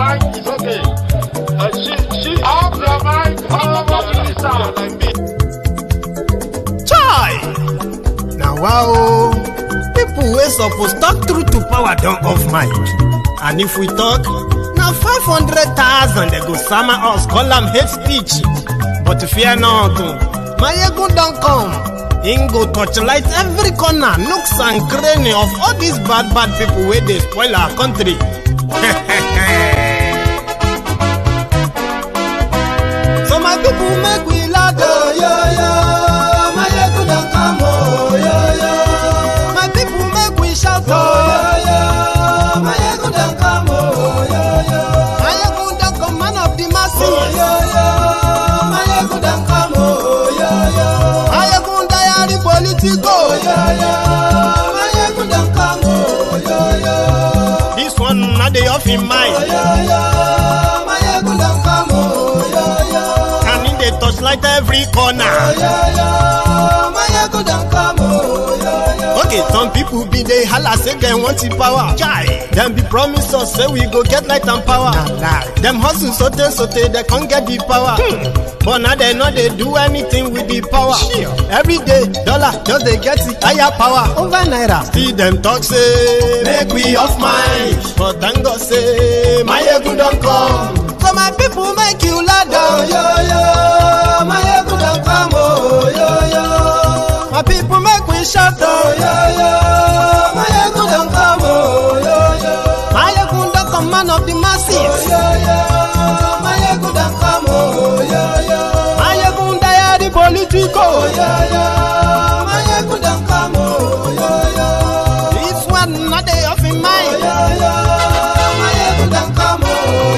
mind is okay. She off your mind. What you decide like me. Chai! Now wow, people wey suppose talk truth to power don't off mic. And if we talk, now 500,000 they go summer us, call them hate speech. But fear not, Maiyegun don't come. Ingo torchlight every corner, nooks and cranny of all these bad people where they spoil our country. So my people make we laugh, oh, yo, yo. Maiyegun don't come, oh, yo, yo. My people make we shout, oh, yo, yo. Maiyegun don't come, oh, yo, yo. Maiyegun don't come, man of the masses, oh, yo, yo. Maiyegun don't come, oh, yo, yo. Maiyegun diary Politico, yo, yo. Maiyegun don't come, oh, yo, yo. This one not the off in mind, oh, yo, yo. Maiyegun don't come, oh, yo, yo. And in the touchlight every corner, oh, yo, yo. Maiyegun don't come, oh, yo, yo. Okay, some people be they holla say they want the power. Chai, them be promise us say we go get light and power. Nah. Them hustle sote they can't get the power. But now they know they do anything with the power. Every day, dollar just they get the higher power over naira. See them talk say make we off mind, but thank God say Maiyegun don't come. So my people make you ladder, oh, yo yo. Maiyegun don't come, oh yo yo. My people make we shout, oh yo yo. Maiyegun don't come, oh yo yo. Maiyegun don't come, man of the masses, oh yo yo. Maiyegun don't come, oh yo yo. Maiyegun diary Politico, oh yo yo. Maiyegun don't come, oh yo yo. This one not they off in mind, oh yo yo. Maiyegun don't come, oh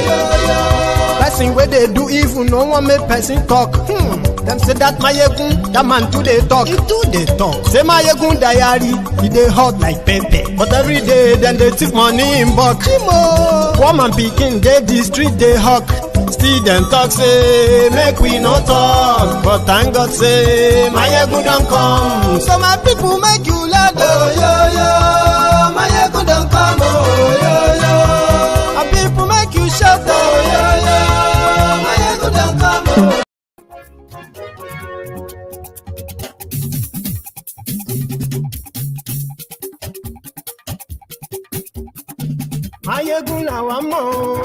yo yo. Person where they do evil, no one make person talk. Them say that Maiyegun, that man too they talk. He too they talk. Say Maiyegun diary, he they hot like pepper. But every day then they take money in bulk. Woman picking, they the street they hawk. Still them talk say make we no talk. But thank God say Maiyegun don't come. So my people make you laugh, oh yo yo. Maiyegun don't come, oh yo yo. My people make you shout, oh yo yo. Maiyegun don't come, oh. Maiyegun làwa mọ̀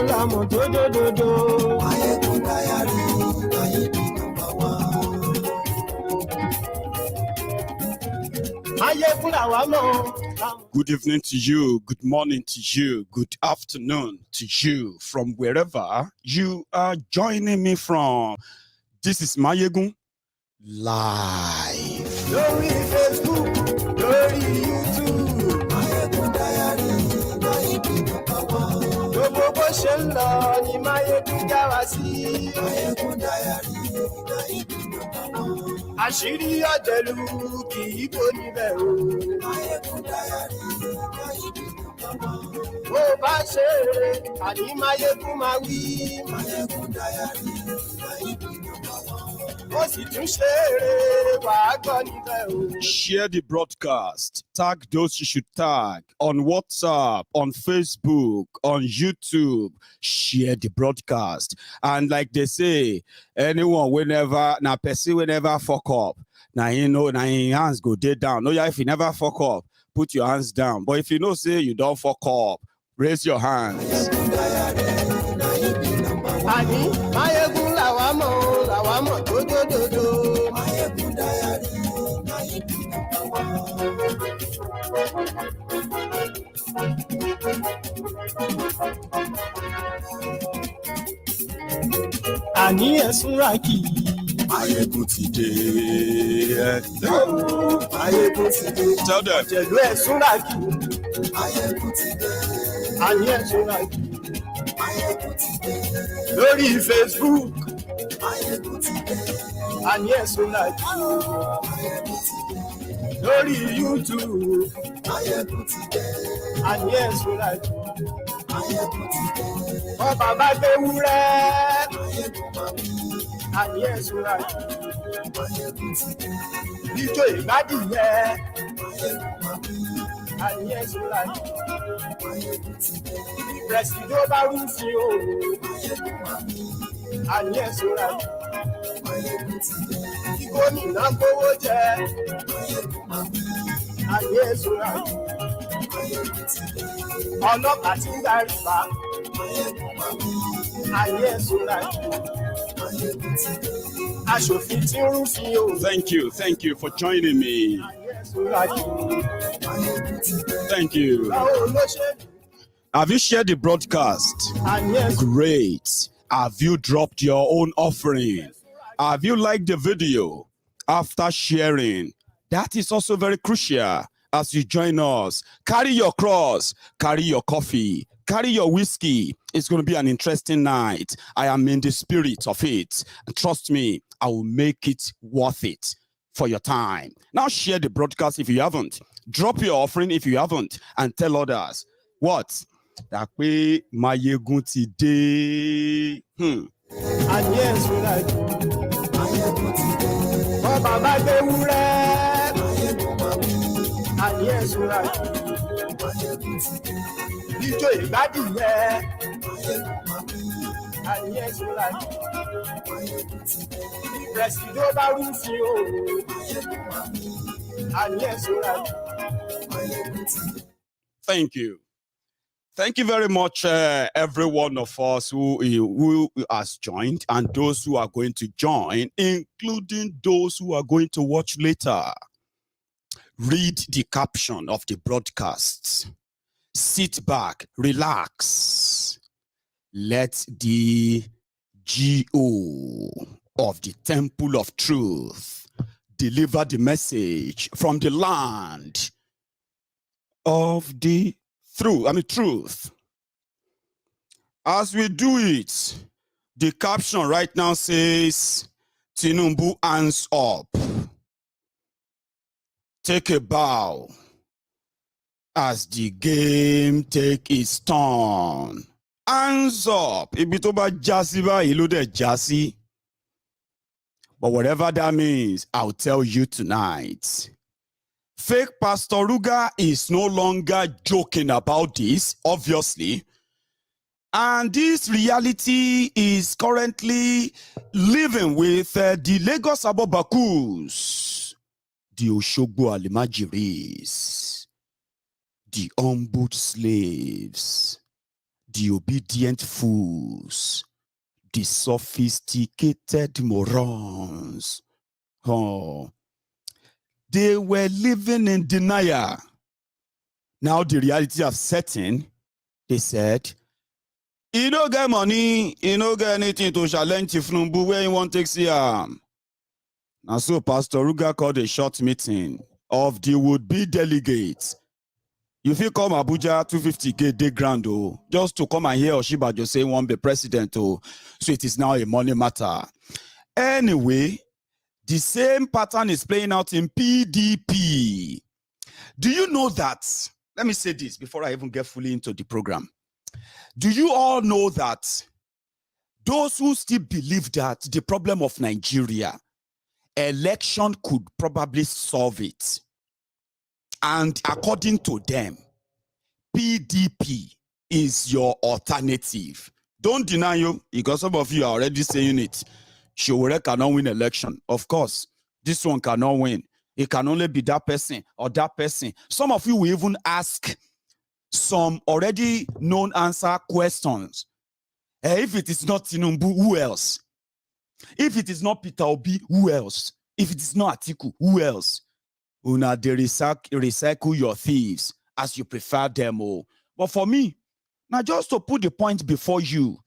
làmọ̀ dódódódó. Maiyegun diary, Maiyegun number one. Maiyegun làwa mọ̀. Good evening to you, good morning to you, good afternoon to you from wherever you are joining me from. This is Maiyegun live. Lórí Facebook, lórí YouTube. Maiyegun diary, Maiyegun number one. Gbogbo bó ṣe ń lọ ni Maiyegun já wa sí. Maiyegun diary, Maiyegun number one. Àṣírí ọ̀jẹ̀lú kì í bò níbẹ̀ o. Maiyegun diary, Maiyegun number one. Bó bá ṣe eré, àní Maiyegun máa wí. Maiyegun diary, Maiyegun number one. Share the broadcast. Tag those you should tag on WhatsApp, on Facebook, on YouTube. Share the broadcast. And like they say, anyone whenever now person whenever fuck up. Now you know now your hands go dead down. No, yeah, if you never fuck up, put your hands down. But if you know say you don't fuck up, raise your hands. Maiyegun làwa mọ̀ dódódódó. Maiyegun diary, Maiyegun number one. Àní ẹ̀sùn rákì. Maiyegun ti dé. Maiyegun ti dé. Tell them. Jẹ̀lú ẹ̀sùn rákì. Maiyegun ti dé. Àní ẹ̀sùn rákì. Maiyegun ti dé. Lórí Facebook. Maiyegun ti dé. Àní ẹ̀sùn rákì. Maiyegun ti dé. Lórí YouTube. Maiyegun ti dé. Àní ẹ̀sùn rákì. Maiyegun ti dé. Ọba bá gbé wúrẹ́. Maiyegun máa wí. Àní ẹ̀sùn rákì. Maiyegun ti dé. Ijó ìgbádìí yẹ. Maiyegun máa wí. And yes, you like Presido Barufio. And yes, you like Igoni Namboje. And yes, you like Ọlọ́pàá tí ń darí bá. And yes, you like Aṣòfin tí ń rúfin o. Thank you for joining me. Thank you. Have you shared the broadcast? Great. Have you dropped your own offering? Have you liked the video after sharing? That is also very crucial as you join us. Carry your cross, carry your coffee, carry your whiskey. It's going to be an interesting night. I am in the spirit of it. And trust me, I will make it worth it for your time. Now share the broadcast if you haven't. Drop your offering if you haven't. And tell others. What? That way, Maiyegun today. And yes, we like and yes, we like and yes, we like Presido Barufio. And yes, we like. Thank you. Thank you very much, every one of us who has joined and those who are going to join, including those who are going to watch later. Read the caption of the broadcast. Sit back, relax. Let the GO of the Temple of Truth deliver the message from the land of the truth. As we do it, the caption right now says, Tinubu hands up. Take a bow as the game take its turn. Hands up. Ibitoba jasiba ilude jasi. But whatever that means, I'll tell you tonight. Fake Pastor Ruga is no longer joking about this, obviously. And this reality is currently living with the Lagos Abobakus, the Oshogbo Alimajiris, the humbled slaves, the obedient fools, the sophisticated morons. Oh. They were living in denial. Now the reality of setting, they said, you don't get money, you don't get anything to challenge Tinubu where you want to see him. Now so Pastor Ruga called a short meeting of the would-be delegates. If you come Abuja 250K day grand, just to come and hear Osinbajo say one be president, so it is now a money matter. Anyway, the same pattern is playing out in PDP. Do you know that? Let me say this before I even get fully into the program. Do you all know that those who still believe that the problem of Nigeria, election could probably solve it? And according to them, PDP is your alternative. Don't deny you, because some of you are already saying it. Showore cannot win election. Of course, this one cannot win. It can only be that person or that person. Some of you will even ask some already known answer questions. If it is not Tinubu, who else? If it is not Peter Obi, who else? If it is not Atiku, who else? Una they recycle your thieves as you prefer them all. But for me, now just to put the point before you,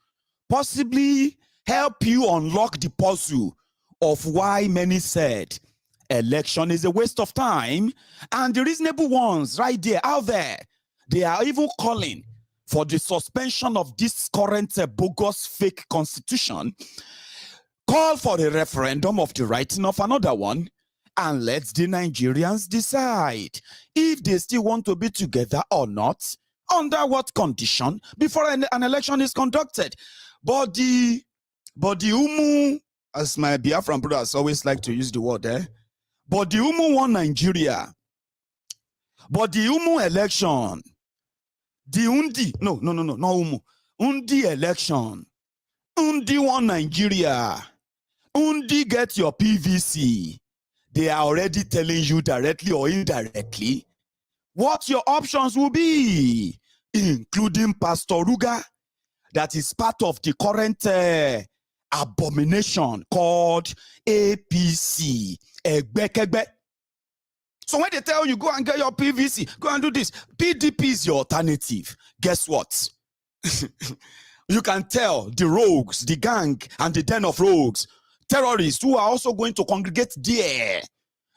possibly help you unlock the puzzle of why many said election is a waste of time, and the reasonable ones right there, out there, they are even calling for the suspension of this current bogus fake constitution, call for a referendum of the writing of another one, and let the Nigerians decide if they still want to be together or not, under what condition, before an election is conducted. But the Umu, as my Biafran brothers always like to use the word, but the Umu want Nigeria. But the Umu election, the Undi, no, not Umu, Undi election, Undi won Nigeria, Undi get your PVC. They are already telling you directly or indirectly what your options will be, including Pastor Ruga, that is part of the current abomination called APC. So when they tell you, go and get your PVC, go and do this, PDP is your alternative. Guess what? You can tell the rogues, the gang, and the den of rogues, terrorists who are also going to congregate there,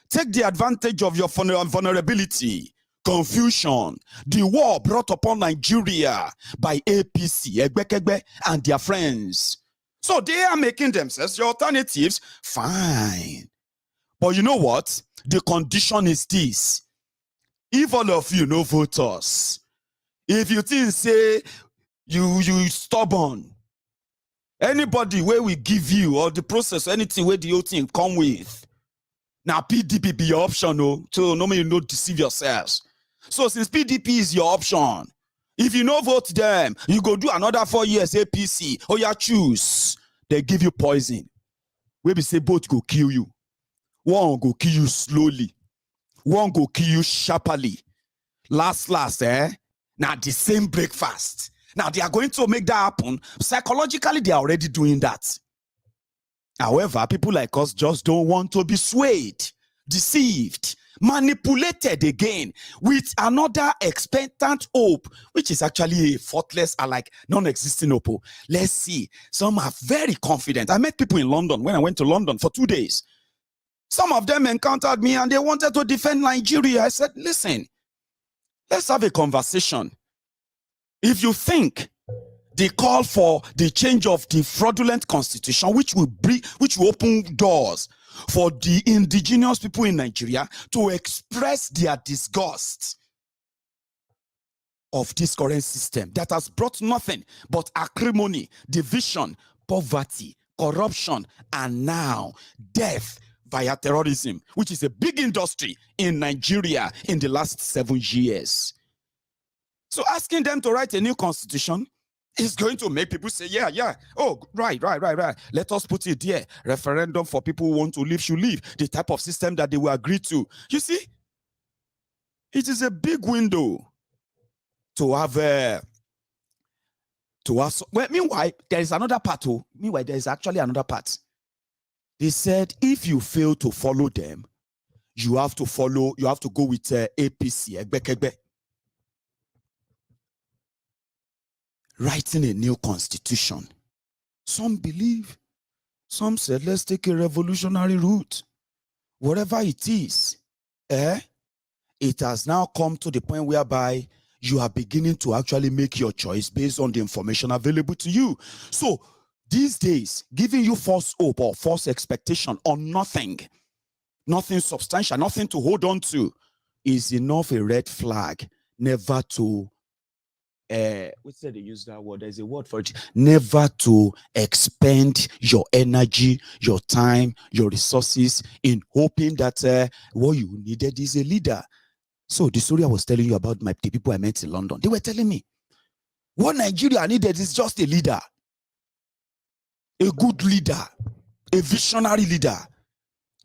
take the advantage of your vulnerability, confusion, the war brought upon Nigeria by APC, Egbekegbe, and their friends. So they are making themselves your alternatives. Fine. But you know what? The condition is this. If all of you no vote us, if you think say you stubborn, anybody where we give you or the process, anything where the whole thing come with, now PDP be your option, no. So no man, you don't deceive yourselves. So since PDP is your option, if you no vote them, you go do another 4 years APC. Or you choose. They give you poison. Where we say both go kill you. One go kill you slowly. One go kill you sharply. Last, now the same breakfast. Now they are going to make that happen. Psychologically, they are already doing that. However, people like us just don't want to be swayed, deceived, manipulated again with another expectant hope, which is actually a faultless and like non-existing hope. Let's see. Some are very confident. I met people in London when I went to London for 2 days. Some of them encountered me and they wanted to defend Nigeria. I said, listen, let's have a conversation. If you think the call for the change of the fraudulent constitution, which will open doors for the indigenous people in Nigeria to express their disgust of this current system that has brought nothing but acrimony, division, poverty, corruption, and now death via terrorism, which is a big industry in Nigeria in the last 7 years. So asking them to write a new constitution is going to make people say, yeah. Oh, right. Let us put it there. Referendum for people who want to leave should leave. The type of system that they will agree to. You see, it is a big window to have well, meanwhile, there is another part. Meanwhile, there is actually another part. They said if you fail to follow them, you have to go with APC, Egbekegbe. Writing a new constitution. Some believe, some said, let's take a revolutionary route. Whatever it is, it has now come to the point whereby you are beginning to actually make your choice based on the information available to you. So these days, giving you false hope or false expectation on nothing substantial, nothing to hold on to, is enough a red flag never to what's that they use that word? There's a word for it. Never to expend your energy, your time, your resources in hoping that what you needed is a leader. So the story I was telling you about the people I met in London, they were telling me what Nigeria needed is just a leader, a good leader, a visionary leader,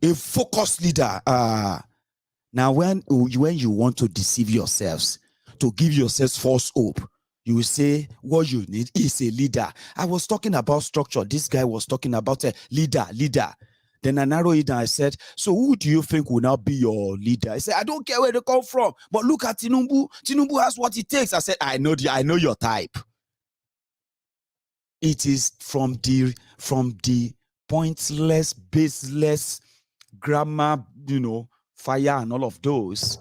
a focused leader. Now when you want to deceive yourselves, to give yourselves false hope, you will say what you need is a leader. I was talking about structure. This guy was talking about a leader. Then I narrowed it down. I said, so who do you think will now be your leader? I said, I don't care where they come from, but look at Tinubu. Tinubu has what it takes. I said, I know your type. It is from the pointless, baseless grammar, fire and all of those,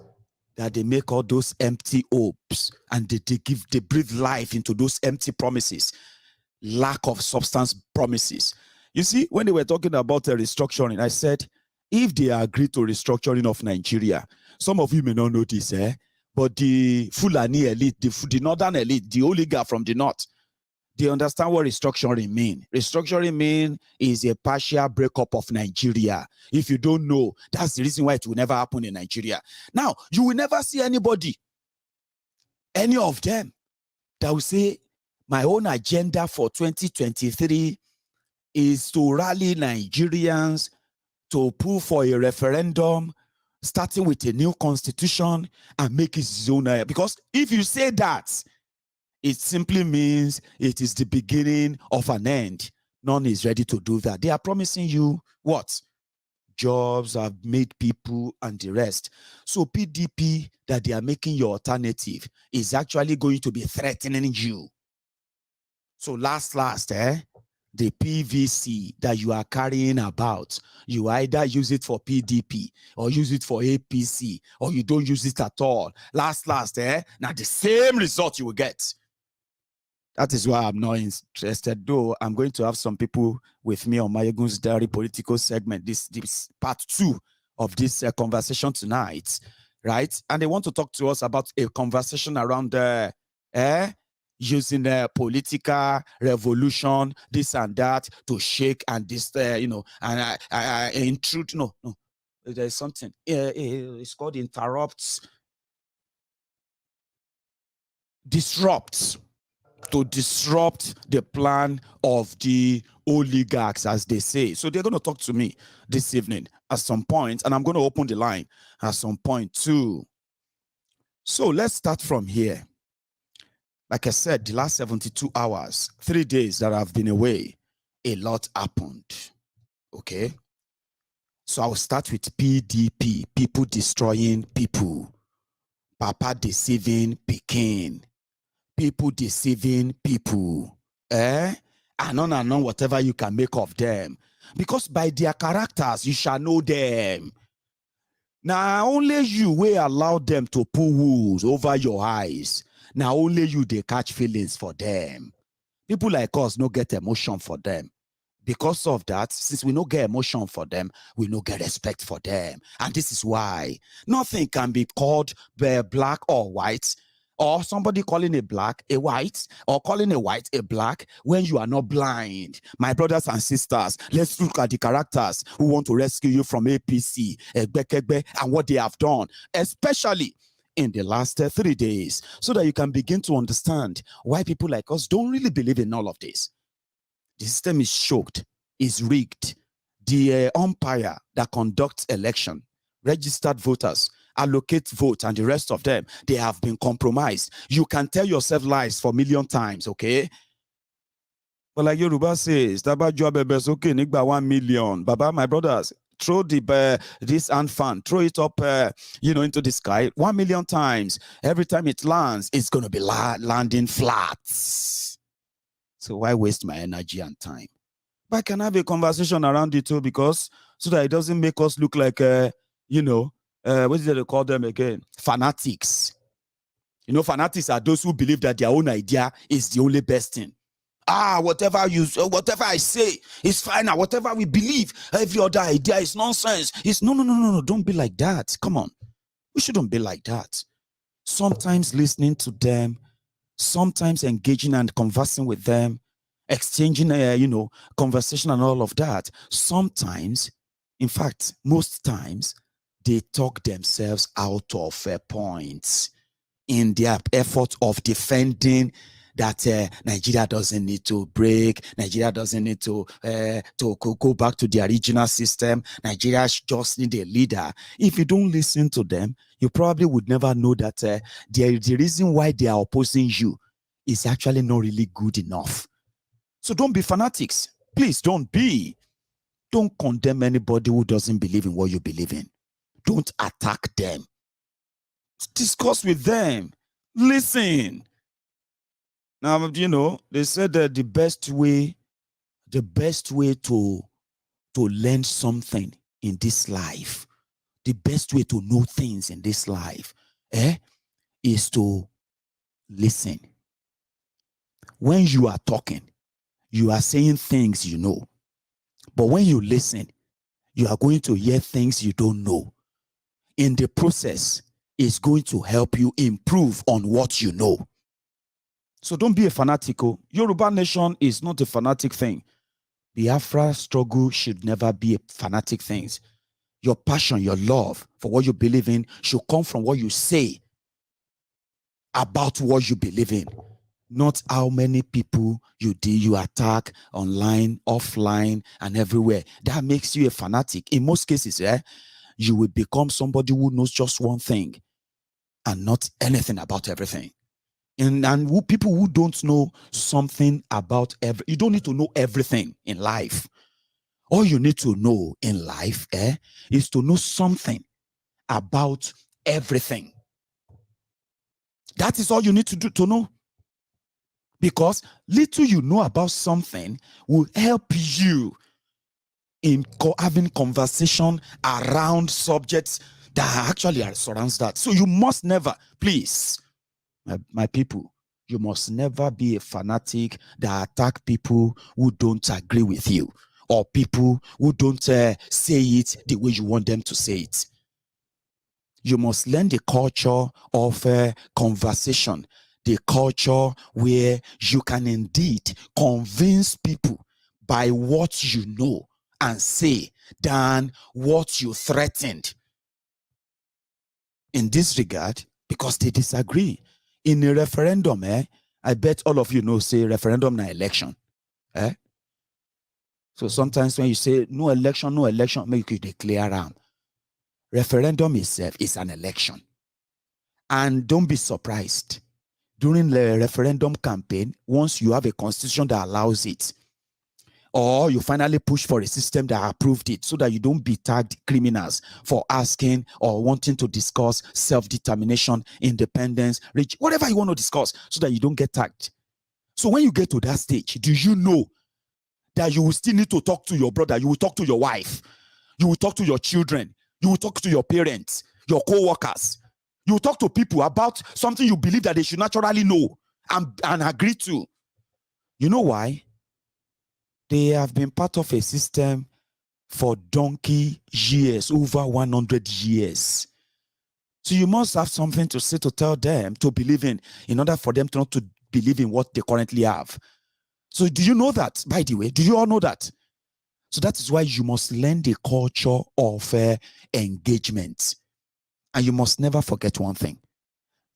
that they make all those empty hopes and they breathe life into those empty promises, lack of substance promises. You see, when they were talking about restructuring, I said, if they agree to restructuring of Nigeria, some of you may not know this, but the Fulani elite, the northern elite, the oligarch from the north, they understand what restructuring mean. Restructuring mean is a partial breakup of Nigeria. If you don't know, that's the reason why it will never happen in Nigeria. Now, you will never see anybody, any of them, that will say, my own agenda for 2023 is to rally Nigerians to pull for a referendum, starting with a new constitution and make it zone. Because if you say that, it simply means it is the beginning of an end. None is ready to do that. They are promising you what? Jobs have made people and the rest. So PDP that they are making your alternative is actually going to be threatening you. So last, the PVC that you are carrying about, you either use it for PDP or use it for APC, or you don't use it at all. Last, now the same result you will get. That is why I'm not interested, though I'm going to have some people with me on Maiyegun's Diary Political segment, this part 2 of this conversation tonight, right? And they want to talk to us about a conversation around using political revolution, this and that, to shake and this, and in truth, no, there's something. It's called disrupts, to disrupt the plan of the oligarchs, as they say. So they're going to talk to me this evening at some point, and I'm going to open the line at some point too. So let's start from here. Like I said, the last 72 hours, 3 days that I've been away, a lot happened. Okay? So I'll start with PDP, people destroying people. Papa deceiving Peking. People deceiving people. And on whatever you can make of them. Because by their characters, you shall know them. Now, only you will allow them to pull wool over your eyes. Now only you they catch feelings for them. People like us no get emotion for them. Because of that, since we no get emotion for them, we no get respect for them. And this is why nothing can be called black or white, or somebody calling a black a white, or calling a white a black, when you are not blind. My brothers and sisters, let's look at the characters who want to rescue you from APC, Egbekegbe, and what they have done, especially in the last 3 days, so that you can begin to understand why people like us don't really believe in all of this. The system is choked, is rigged. The umpire that conducts election, registered voters, allocate vote, and the rest of them, they have been compromised. You can tell yourself lies for a million times, okay? But like Yoruba says, okay, 1 million. Baba, my brothers, throw this hand fan, throw it up, into the sky 1 million times. Every time it lands, it's going to be landing flat. So why waste my energy and time? But I can have a conversation around it too, because so that it doesn't make us look like, what is it they call them again? Fanatics. Fanatics are those who believe that their own idea is the only best thing. Whatever I say is fine. Whatever we believe, every other idea is nonsense. It's no. Don't be like that. Come on. We shouldn't be like that. Sometimes listening to them, sometimes engaging and conversing with them, exchanging, conversation and all of that. Sometimes, in fact, most times, they talk themselves out of points in their effort of defending that Nigeria doesn't need to break, Nigeria doesn't need to go back to the original system, Nigeria just need a leader. If you don't listen to them, you probably would never know that the reason why they are opposing you is actually not really good enough. So don't be fanatics. Please don't be. Don't condemn anybody who doesn't believe in what you believe in. Don't attack them. Discuss with them. Listen. Now, they said that the best way to learn something in this life, the best way to know things in this life, is to listen. When you are talking, you are saying things you know. But when you listen, you are going to hear things you don't know. In the process, it's going to help you improve on what you know. So don't be a fanatic. Yoruba nation is not a fanatic thing. Biafra struggle should never be a fanatic thing. Your passion, your love for what you believe in should come from what you say about what you believe in, not how many people you attack online, offline, and everywhere. That makes you a fanatic. In most cases, you will become somebody who knows just one thing and not anything about everything. And people who don't know something about you don't need to know everything in life. All you need to know in life is to know something about everything. That is all you need to know. Because little you know about something will help you in having conversation around subjects that actually surrounds that. So you must never, please, my people, you must never be a fanatic that attack people who don't agree with you, or people who don't say it the way you want them to say it. You must learn the culture of conversation, the culture where you can indeed convince people by what you know and say than what you threatened. In this regard, because they disagree. In a referendum, I bet all of you know, say referendum na election. So sometimes when you say no election, make you declare them. Referendum itself is an election. And don't be surprised. During the referendum campaign, once you have a constitution that allows it, or you finally push for a system that approved it so that you don't be tagged criminals for asking or wanting to discuss self-determination, independence, whatever you want to discuss, so that you don't get tagged. So when you get to that stage, do you know that you will still need to talk to your brother, you will talk to your wife, you will talk to your children, you will talk to your parents, your co-workers, you will talk to people about something you believe that they should naturally know and agree to. You know why? They have been part of a system for donkey years, over 100 years. So you must have something to say, to tell them, to believe in order for them to not to believe in what they currently have. So do you know that, by the way? Do you all know that? So that is why you must learn the culture of engagement. And you must never forget one thing.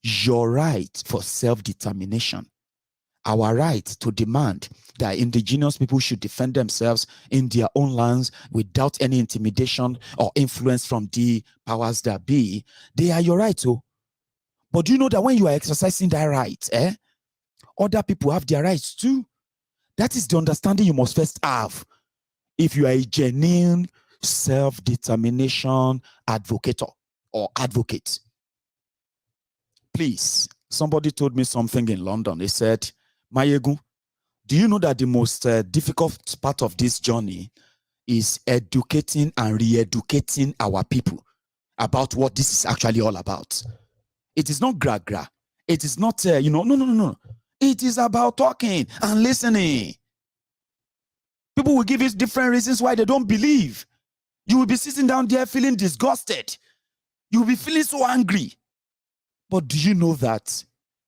Your right for self-determination, our right to demand that indigenous people should defend themselves in their own lands without any intimidation or influence from the powers that be, they are your right. But do you know that when you are exercising that right, other people have their rights too? That is the understanding you must first have. If you are a genuine self-determination advocate or advocate. Please, somebody told me something in London. They said, Maiyegun, do you know that the most difficult part of this journey is educating and re-educating our people about what this is actually all about? It is not gra-gra. It is not, no. It is about talking and listening. People will give you different reasons why they don't believe. You will be sitting down there feeling disgusted. You will be feeling so angry. But do you know that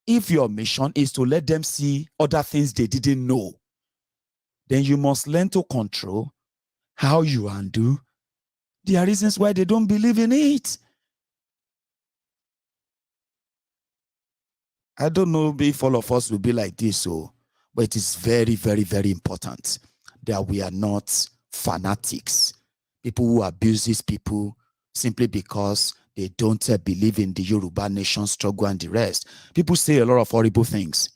if your mission is to let them see other things they didn't know, then you must learn to control how you undo their reasons why they don't believe in it. I don't know if all of us will be like this, but it is very, very, very important that we are not fanatics, people who abuse these people simply because they don't believe in the Yoruba nation struggle and the rest. People say a lot of horrible things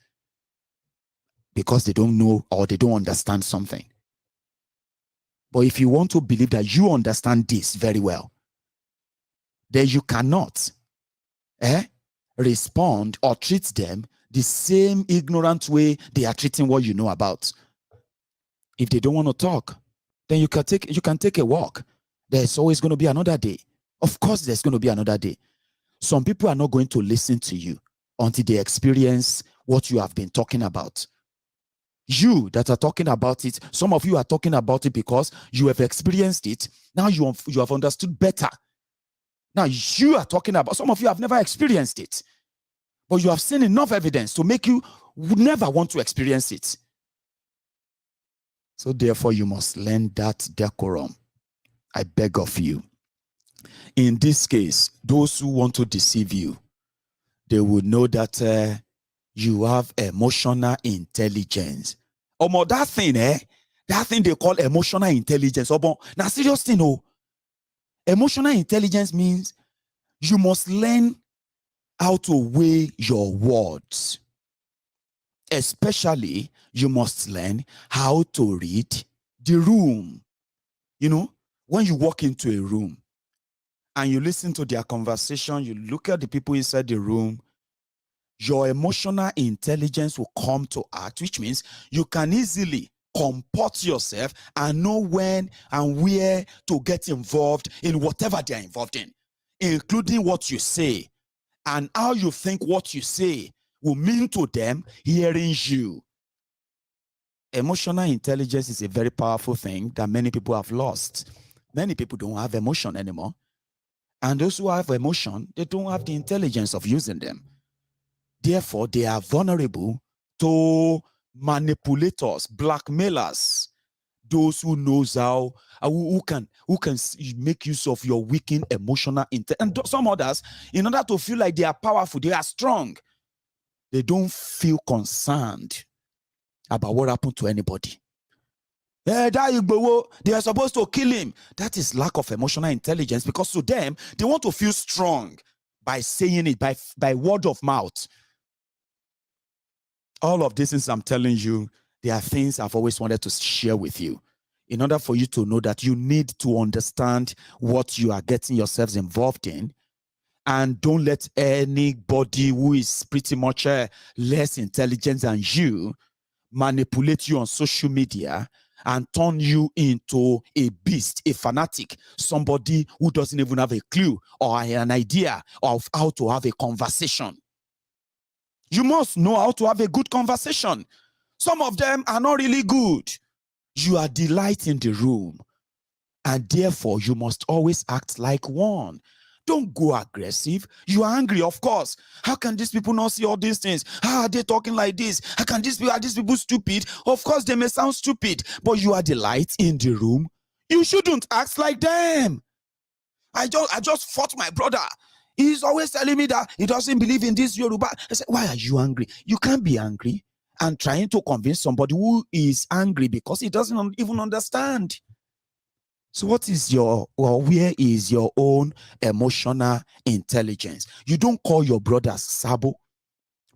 because they don't know or they don't understand something. But if you want to believe that you understand this very well, then you cannot respond or treat them the same ignorant way they are treating what you know about. If they don't want to talk, then you can take a walk. There's always going to be another day. Of course, there's going to be another day. Some people are not going to listen to you until they experience what you have been talking about. You that are talking about it, some of you are talking about it because you have experienced it. Now you have understood better. Now you are talking about, some of you have never experienced it, but you have seen enough evidence to make you would never want to experience it. So therefore, you must learn that decorum. I beg of you. In this case, those who want to deceive you, they will know that you have emotional intelligence. That thing, that thing they call emotional intelligence. Now, serious thing, emotional intelligence means you must learn how to weigh your words. Especially, you must learn how to read the room. When you walk into a room and you listen to their conversation, you look at the people inside the room, your emotional intelligence will come to act, which means you can easily comport yourself and know when and where to get involved in whatever they are involved in, including what you say and how you think what you say will mean to them hearing you. Emotional intelligence is a very powerful thing that many people have lost. Many people don't have emotion anymore. And those who have emotion, they don't have the intelligence of using them. Therefore, they are vulnerable to manipulators, blackmailers, those who knows how, who can make use of your weakened emotional intelligence. And some others, in order to feel like they are powerful, they are strong, they don't feel concerned about what happened to anybody. They are supposed to kill him. That is lack of emotional intelligence, because to them, they want to feel strong by saying it, by word of mouth. All of these things I'm telling you, they are things I've always wanted to share with you. In order for you to know that you need to understand what you are getting yourselves involved in, and don't let anybody who is pretty much less intelligent than you manipulate you on social media and turn you into a beast, a fanatic, somebody who doesn't even have a clue or an idea of how to have a conversation. You must know how to have a good conversation. Some of them are not really good. You are the light in the room, and therefore you must always act like one. Don't go aggressive. You are angry, of course. How can these people not see all these things? How are they talking like this? How can are these people stupid? Of course, they may sound stupid, but you are the light in the room. You shouldn't act like them. I just fought my brother. He's always telling me that he doesn't believe in this Yoruba. I said, why are you angry? You can't be angry and trying to convince somebody who is angry because he doesn't even understand. So where is your own emotional intelligence? You don't call your brothers Sabo.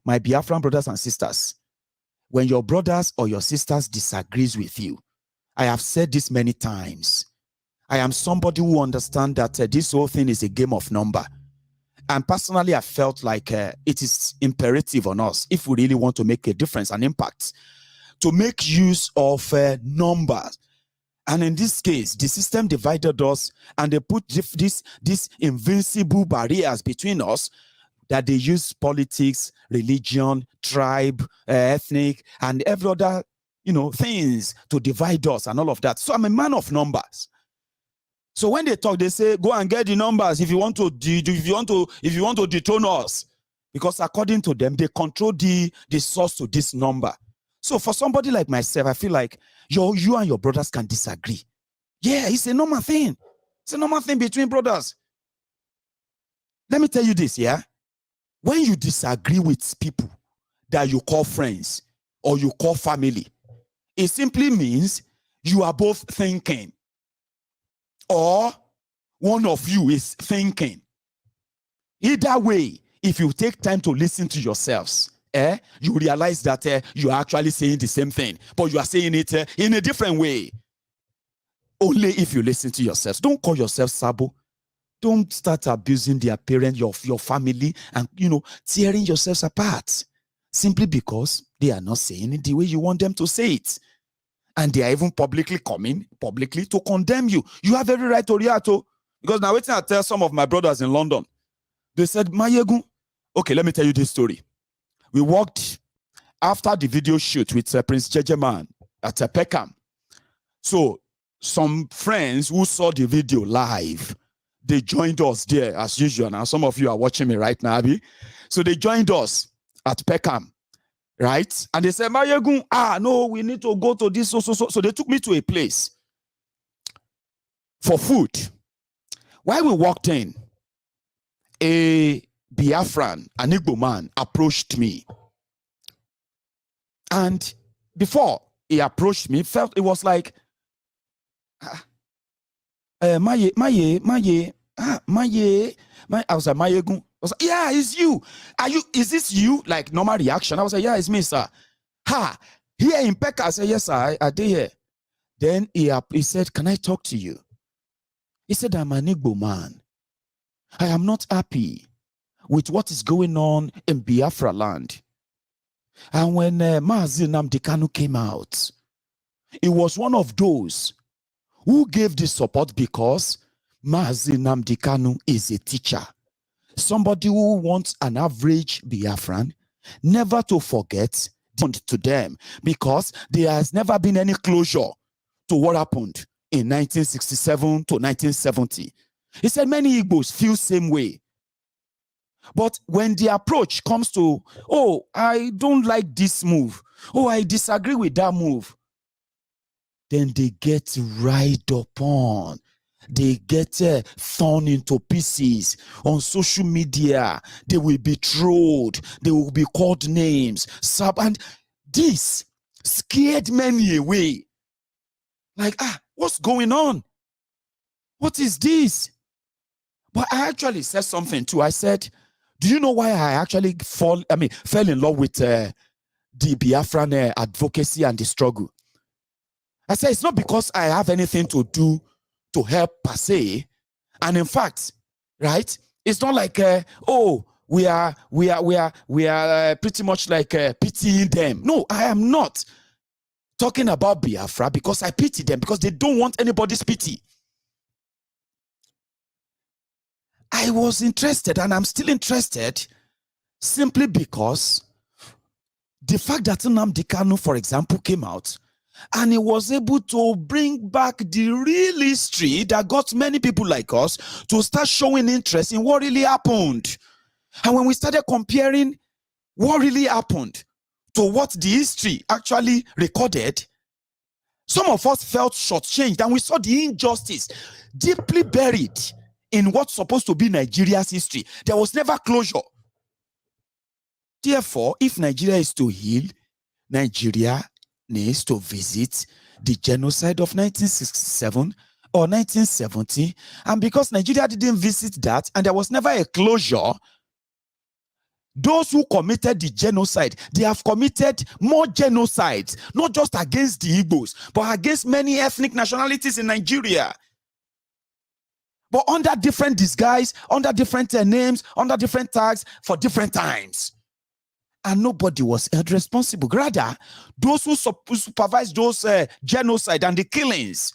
My Biafran brothers and sisters, when your brothers or your sisters disagrees with you, I have said this many times, I am somebody who understands that this whole thing is a game of number. And personally, I felt like it is imperative on us, if we really want to make a difference and impact, to make use of numbers. And in this case, the system divided us, and they put these invincible barriers between us, that they use politics, religion, tribe, ethnic, and every other things to divide us and all of that. So I'm a man of numbers. So when they talk, they say, go and get the numbers if you want to dethrone us. Because according to them, they control the source to this number. So for somebody like myself, I feel like you and your brothers can disagree. Yeah, it's a normal thing. It's a normal thing between brothers. Let me tell you this, yeah? When you disagree with people that you call friends or you call family, it simply means you are both thinking, or one of you is thinking. Either way, if you take time to listen to yourselves, you realize that you are actually saying the same thing, but you are saying it in a different way. Only if you listen to yourselves. Don't call yourself Sabo. Don't start abusing the appearance of your family and tearing yourselves apart simply because they are not saying it the way you want them to say it. And they are even publicly coming to condemn you. You have every right to react to. Because now waiting, I tell some of my brothers in London. They said, Maiyegun, okay, let me tell you this story. We walked after the video shoot with Prince Jejeman at Peckham. So some friends who saw the video live, they joined us there as usual. Now some of you are watching me right now, Abby. So they joined us at Peckham. right? And they said, Maiyegun, no, we need to go to this, so they took me to a place for food. While we walked in, a Biafran, an Igbo man, approached me. And before he approached me, it was like, Maye. I was like, Maiyegun. I was like, yeah, it's you. Is this you? Like normal reaction. I was like, yeah, it's me, sir. Here in Pekka. I said, yes, sir, I did here. Then he said, can I talk to you? He said, I'm an Igbo man. I am not happy with what is going on in Biafra land. And when Nnamdi Kanu came out, it was one of those who gave the support because Nnamdi Kanu is a teacher. Somebody who wants an average Biafran never to forget to them, because there has never been any closure to what happened in 1967 to 1970. He said many Igbos feel same way. But when the approach comes to, oh, I don't like this move, oh, I disagree with that move, then they get right upon. They get thrown into pieces on social media. They will be trolled. They will be called names. And this scared many away. Like, what's going on? What is this? But I actually said something too. I said, do you know why I actually fell in love with the Biafran advocacy and the struggle? I said, it's not because I have anything to do to help per se. And in fact, right, it's not like, we are pretty much like pitying them. No, I am not talking about Biafra because I pity them, because they don't want anybody's pity. I was interested, and I'm still interested, simply because the fact that Nnamdi Kanu, for example, came out and he was able to bring back the real history that got many people like us to start showing interest in what really happened. And when we started comparing what really happened to what the history actually recorded, some of us felt shortchanged, and we saw the injustice deeply buried in what's supposed to be Nigeria's history. There was never closure. Therefore, if Nigeria is to heal, Nigeria needs to visit the genocide of 1967 or 1970. And because Nigeria didn't visit that, and there was never a closure, those who committed the genocide, they have committed more genocides, not just against the Igbos, but against many ethnic nationalities in Nigeria. But under different disguise, under different names, under different tags, for different times. And nobody was held responsible. Rather, those who supervised those genocide and the killings,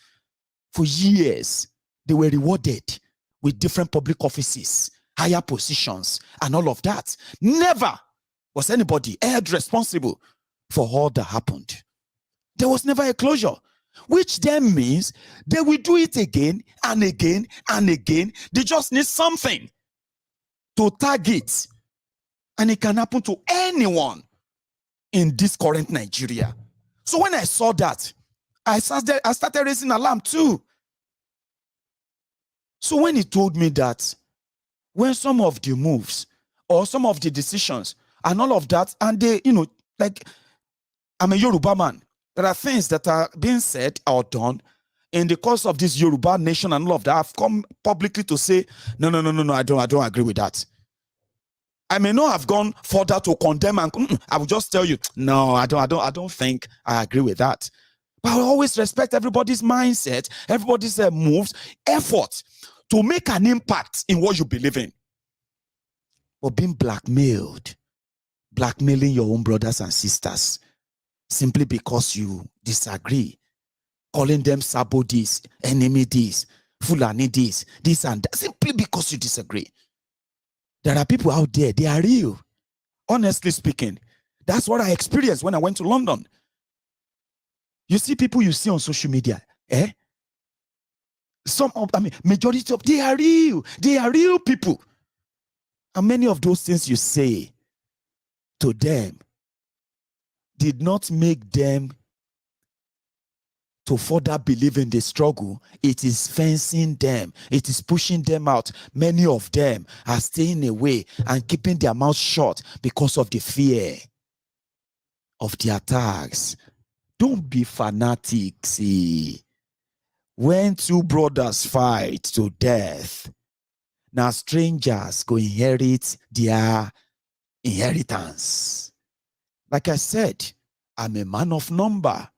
for years, they were rewarded with different public offices, higher positions, and all of that. Never was anybody held responsible for all that happened. There was never a closure, which then means they will do it again and again and again. They just need something to target. And it can happen to anyone in this current Nigeria. So when I saw that, I started raising alarm too. So when he told me that, when some of the moves or some of the decisions and all of that, and they, like, I'm a Yoruba man, there are things that are being said or done in the course of this Yoruba nation and all of that. I've come publicly to say, no, I don't agree with that. I may not have gone further to condemn, and I will just tell you, no, I don't think I agree with that. But I always respect everybody's mindset, everybody's moves, effort to make an impact in what you believe in. But being blackmailed, blackmailing your own brothers and sisters, simply because you disagree, calling them sabo this, enemy this, Fulani this and that, simply because you disagree. There are people out there, they are real. Honestly speaking, that's what I experienced when I went to London. You see people you see on social media, majority of, they are real. They are real people. And many of those things you say to them, did not make them to further believe in the struggle. It is fencing them. It is pushing them out. Many of them are staying away and keeping their mouth shut because of the fear of the attacks. Don't be fanatic. See, when two brothers fight to death, now strangers go inherit their inheritance. Like I said, I'm a man of number.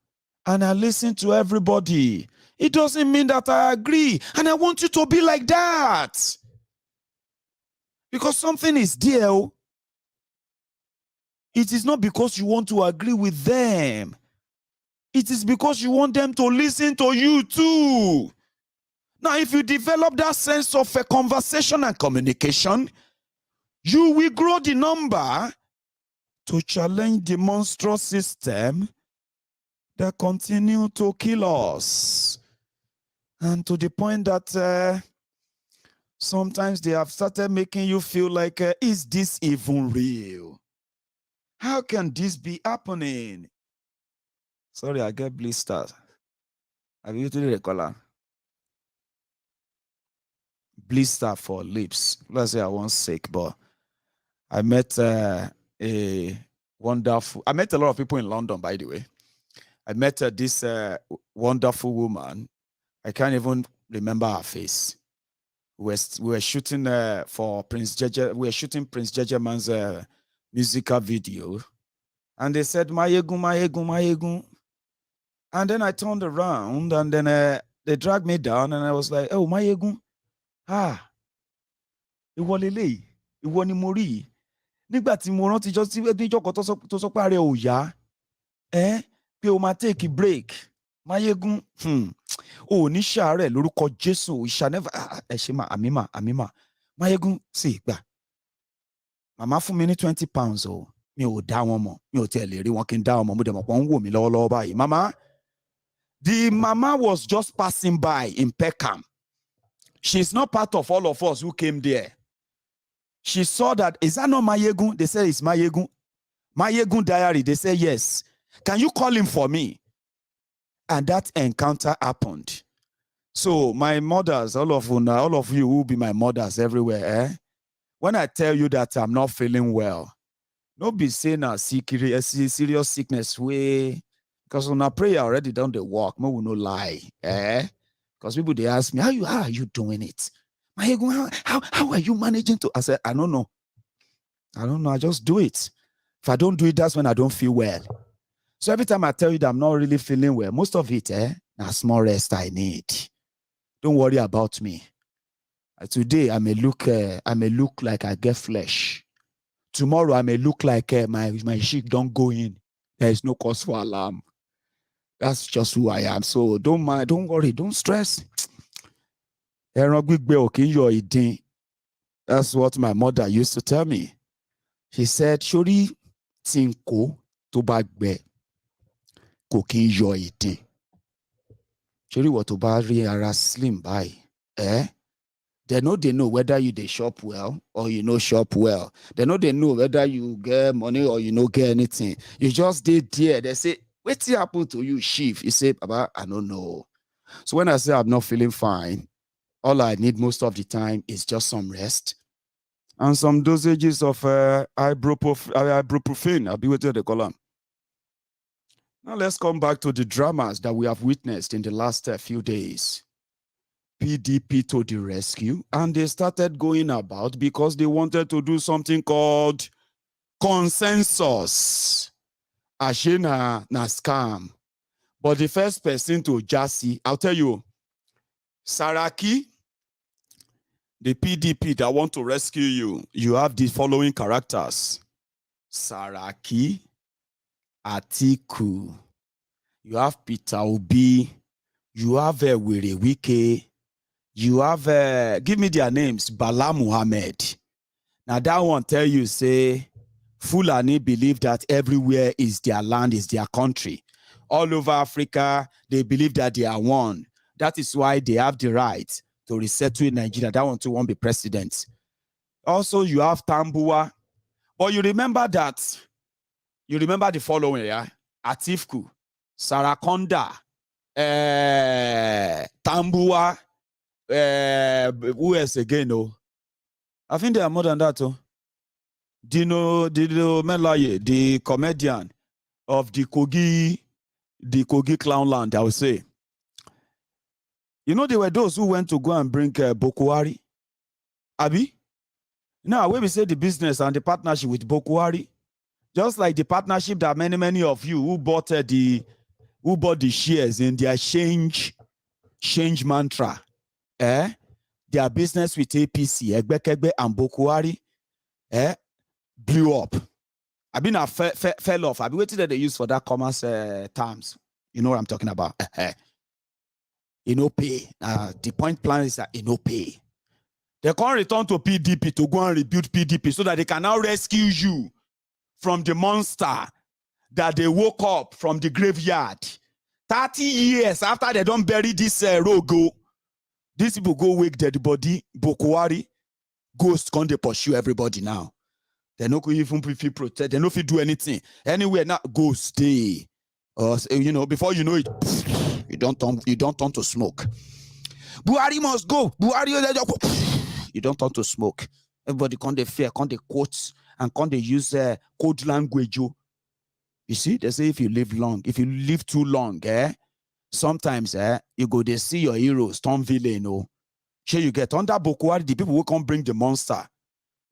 And I listen to everybody. It doesn't mean that I agree. And I want you to be like that. Because something is there. It is not because you want to agree with them. It is because you want them to listen to you too. Now, if you develop that sense of a conversation and communication, you will grow the number to challenge the monstrous system that continue to kill us. And to the point that sometimes they have started making you feel like, is this even real? How can this be happening? Sorry, I get blisters. Have you to the color? Blister for lips. Let's say I was sick, but I met a wonderful, I met a lot of people in London, by the way. I met this wonderful woman. I can't even remember her face. We were shooting for Prince Jeje. We were shooting Prince Jejeman's musical video, and they said Maiyegun, Maiyegun, Maiyegun. And then I turned around, and then they dragged me down, and I was like, "Oh, Maiyegun, ìwọ lélẹ́yìí, ìwọ ni mo rí. Nígbà tí mo rántí níjọ́ kan tó sọ pé ààrẹ ò yá, pé o máa take a break. Maiyegun, o ní ṣàárẹ̀ lórúkọ Jésù, never ẹ ṣe mà àmì mà. Maiyegun sì gbà. Màmá fún mi ní £20 o. Mi ò dá wọn mọ̀. Mi ò tiẹ̀ lè rí wọn kí n dá wọn mọ̀. Mo dẹ̀ mọ̀ pé wọ́n ń wò mí lọ́wọ́lọ́wọ́ báyìí. Mama, the mama was just passing by in Peckham. She's not part of all of us who came there. She saw that, is that not Maiyegun? They said it's Maiyegun. Maiyegun diary. They said yes. Can you call him for me? And that encounter happened. So my mothers, all of you will be my mothers everywhere. When I tell you that I'm not feeling well, don't be saying a serious sickness way. Because when I pray already done the work, no will no lie. Because people they ask me, how are you doing it? How are you managing to? I said, I don't know. I just do it. If I don't do it, that's when I don't feel well. So every time I tell you that I'm not really feeling well, most of it, a small rest I need. Don't worry about me. Today I may look like I get flesh. Tomorrow I may look like my cheek don't go in. There is no cause for alarm. That's just who I am. So don't worry, don't stress. That's what my mother used to tell me. She said, "Shori tinko to bagbe ko kin yo idin. Shori what to bari ara slim by, They know whether you they shop well or you know shop well. They know whether you get money or you know get anything. You just did there. They say, what's happened to you, chief? You say, Baba, I don't know. So when I say I'm not feeling fine, all I need most of the time is just some rest and some dosages of ibuprofen. I'll be with you the column. Now let's come back to the dramas that we have witnessed in the last few days. PDP to the rescue, and they started going about because they wanted to do something called consensus. Ashina na scam. But the first person to Jassy, I'll tell you, Saraki, the PDP that want to rescue you, you have the following characters. Saraki, Atiku, you have Peter Obi, you have Wike, you have, give me their names, Bala Muhammed. Now that one tell you, say, Fulani believe that everywhere is their land, is their country. All over Africa, they believe that they are one. That is why they have the right to resettle in Nigeria. That one too won't be president. Also, you have Tambua. But you remember that You remember the following, yeah? Atiku, Sarakonda, Tambua, who else again? Oh, I think there are more than that. Oh, Dino Melaye, the comedian of the Kogi Clownland, I would say. You know, there were those who went to go and bring Buhari. Abi? Now, when we say the business and the partnership with Buhari, just like the partnership that many of you who bought the shares in their change mantra, their business with APC, Egbekegbe and Buhari, blew up. I've been fell off. I've been waiting that they use for that commerce terms. You know what I'm talking about? Pay. The point plan is that pay. They can't return to PDP to go and rebuild PDP so that they can now rescue you from the monster that they woke up from the graveyard. 30 years after they don't bury this rogo, these people go wake dead body, Buhari, ghosts can't they pursue everybody now. They no could even protect, they no fit do anything. Anywhere now, ghosts stay. Before you know it, you don't turn to smoke. Buhari must go. Buhari, you don't turn to smoke. Everybody can't they fear, can't they quote, and can't they use code language. You see, they say if you live too long, sometimes you go they see your heroes turn villain. Sure, you get under Buhari, the people who can't bring the monster,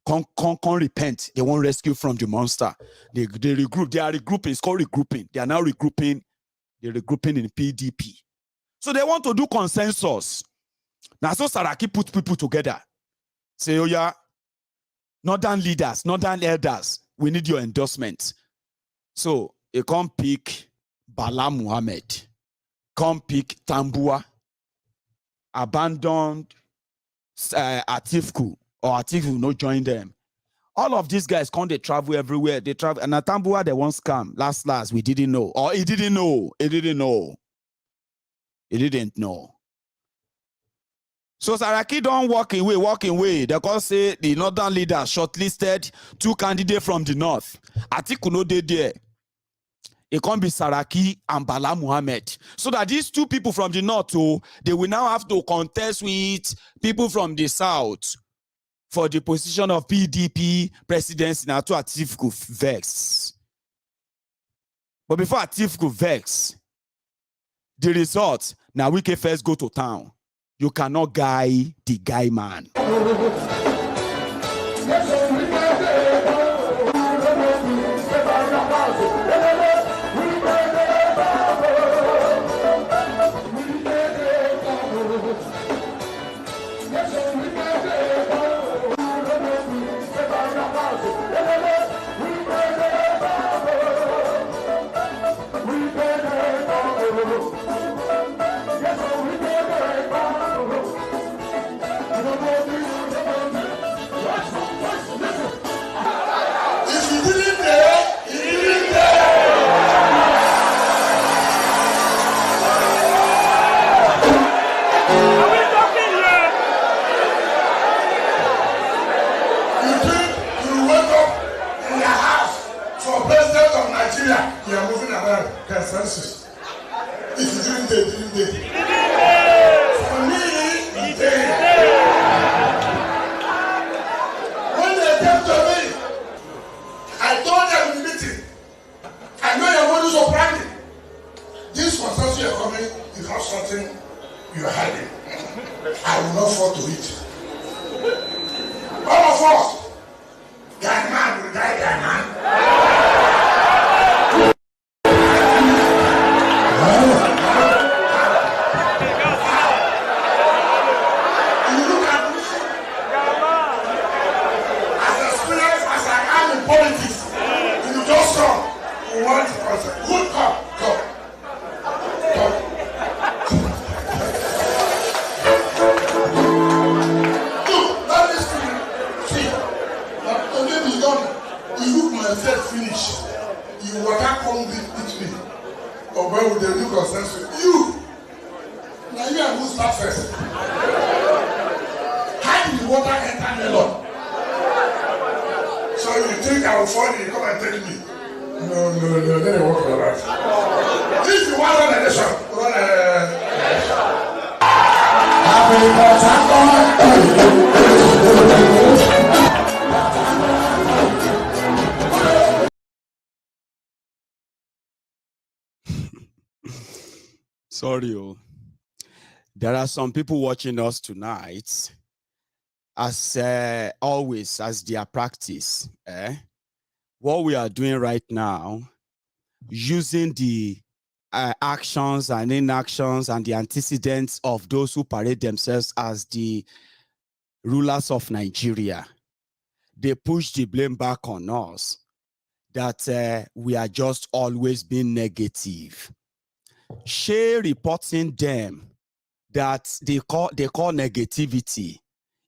can't repent. They won't rescue from the monster. They regroup. They are regrouping. It's called regrouping. They are now regrouping. They're regrouping in PDP. So they want to do consensus. Now, so Saraki put people together. Say, oh yeah, northern leaders, northern elders, we need your endorsement. So you can't pick Bala Muhammed, can't pick Tambua, abandoned Atiku, or Atiku not join them. All of these guys can't they travel everywhere. They travel, and Tambua they won't scam. Last, we didn't know. Or he didn't know. He didn't know. So Saraki don't walk away. They can say the northern leaders shortlisted 2 candidates from the north. Atiku no dey there. It can't be Saraki and Bala Muhammed. So that these 2 people from the north, they will now have to contest with people from the south for the position of PDP presidency. Now to Atiku vex. But before Atiku vex, the result, now we can first go to town. You cannot guy the guy man. You are moving around consensus. If you didn't did. For me, when they came to me, I told them in the meeting, I know your modus operandi. This consensus you are coming is not something you are hiding. I will not fall to it. All of us, their man will die their man. No, they don't work like that. If you want to run an election, run Sorry, oh. There are some people watching us tonight, as always, as their practice. What we are doing right now, using the actions and inactions and the antecedents of those who parade themselves as the rulers of Nigeria, they push the blame back on us that we are just always being negative. Share reporting them that they call negativity.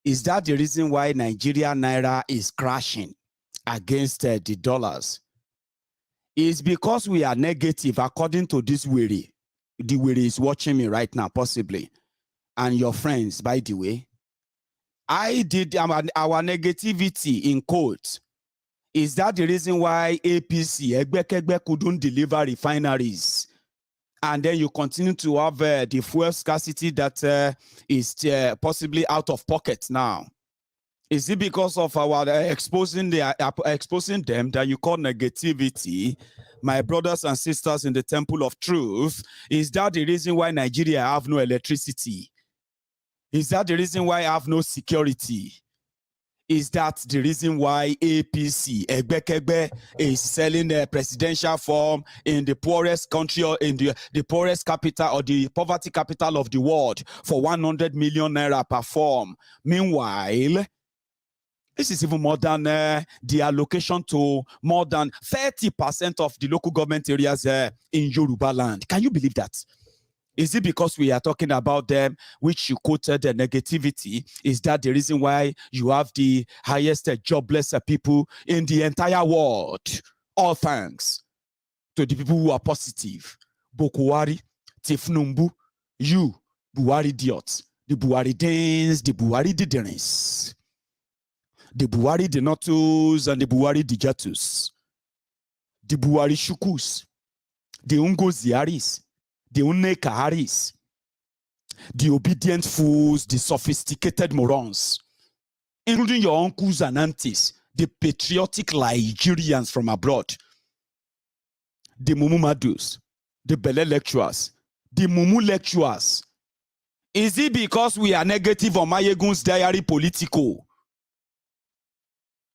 Is that the reason why Nigeria Naira is crashing against the dollars? It's because we are negative, according to this Wiri. The Wiri is watching me right now, possibly. And your friends, by the way. I did our negativity in quotes. Is that the reason why APC couldn't deliver refineries? And then you continue to have the fuel scarcity that is possibly out of pocket now. Is it because of our exposing them that you call negativity? My brothers and sisters in the temple of truth, is that the reason why Nigeria have no electricity? Is that the reason why I have no security? Is that the reason why APC is selling a presidential form in the poorest country or in the poorest capital or the poverty capital of the world for 100 million naira per form? Meanwhile, this is even more than the allocation to more than 30% of the local government areas in Yoruba land. Can you believe that? Is it because we are talking about them, which you quoted the negativity? Is that the reason why you have the highest jobless people in the entire world? All thanks to the people who are positive. Bokuwari, Tifnumbu, you, Buhari idiots, the Buhari Danes, the Buhari Diderins, the Buhari Denotus, and the Buhari Dijatus, the Buhari Shukus, the Ungoziaris, the Unekaharis, the obedient fools, the sophisticated morons, including your uncles and aunties, the patriotic Nigerians from abroad, the Mumumadus, the Bele lecturers, the Mumu lecturers. Is it because we are negative on Maiyegun's diary Politico?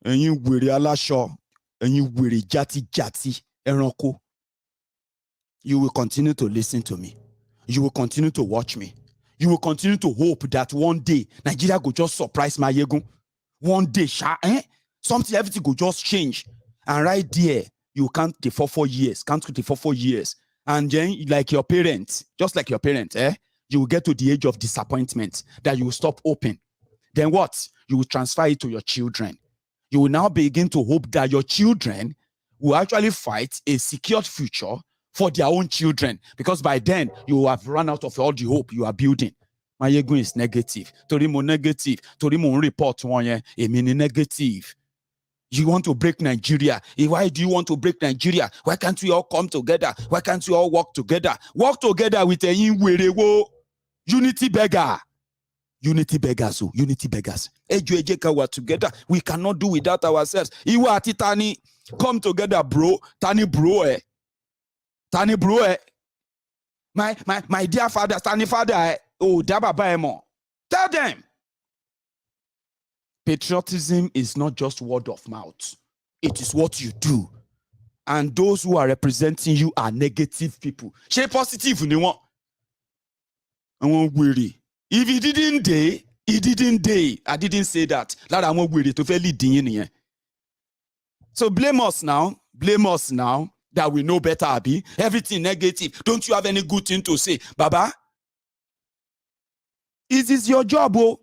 And you were Alasho, and you were jati eranko. You will continue to listen to me. You will continue to watch me. You will continue to hope that one day Nigeria will just surprise Maiyegun. One day, something, everything will just change. And right there, you count the 4 years. And then, like your parents, just like your parents, you will get to the age of disappointment that you will stop hoping. Then what? You will transfer it to your children. You will now begin to hope that your children will actually fight a secured future for their own children, because by then you will have run out of all the hope you are building. Maiyegun is negative. Torimo negative. Torimo report one negative. You want to break Nigeria. Why do you want to break Nigeria? Why can't we all come together? Why can't we all work together? Work together with a unity beggar. Unity beggars, unity beggars. We're together. We cannot do without ourselves. Iwa Titani, come together, bro. Tani bro, Tani bro, My dear father, Tani father, oh, Dababa Emo. Tell them. Patriotism is not just word of mouth. It is what you do. And those who are representing you are negative people. She positive, you want. I won't worry. If he didn't day, he didn't day. I didn't say that. I won't worry to fairly ding. So blame us now. Blame us now. That we know better, Abi. Everything negative. Don't you have any good thing to say? Baba, is this your job, oh?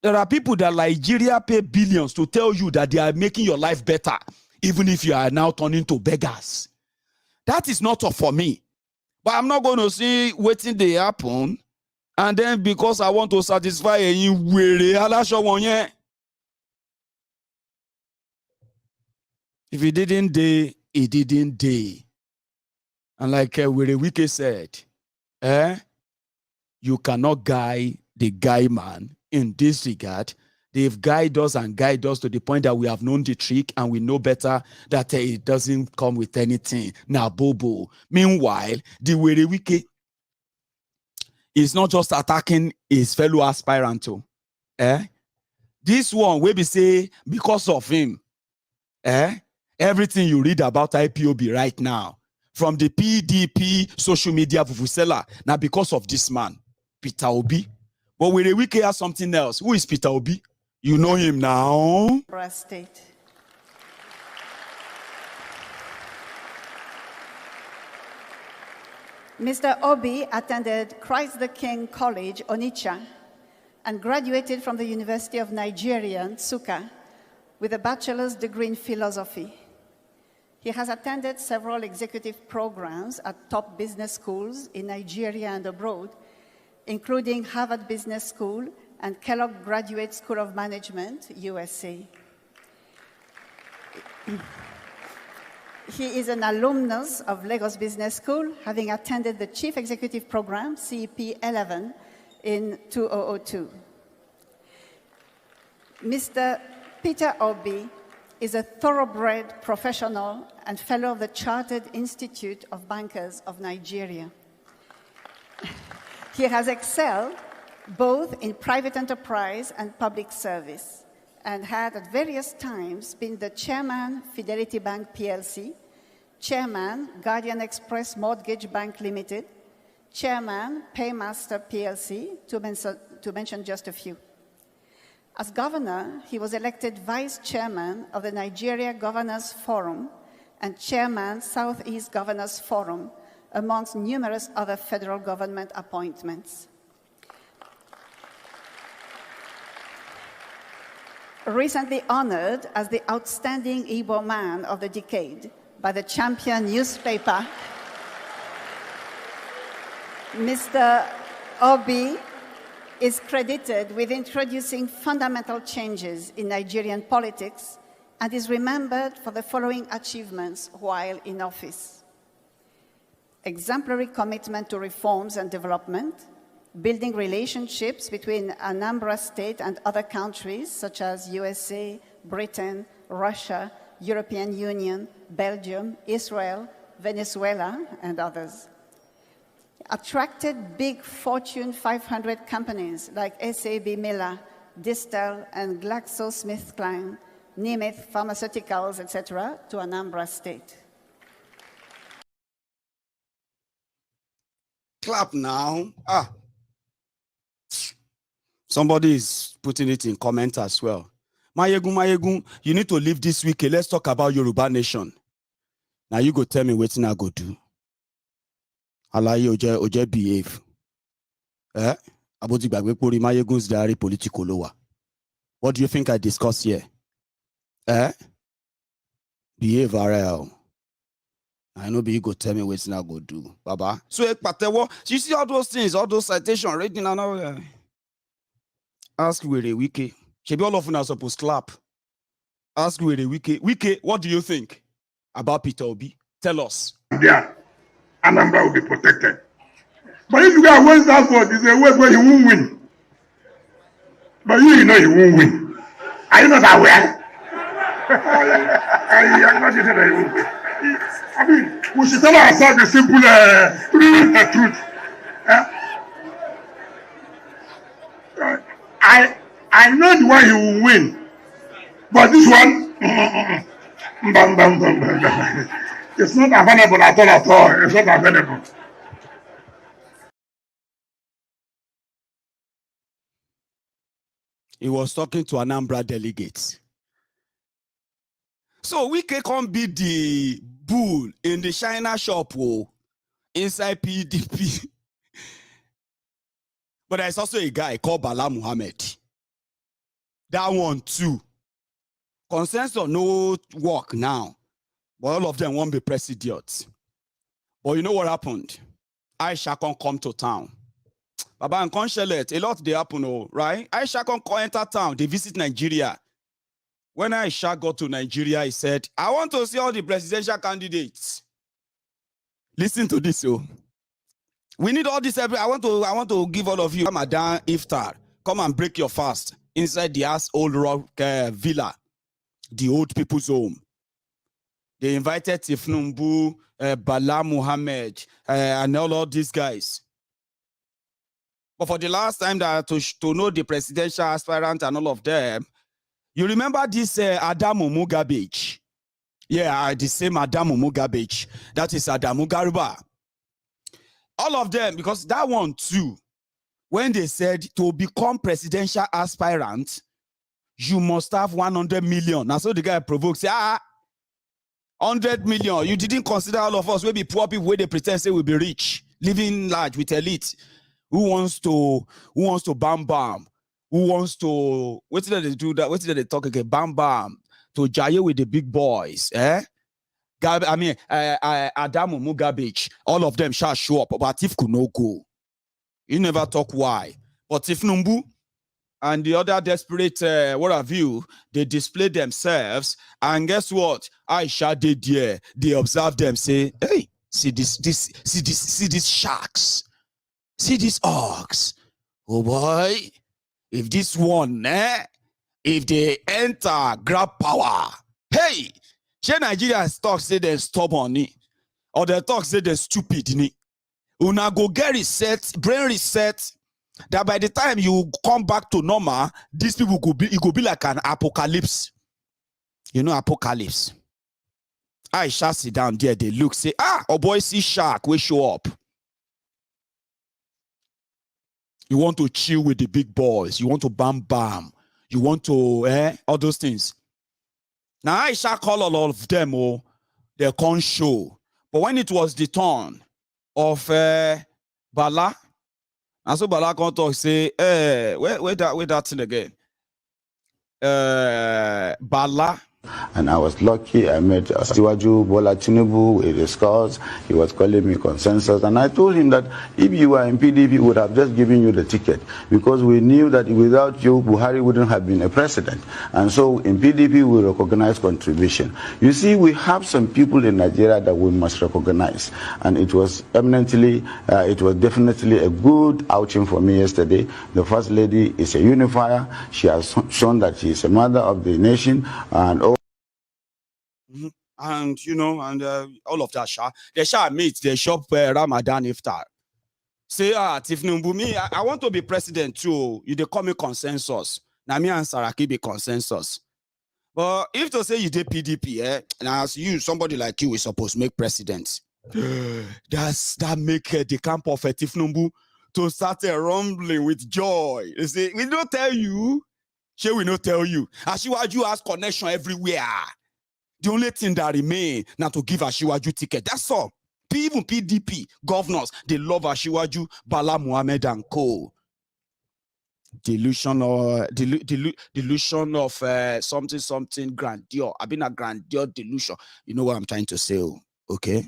There are people that Nigeria pay billions to tell you that they are making your life better, even if you are now turning to beggars. That is not all for me. But I'm not going to see waiting they happen, and then because I want to satisfy you, If he didn't day, he didn't day. And like Wike said, you cannot guide the guy man in this regard. They've guided us to the point that we have known the trick and we know better that it doesn't come with anything. Now, bobo. Meanwhile, the Wike is not just attacking his fellow aspirant. This one will be say because of him. Everything you read about IPOB right now, from the PDP social media vuvuzela, now because of this man, Peter Obi. But Wike has something else. Who is Peter Obi? You know him now. State. Mr. Obi attended Christ the King College, Onitsha, and graduated from the University of Nigeria, Nsukka, with a bachelor's degree in philosophy. He has attended several executive programs at top business schools in Nigeria and abroad, including Harvard Business School and Kellogg Graduate School of Management, USA. He is an alumnus of Lagos Business School, having attended the Chief Executive Program, CEP 11, in 2002. Mr. Peter Obi is a thoroughbred professional and fellow of the Chartered Institute of Bankers of Nigeria. He has excelled both in private enterprise and public service, and had at various times been the chairman, Fidelity Bank PLC, chairman, Guardian Express Mortgage Bank Limited, chairman, Paymaster PLC, to mention just a few. As governor, he was elected vice chairman of the Nigeria Governors Forum and chairman, Southeast Governors Forum, amongst numerous other federal government appointments. Recently honored as the outstanding Igbo man of the decade by the Champion newspaper, Mr. Obi is credited with introducing fundamental changes in Nigerian politics and is remembered for the following achievements while in office: exemplary commitment to reforms and development, building relationships between Anambra State and other countries such as USA, Britain, Russia, European Union, Belgium, Israel, Venezuela, and others. Attracted big Fortune 500 companies like SAB Miller, Distel, and GlaxoSmithKline, Nemeth Pharmaceuticals, etc., to Anambra State. Clap now. Somebody is putting it in comment as well. Maiyegun, you need to leave this week. Let's talk about Yoruba Nation. Now you go tell me what I go do. Alaye oje behave. Aboti gbagbe pori Maiyegun's diary Politico lower. What do you think I discuss here? Behave RL. I know you go tell me what I go do. Baba. So you see all those things, all those citations reading and all. Ask Wike. Should be all of them are supposed to clap. Ask Wike. Wike, what do you think about Peter Obi? Tell us. Yeah, Anambra will be protected. But if you guys win that vote, it's a way where he won't win. But you know he won't win. Are you not aware? I acknowledge that he won't win. I mean, we should tell ourselves the simple truth. I know the one he will win, but this one, it's not available at all. It's not available. He was talking to Anambra delegates. So we can't be the bull in the China shop inside PDP. But there's also a guy called Bala Muhammed. That one too. Consensus no work now. But all of them won't be presidents. But you know what happened? Aisha can't come to town. Baba and Conchelet, a lot they happen, right? Aisha can't enter town. They visit Nigeria. When Aisha got to Nigeria, he said, I want to see all the presidential candidates. Listen to this, oh. We need all this. I want to give all of you Ramadan iftar. Come and break your fast inside the old rock villa, the old people's home. They invited Tinubu, Bala Muhammed, and all of these guys. But for the last time that to know the presidential aspirant and all of them, you remember this Adamu Mugabe? Yeah, the same Adamu Mugabe. That is Adamu Garba. All of them, because that one too, when they said to become presidential aspirant, you must have 100 million. Now, so the guy provokes, say, 100 million. You didn't consider all of us. We be poor people where they pretend say we'll be rich, living large with elite. Who wants to bam bam? Who wants to, what did they do that? What did they talk again? Bam bam. To jaye with the big boys, Adamu Mugabe, all of them shall show up, but Atiku no go. You never talk why. But if Nnamdi and the other desperate, what have you, they display themselves, and guess what? Aisha did there. They observe them, say, hey, see these sharks, see these orcs. Oh boy, if this one, if they enter, grab power, hey. She Nigerians talk say they're stubborn, or they talk say they're stupid. Una go get reset, brain reset, that by the time you come back to normal, these people it could be like an apocalypse. You know, apocalypse. Aisha sit down there, they look, say, oh boy, see shark, we show up. You want to chill with the big boys, you want to bam bam, you want to, all those things. Now Aisha call all of them, they can't show. But when it was the turn of Bala, and so Bala can talk, say, where that thing again? Bala. And I was lucky. I met Asiwaju Bola Tinubu. We discussed. He was calling me consensus. And I told him that if you were in PDP, we would have just given you the ticket. Because we knew that without you, Buhari wouldn't have been a president. And so in PDP, we recognize contribution. You see, we have some people in Nigeria that we must recognize. And it was definitely a good outing for me yesterday. The First Lady is a unifier. She has shown that she is a mother of the nation. And you know, and all of that, they shall meet, they shop Ramadan iftar. Say, Tinubu, me, I want to be president too. You they call me consensus. Now me and Saraki be consensus. But if to say you did PDP, and as you, somebody like you is supposed to make president, that make the camp of Tinubu to start rumbling with joy. They say, we don't tell you. Shall we not tell you? Asiwaju has connection everywhere. The only thing that remains now to give Asiwaju ticket. That's all. Even PDP governors, they love Asiwaju, Bala Muhammed and co. Delusion of something grandeur. I've been a grandeur delusion. You know what I'm trying to say, okay?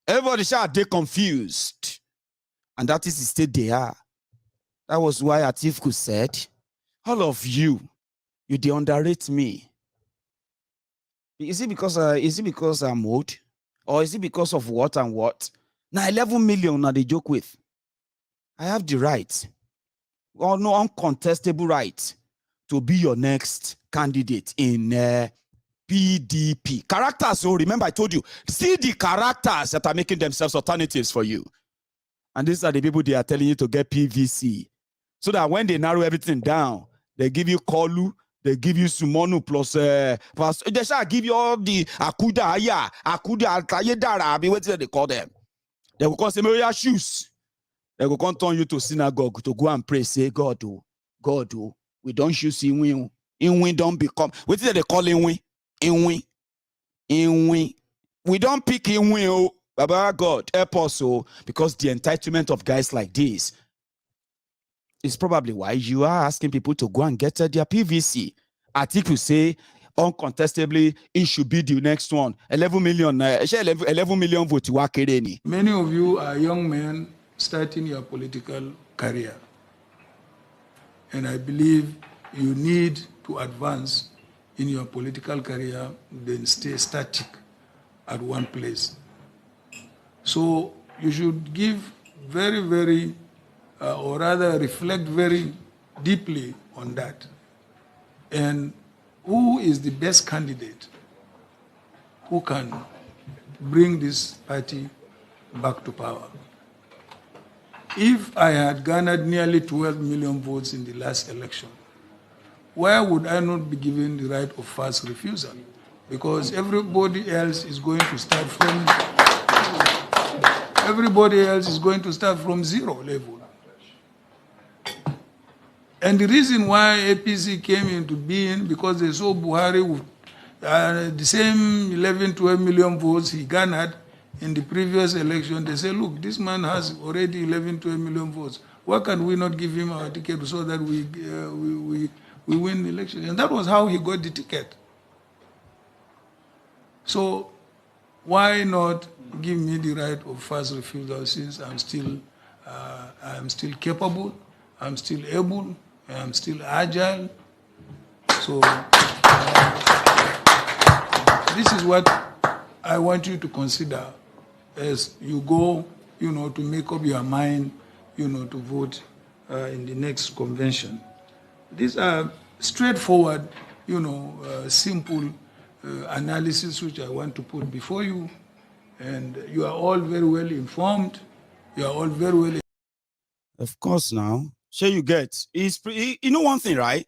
Everybody they confused. And that is the state they are. That was why Atiku said, all of you they underrate me. Is it because I'm old? Or is it because of what and what? Now 11 million now they joke with. I have the right, or no uncontestable right, to be your next candidate in PDP. Characters, so remember I told you, see the characters that are making themselves alternatives for you. And these are the people they are telling you to get PVC. So that when they narrow everything down, they give you Kolu, they give you Sumonu plus they shall give you all the Akuda Altayedara, what do they call them? They will call them shoes. They will come turn you to synagogue to go and pray, say, God, we don't choose Inwi. Inwi don't become, what do they call Inwi? Inwi. We don't pick Inwi, Baba God, help us, because the entitlement of guys like this is probably why you are asking people to go and get their PVC. Atiku say, uncontestably, it should be the next one. 11 million vote. Many of you are young men starting your political career. And I believe you need to advance in your political career than stay static at one place. So you should give very, very, or rather reflect very deeply on that. And who is the best candidate who can bring this party back to power? If I had garnered nearly 12 million votes in the last election, why would I not be given the right of first refusal? Because everybody else is going to start from zero level. And the reason why APC came into being, because they saw Buhari with the same 11, 12 million votes he garnered in the previous election. They say, look, this man has already 11, 12 million votes. Why can't we not give him our ticket so that we win the election? And that was how he got the ticket. So why not give me the right of first refusal, since I'm still capable, I'm still able, I'm still agile. So this is what I want you to consider as you go, to make up your mind, to vote in the next convention. These are straightforward, simple analysis which I want to put before you. And you are all very well informed. You are all very well. Of course, now. Sure, you get. You know one thing, right?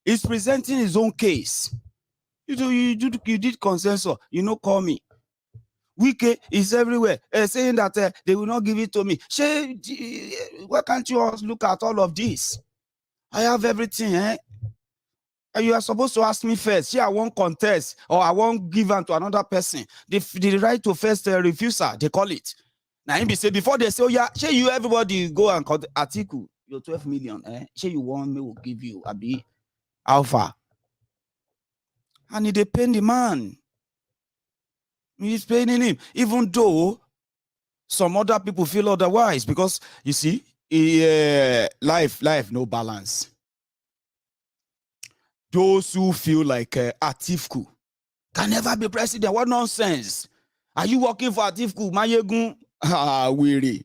He's presenting his own case. You did consensus. Call me. Wike is everywhere saying that they will not give it to me. Sure, why can't you all look at all of this? I have everything, And you are supposed to ask me first. I won't contest or I won't give them to another person. The right to first refusal, they call it. Now, he say before they say, oh yeah, you everybody go and call Atiku, your 12 million, you want me will give you Abi Alpha. And he depend the man. He's paying him, even though some other people feel otherwise, because you see, life no balance. Those who feel like Atiku can never be president. What nonsense? Are you working for Atiku? Maiyegun? Weary.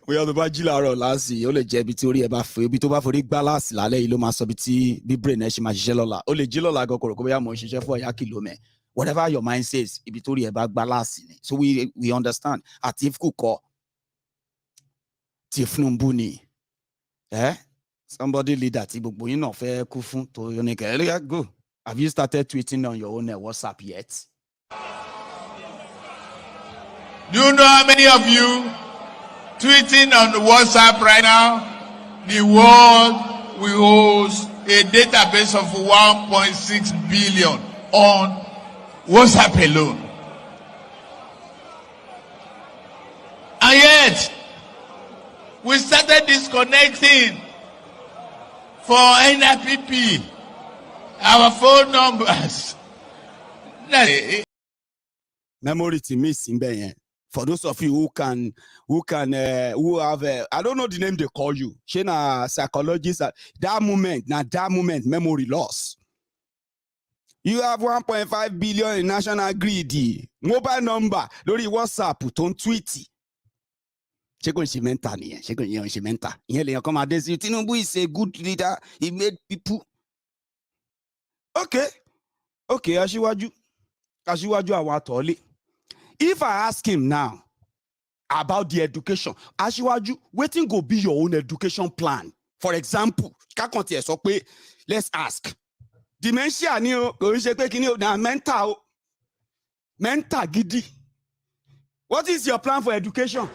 We are the Bajilaro last year. Ole Jebitori eba fe bi to ba fori balance lálẹ́ yìí ló máa sọ bí tí bí brain ẹ ṣe máa ṣiṣẹ́ lọ́la. Ole jilola go koroko bóyá mo ṣiṣẹ́ fún ya kilo me. Whatever your mind says, ibitori eba balance ni. So we understand. Atiku ko Tifnumbu ni. Somebody leader gbogbo yin náà fẹ́ kú fún to yonike. Go. Have you started tweeting on your own WhatsApp yet? Do you know how many of you tweeting on the WhatsApp right now? The world will host a database of 1.6 billion on WhatsApp alone. And yet, we started disconnecting for NIPP, our phone numbers. Memory to miss in there. For those of you who have I don't know the name they call you. Shena psychologists. That moment, memory loss. You have 1.5 billion in national grid. Mobile number, lórí WhatsApp, ton tweet. Shekon Shimenta ni, Shekon Shimenta. Yele come adesi. Tinubu is a good leader. He made people. Okay, Ashiwaju awatoli. If I ask him now about the education, Ashiwaju, wetin go be your own education plan? For example, let's ask. Dementia ni o, na mental gidi. What is your plan for education?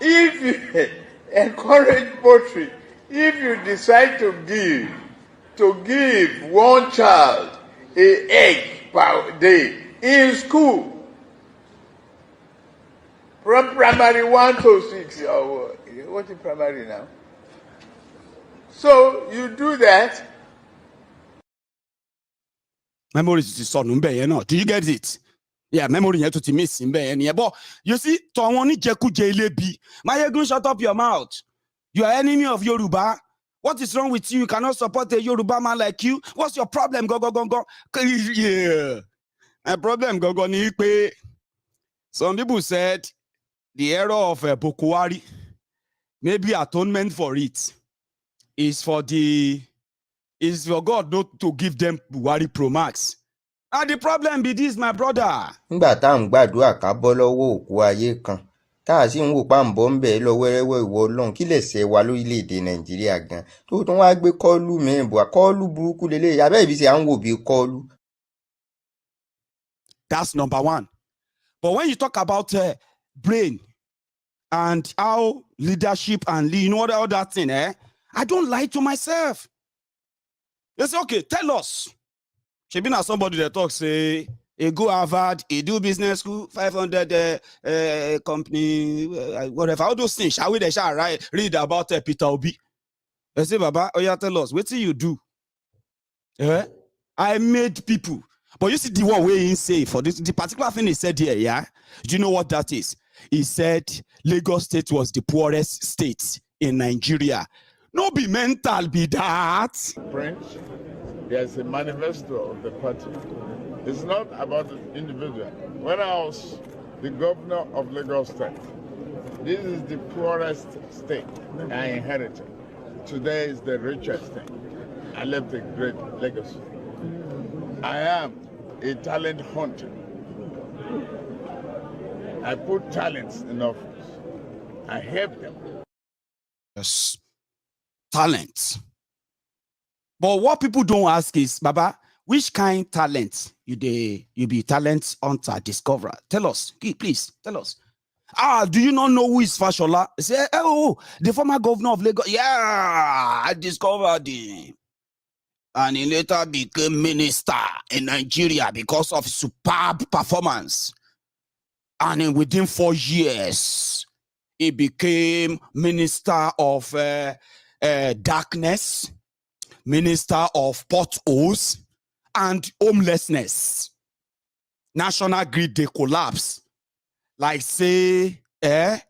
If you encourage poultry, if you decide to give one child an egg per day in school, from primary 1 to 6, or what is primary now? So you do that. Memory is so do you get it? Yeah, memory yet to miss in be. But you see, to woni jeku je ilebi. Maiyegun, shut up your mouth. You are enemy of Yoruba. What is wrong with you? You cannot support a Yoruba man like you. What's your problem? Go. Yeah. My problem, go. Some people said the error of Buhari, maybe atonement for it, is for God not to give them Buhari Pro Max. And the problem be this, my brother. Nígbà tá à ń gbàdúrà ká bọ́ lọ́wọ́ òkú ayé kan tá a sì ń wò páǹbọ̀ ń bẹ̀ lọ wẹ́rẹ́wẹ́ ìwọ ọlọ́run kí lè ṣe wa lórílẹ̀‐èdè nàìjíríà gan tó tún wá gbé kọ́ọ̀lù mìíràn bọ̀ kọ́ọ̀lù burúkú lélẹ́yìí abẹ́ ìbí ṣe à ń wò bí kọ́ọ̀lù. That's number one. But when you talk about brain and how leadership and all that thing, I don't lie to myself. They say, okay, tell us. She been as somebody that talks, say, he go Harvard, he do business school, 500 company, whatever. All those things. Shall we read about Peter Obi? They say, Baba, oh yeah, tell us, what do you do? I made people. But you see the one way he say for this, the particular thing he said here, yeah? Do you know what that is? He said Lagos State was the poorest state in Nigeria. No be mental, be that. Prince, there's a manifesto of the party. It's not about the individual. When I was the governor of Lagos State, this is the poorest state I inherited. Today is the richest state. I left a great legacy. I am a talent hunter. I put talents in office. I help them. Yes. Talent. But what people don't ask is, Baba, which kind talent you be talent hunter discoverer? Tell us, please, tell us. Do you not know who is Fashola? Say, oh, the former governor of Lagos. Yeah, I discovered him. And he later became minister in Nigeria because of superb performance. And within 4 years, he became minister of darkness, minister of potholes, and homelessness. National grid, they collapse. Like say, I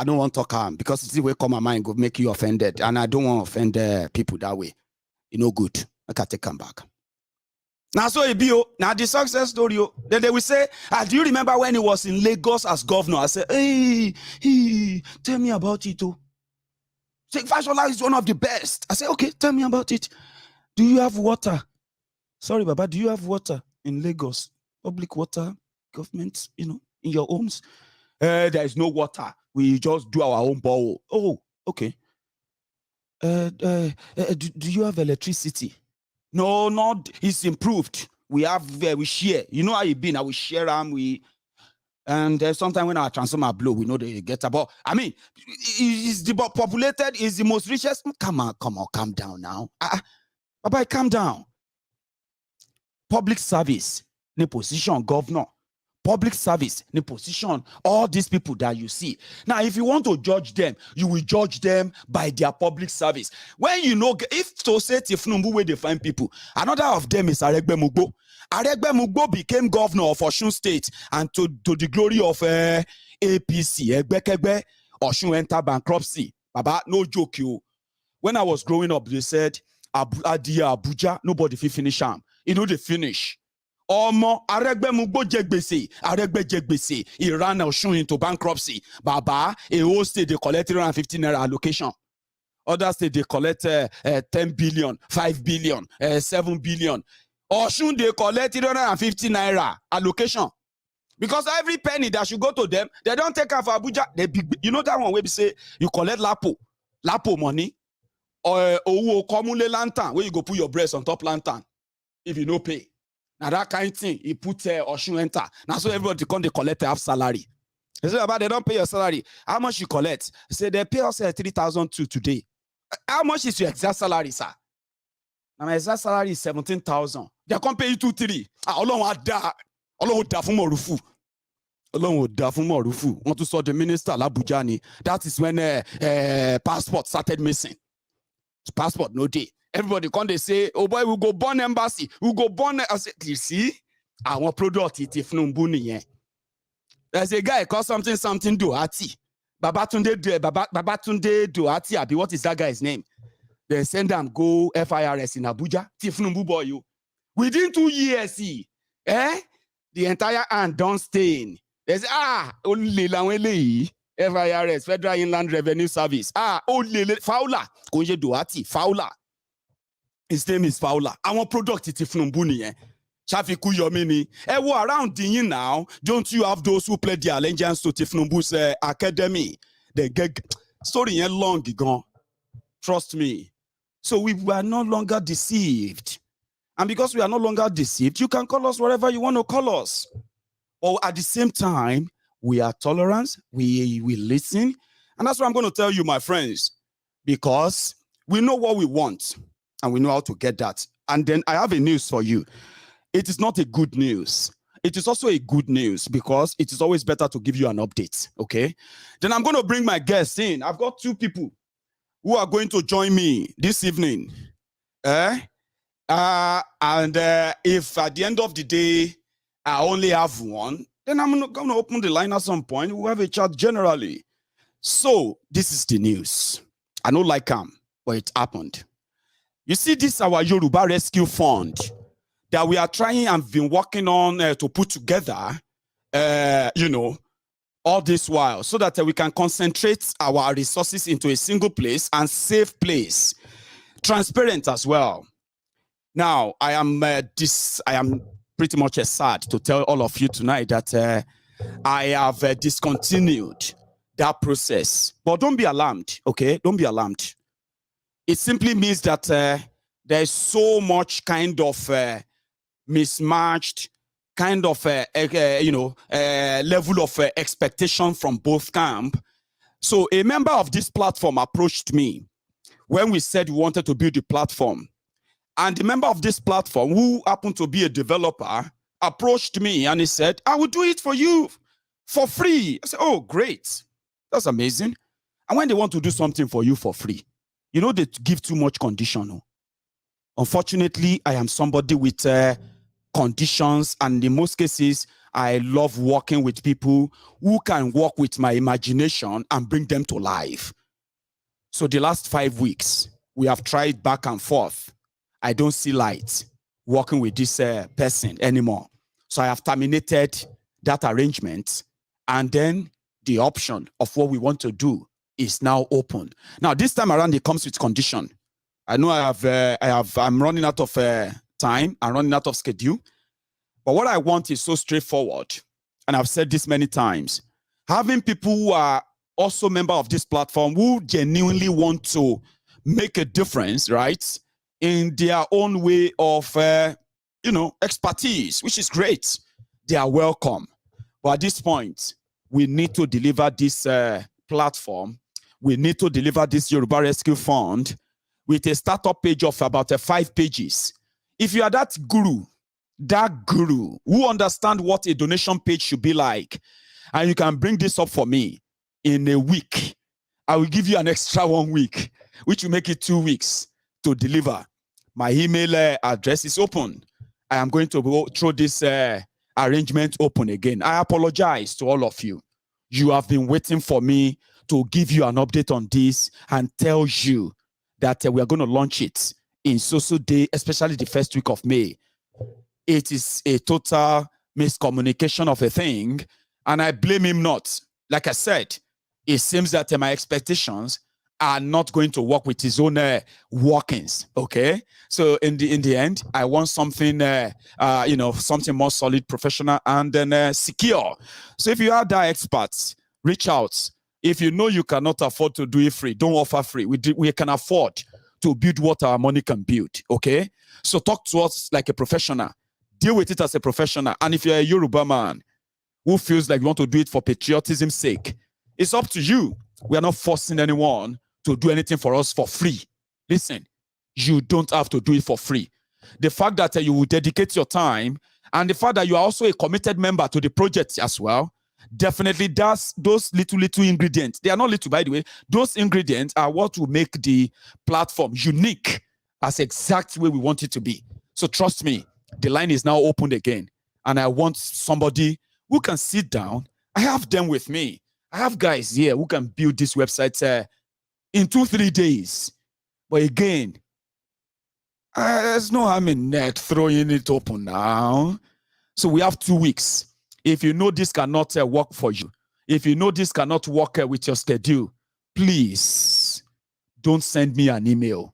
don't want to talk because it's the way come my mind go make you offended. And I don't want to offend people that way. You know, good. I can take them back. Now, so it be, now the success story, then they will say, do you remember when he was in Lagos as governor? I said, hey, tell me about it, too. Say, Fashola is one of the best. I said, okay, tell me about it. Do you have water? Sorry, Baba, do you have water in Lagos? Public water, government, in your homes? There is no water. We just do our own bowl. Oh, okay. Do you have electricity? No, not. It's improved. We have, we share. You know how it been. I will share them. And sometimes when our transformer blow, we know they get about. I mean, is the populated, is the most richest. Come on, calm down now. Baba, calm down. Public service, the position governor. Public service, the position, all these people that you see. Now, if you want to judge them, you will judge them by their public service. When you know, if to say Tinubu where they find people, another of them is Aregbe Mugbo. Aregbe Mugbo became governor of Osun State, and to the glory of APC, Egbekegbe, Osun entered bankruptcy. Baba, no joke you. When I was growing up, they said, Abuja, nobody finish am. They finish. Omo Aregbe Mugbo Jegbese, he ran Osun into bankruptcy. Baba, a whole state they collect 350 naira allocation. Other state they collect 10 billion, 5 billion, 7 billion. Osun they collect 350 naira allocation. Because every penny that should go to them, they don't take her for Abuja. You know that one where we say you collect Lapo money, or Komule lantern, where you go put your breast on top lantern if you no pay. Now that kind of thing, he put Osun enter. Now so everybody come they collect half salary. They say about they don't pay your salary. How much you collect? They say they pay us 3,002 today. How much is your exact salary, sir? Now my exact salary is 17,000. They can't pay you 2-3. Ọlọ́run dá fún Morufu. Ọlọ́run dá fún Morufu. Want to saw the minister Abuja ni. That is when passport started missing. Passport no day. Everybody come they say, oh boy, we go burn embassy. We go burn. I say, you see, I want product it if no bunny. There's a guy called something Doati. Babatunde Doati. Abi, what is that guy's name? They send them go FIRS in Abuja. Tinubu boy you. Within 2 years, the entire hand don't stain. There's only FIRS, Federal Inland Revenue Service. Only Fowler. Konje Duati, Fowler. His name is Fowler. Our product is Tinubu niye. Shafiku Yomini. Around the now, don't you have those who play the allegiance to Tinubu's academy? They get story long gone. Trust me. So we are no longer deceived. And because we are no longer deceived, you can call us whatever you want to call us. Or at the same time, we are tolerant, we listen. And that's what I'm going to tell you, my friends. Because we know what we want and we know how to get that. And then I have a news for you. It is not a good news. It is also a good news because it is always better to give you an update, okay? Then I'm going to bring my guests in. I've got 2 people who are going to join me this evening. And if at the end of the day, I only have one, then I'm going to open the line at some point. We'll have a chat generally. So this is the news. I don't like them, but it happened. You see, this is our Yoruba Rescue Fund that we are trying and been working on to put together, all this while so that we can concentrate our resources into a single place and safe place, transparent as well. Now, I am pretty much sad to tell all of you tonight that I have discontinued that process. But don't be alarmed, okay? Don't be alarmed. It simply means that there is so much kind of mismatched kind of level of expectation from both camps. So a member of this platform approached me when we said we wanted to build a platform. And the member of this platform, who happened to be a developer, approached me and he said, I will do it for you for free. I said, oh, great. That's amazing. And when they want to do something for you for free, they give too much condition. Unfortunately, I am somebody with conditions, and in most cases, I love working with people who can work with my imagination and bring them to life. So the last 5 weeks, we have tried back and forth. I don't see light working with this person anymore. So I have terminated that arrangement, and then the option of what we want to do is now open. Now, this time around, it comes with condition. I know I'm running out of time. I'm running out of schedule. But what I want is so straightforward. And I've said this many times. Having people who are also members of this platform who genuinely want to make a difference, right, in their own way of, expertise, which is great. They are welcome. But at this point, we need to deliver this platform. We need to deliver this Yoruba Rescue Fund with a startup page of about 5 pages. If you are that guru who understand what a donation page should be like, and you can bring this up for me in a week, I will give you an extra 1 week, which will make it 2 weeks to deliver. My email address is open. I am going to go through this arrangement open again. I apologize to all of you. You have been waiting for me to give you an update on this and tell you that we are going to launch it in so day, especially the first week of May. It is a total miscommunication of a thing, and I blame him not. Like I said, it seems that my expectations are not going to work with his own workings. Okay, so in the end, I want something, something more solid, professional, and then secure. So if you are that experts, reach out. If you know you cannot afford to do it free, don't offer free. We can afford to build what our money can build. Okay, so talk to us like a professional. Deal with it as a professional. And if you're a Yoruba man who feels like you want to do it for patriotism's sake, it's up to you. We are not forcing anyone to do anything for us for free. Listen, you don't have to do it for free. The fact that you will dedicate your time, and the fact that you are also a committed member to the project as well, definitely does those little ingredients. They are not little, by the way. Those ingredients are what will make the platform unique as exact way we want it to be. So trust me, the line is now opened again. And I want somebody who can sit down. I have them with me. I have guys here who can build this website in 2-3 days. But again, there's no harm in net throwing it open now. So we have 2 weeks. If you know this cannot work for you, if you know this cannot work with your schedule, please don't send me an email.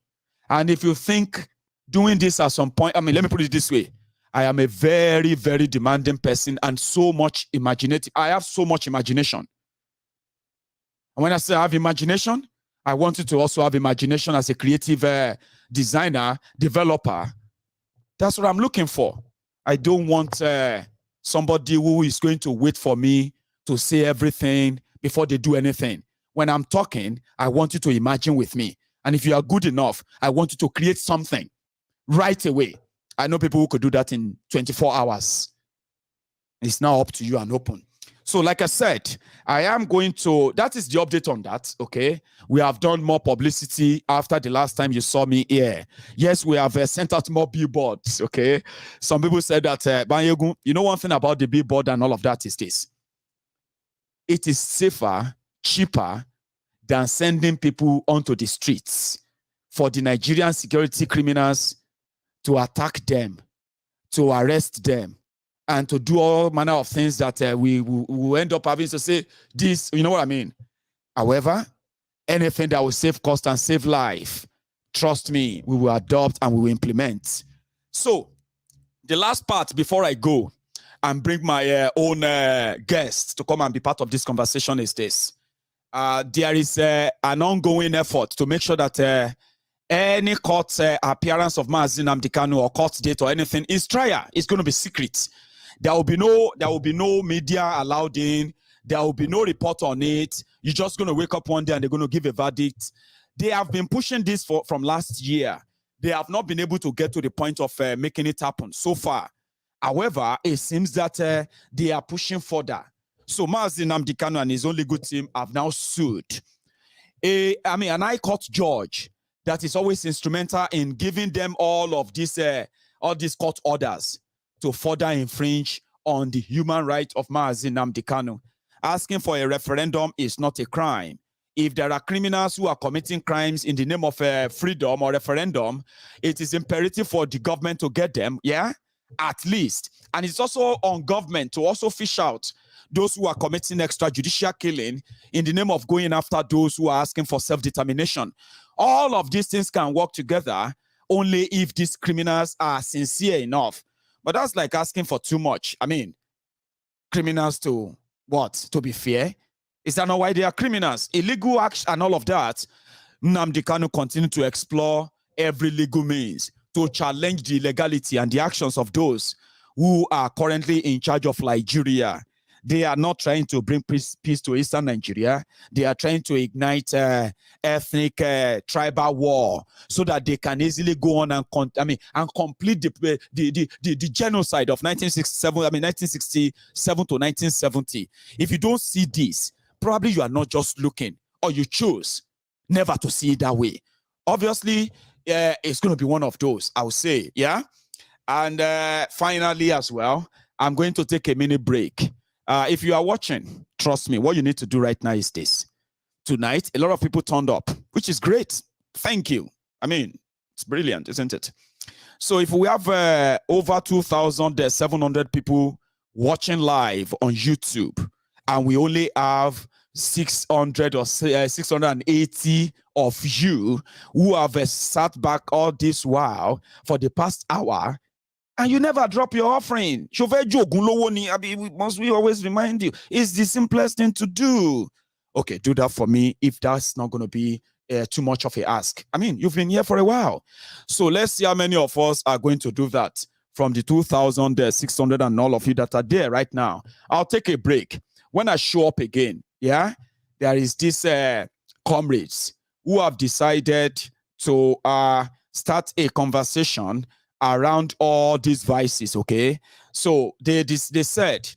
And if you think doing this at some point, let me put it this way. I am a very, very demanding person and so much imaginative. I have so much imagination. And when I say I have imagination, I want you to also have imagination as a creative designer, developer. That's what I'm looking for. I don't want somebody who is going to wait for me to say everything before they do anything. When I'm talking, I want you to imagine with me. And if you are good enough, I want you to create something right away. I know people who could do that in 24 hours. It's now up to you and open. So like I said, I am going to, that is the update on that, okay? We have done more publicity after the last time you saw me here. Yes, we have sent out more billboards, okay? Some people said that, Maiyegun, you know one thing about the billboard and all of that is this. It is safer, cheaper than sending people onto the streets for the Nigerian security criminals to attack them, to arrest them, and to do all manner of things that we will end up having to say this, you know what I mean? However, anything that will save cost and save life, trust me, we will adopt and we will implement. So, the last part before I go and bring my own guest to come and be part of this conversation is this. There is an ongoing effort to make sure that any court appearance of Nnamdi Kanu or court date or anything is trial. It's going to be secret. There will be no media allowed in. There will be no report on it. You're just going to wake up one day and they're going to give a verdict. They have been pushing this from last year. They have not been able to get to the point of making it happen so far. However, it seems that they are pushing further. So Nnamdi Kanu and his own legal team have now sued an high court judge that is always instrumental in giving them all of these court orders to further infringe on the human right of Nnamdi Kanu. Asking for a referendum is not a crime. If there are criminals who are committing crimes in the name of freedom or referendum, it is imperative for the government to get them, at least. And it's also on government to also fish out those who are committing extrajudicial killing in the name of going after those who are asking for self-determination. All of these things can work together only if these criminals are sincere enough. But that's like asking for too much. Criminals to what? To be fair? Is that not why they are criminals? Illegal acts and all of that. Nnamdi Kanu continue to explore every legal means to challenge the legality and the actions of those who are currently in charge of Nigeria. They are not trying to bring peace to Eastern Nigeria. They are trying to ignite ethnic tribal war so that they can easily go on and complete the genocide of 1967 to 1970. If you don't see this, probably you are not just looking, or you choose never to see it that way. Obviously, it's going to be one of those, I would say, And finally as well, I'm going to take a mini break. If you are watching, trust me, what you need to do right now is this. Tonight, a lot of people turned up, which is great. Thank you. It's brilliant, isn't it? So if we have over 2,700 people watching live on YouTube, and we only have 600 or 680 of you who have sat back all this while for the past hour, and you never drop your offering. Must we always remind you? It's the simplest thing to do. Okay, do that for me if that's not going to be too much of a ask. You've been here for a while. So let's see how many of us are going to do that from the 2,600 and all of you that are there right now. I'll take a break. When I show up again, there is this comrades who have decided to start a conversation around all these vices, okay? So they said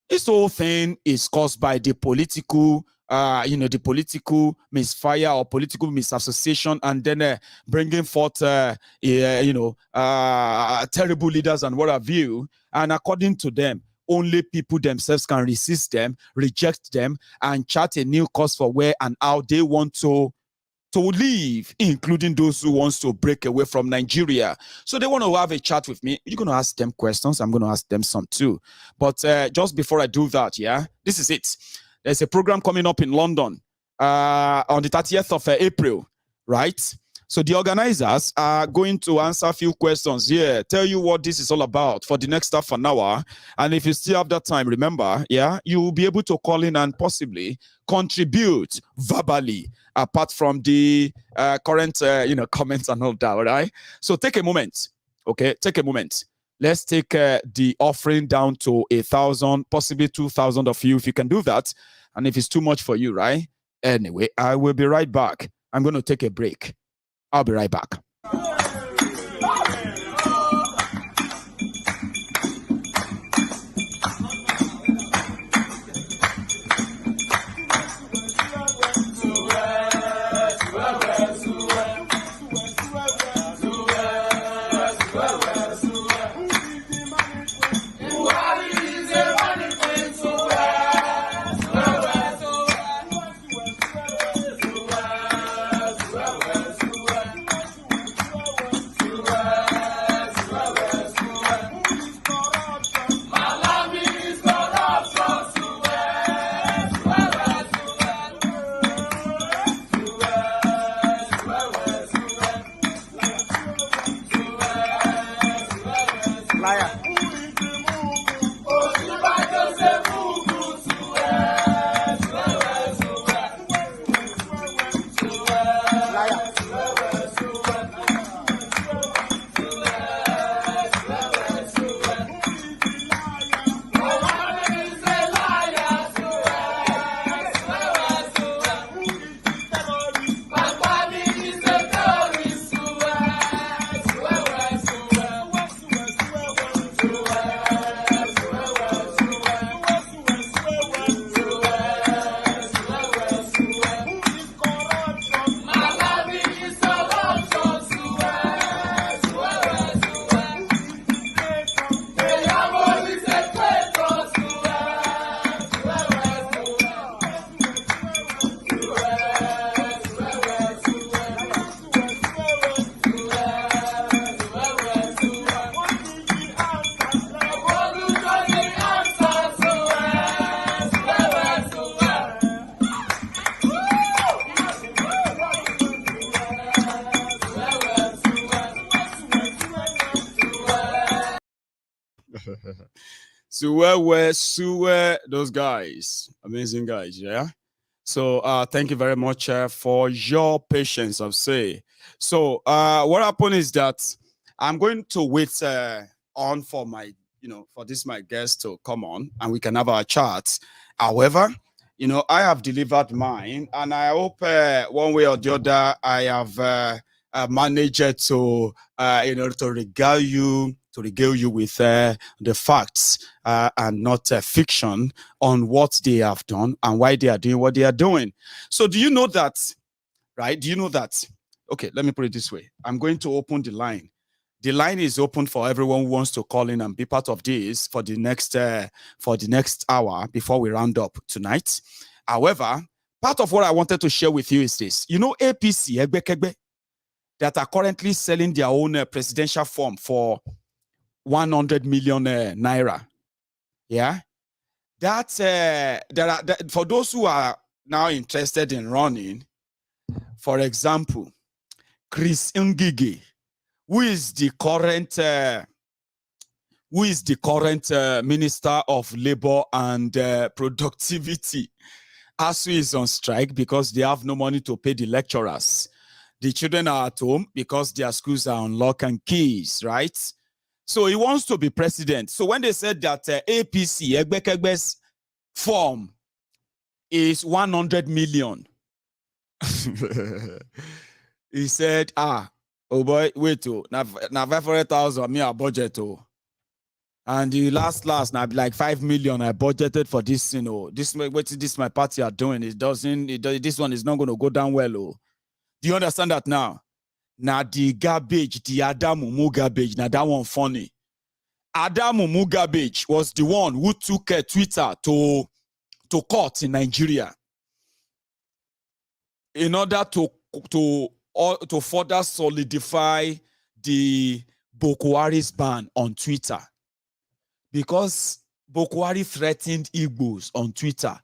this whole thing is caused by the political, the political misfire or political misassociation, and then bringing forth, terrible leaders and what have you. And according to them, only people themselves can resist them, reject them, and chart a new course for where and how they want to to leave, including those who wants to break away from Nigeria. So they want to have a chat with me. You're going to ask them questions. I'm going to ask them some too. But just before I do that, yeah, this is it. There's a program coming up in London on the 30th of April, right? So the organizers are going to answer a few questions here, tell you what this is all about for the next half an hour. And if you still have that time, remember, yeah, you will be able to call in and possibly contribute verbally, apart from the current, comments and all that, all right? So take a moment, okay? Take a moment. Let's take the offering down to 1,000, possibly 2,000 of you, if you can do that. And if it's too much for you, right? Anyway, I will be right back. I'm going to take a break. I'll be right back. Suwe, those guys, amazing guys, yeah. So thank you very much for your patience, I'll say. So what happened is that I'm going to wait on for my, for my guest to come on and we can have our chat. However, I have delivered mine, and I hope one way or the other I have managed to, to regale you with the facts and not fiction on what they have done and why they are doing what they are doing. So do you know that, right? Do you know that? Okay, let me put it this way. I'm going to open the line. The line is open for everyone who wants to call in and be part of this for the next hour before we round up tonight. However, part of what I wanted to share with you is this. APC, that are currently selling their own presidential form for 100 million naira. Yeah, for those who are now interested in running, for example, Chris Ngige, who is the current Minister of Labor and Productivity, ASU is on strike because they have no money to pay the lecturers. The children are at home because their schools are on lock and keys, right? So he wants to be president. So when they said that APC, Egbe's form is 100 million, he said, oh boy, wait, now 500,000 me a budget, and the last now like 5 million I budgeted for this, this my party are doing. This one is not going to go down well. Do you understand that now? Now the garbage, the Adamu garbage, now that one funny. Adamu garbage was the one who took Twitter to court in Nigeria in order to to further solidify the Buhari's ban on Twitter, because Buhari threatened Igbos on Twitter.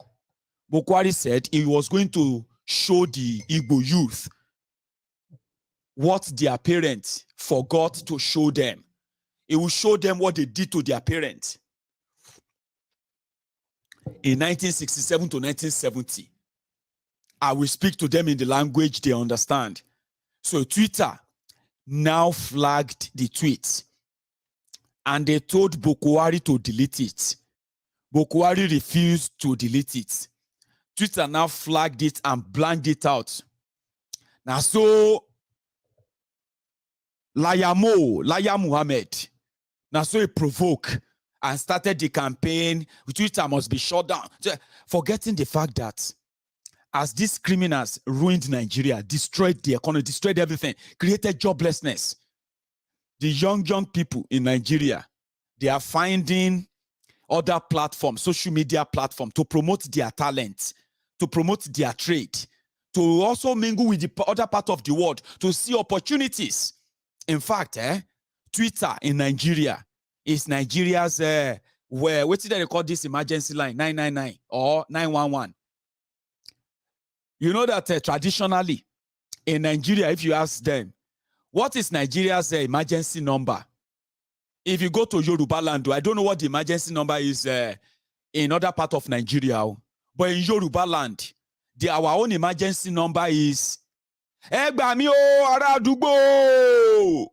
Buhari said he was going to show the Igbo youth what their parents forgot to show them. He will show them what they did to their parents in 1967 to 1970. I will speak to them in the language they understand. So Twitter now flagged the tweet, and they told Buhari to delete it. Buhari refused to delete it. Twitter now flagged it and blanked it out. Now, so Bala Muhammed, now so he provoked and started the campaign. Twitter must be shut down, forgetting the fact that as these criminals ruined Nigeria, destroyed the economy, destroyed everything, created joblessness, the young people in Nigeria, they are finding other platforms, social media platforms, to promote their talent, to promote their trade, to also mingle with the other part of the world, to see opportunities. In fact, Twitter in Nigeria is Nigeria's, what did they call this emergency line? 999 or 911. You know that traditionally in Nigeria, if you ask them, what is Nigeria's emergency number? If you go to Yoruba land, I don't know what the emergency number is in other part of Nigeria, but in Yoruba land, our own emergency number is Egbami o ará àdúgbò.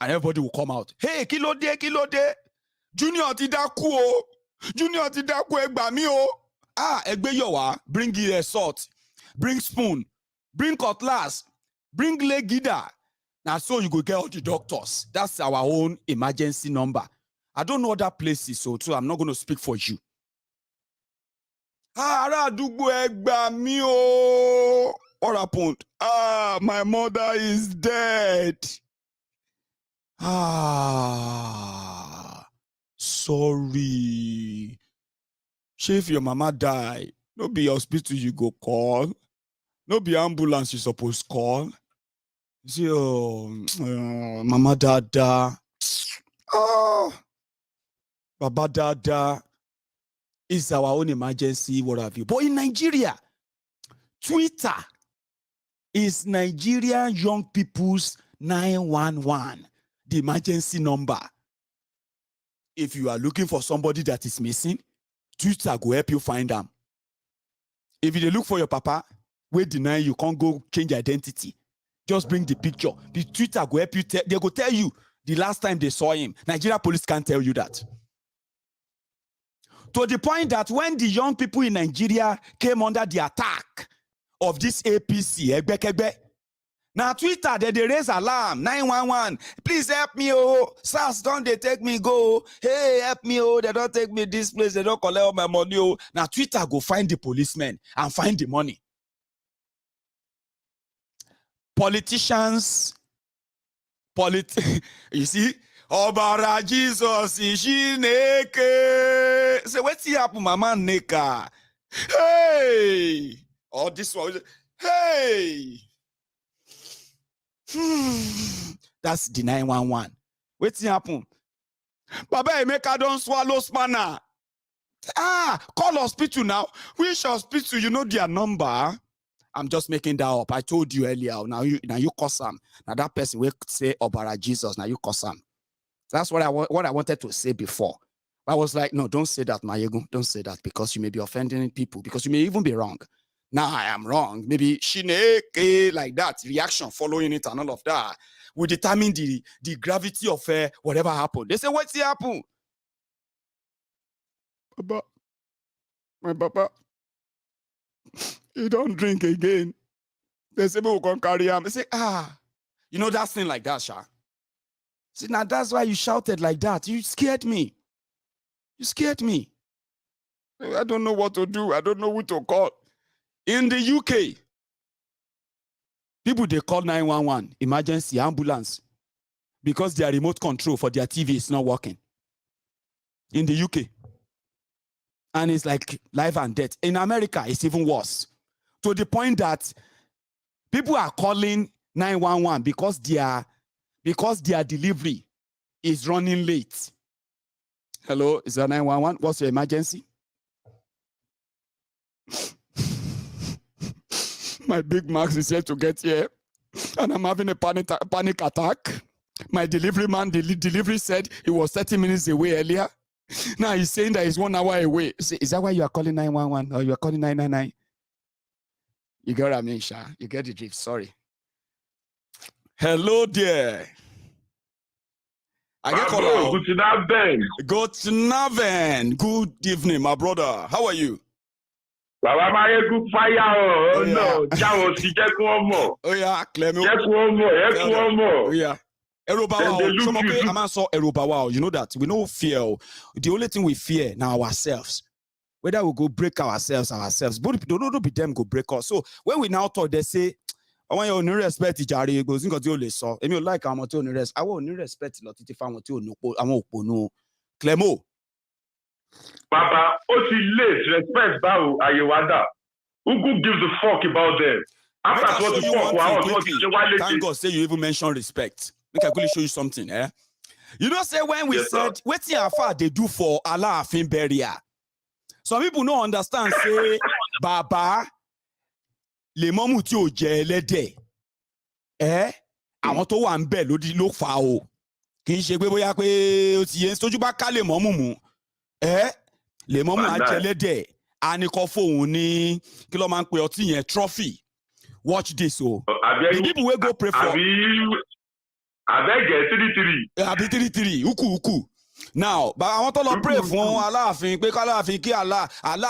And everybody will come out. Hey, kí ló dé? Junior ti dákú o. Junior ti dákú, Egbami o. Ah, Egbe Yowa, bring salt, bring spoon, bring cutlass, bring leg guider. Now, so you go get all the doctors. That's our own emergency number. I don't know other places, so I'm not going to speak for you. Ah, ará àdúgbò Egbami o. What happened? Ah, my mother is dead. Ah, sorry. If your mama die, no be hospital you go call, no be ambulance you suppose call. You see, mama dada, baba dada is our own emergency, what have you. But in Nigeria, Twitter is Nigerian young people's 911, the emergency number. If you are looking for somebody that is missing, Twitter go help you find them. If you look for your papa, we deny you can't go change identity. Just bring the picture. The Twitter go help you. They go tell you the last time they saw him. Nigeria police can't tell you that. To the point that when the young people in Nigeria came under the attack of this APC, now Twitter, they raise alarm, 911, please help me, oh, SARS, don't they take me go, hey, help me, oh, they don't take me this place, they don't collect all my money, oh. Now Twitter go find the policemen and find the money. Politicians, you see, Obara Jesus, Ishineke. Say, what's he happen, mama neka? Hey, oh, this one, hey. That's the 911. What's happen? Baba Emeka don't swallow spanner. Ah, call hospital now. Which hospital? You know their number. I'm just making that up. I told you earlier. Now you curse him. Now that person will say Obara Jesus. Now you curse him. That's what I wanted to say before. I was like, no, don't say that, Maiyegun. Don't say that, because you may be offending people, because you may even be wrong. Now I am wrong. Maybe Shineke, like that, reaction following it and all of that will determine the gravity of whatever happened. They say, what's the happen? Baba, my papa, he don't drink again. They say, we can carry him. They say, you know that thing like that, Sha. See, now that's why you shouted like that. You scared me. You scared me. I don't know what to do. I don't know who to call. In the UK, people, they call 911, emergency ambulance, because their remote control for their TV is not working. In the UK. And it's like life and death. In America, it's even worse. To the point that People are calling 911 because their delivery is running late. Hello, is that 911? What's your emergency? My Big Max is here to get here, and I'm having a panic attack. My delivery man, the delivery said he was 30 minutes away earlier. Now he's saying that he's 1 hour away. Is that why you are calling 911 or you are calling 999? You get what I mean, Sha? You get the drift. Sorry. Hello there. I get called. Good Naven. Good evening, my brother. How are you? Baba Maiyegun fire. Oh no. Jawo si je ku omo. Oh yeah, Clemo. Je ku omo. Oh yeah. You know that we no fear. The only thing we fear now ourselves. Whether we go break ourselves. But don't be them go break us. So when we now talk, they say, I want you to respect Jari goes in the so. If you like, I want to respect. I want to respect lot if I want to no Clemo. Papa, late respect Bao Ayewada. Who gives a fuck about them? After what the fuck, thank God say you even mention respect. Make I quickly show you something, eh? You know, say when we said, what's the far they do for Allah Afin burial? Some people don't understand, say, Baba, le momu ti o je elede. Àwọn tó wà ńbẹ̀ ló fà o. Kì í ṣe pé bóyá pé ó ti yẹn tójú bá ká le momu mu. Le momu a jẹ elede. A ní kó fóun ní kí ló máa ń pe ọtí yẹn trophy. Watch this o. The people wey go pray for I beg 33. Abi 33. Uku. Now, but I want to pray for Aláàfin pé k'Aláàfin kí Allah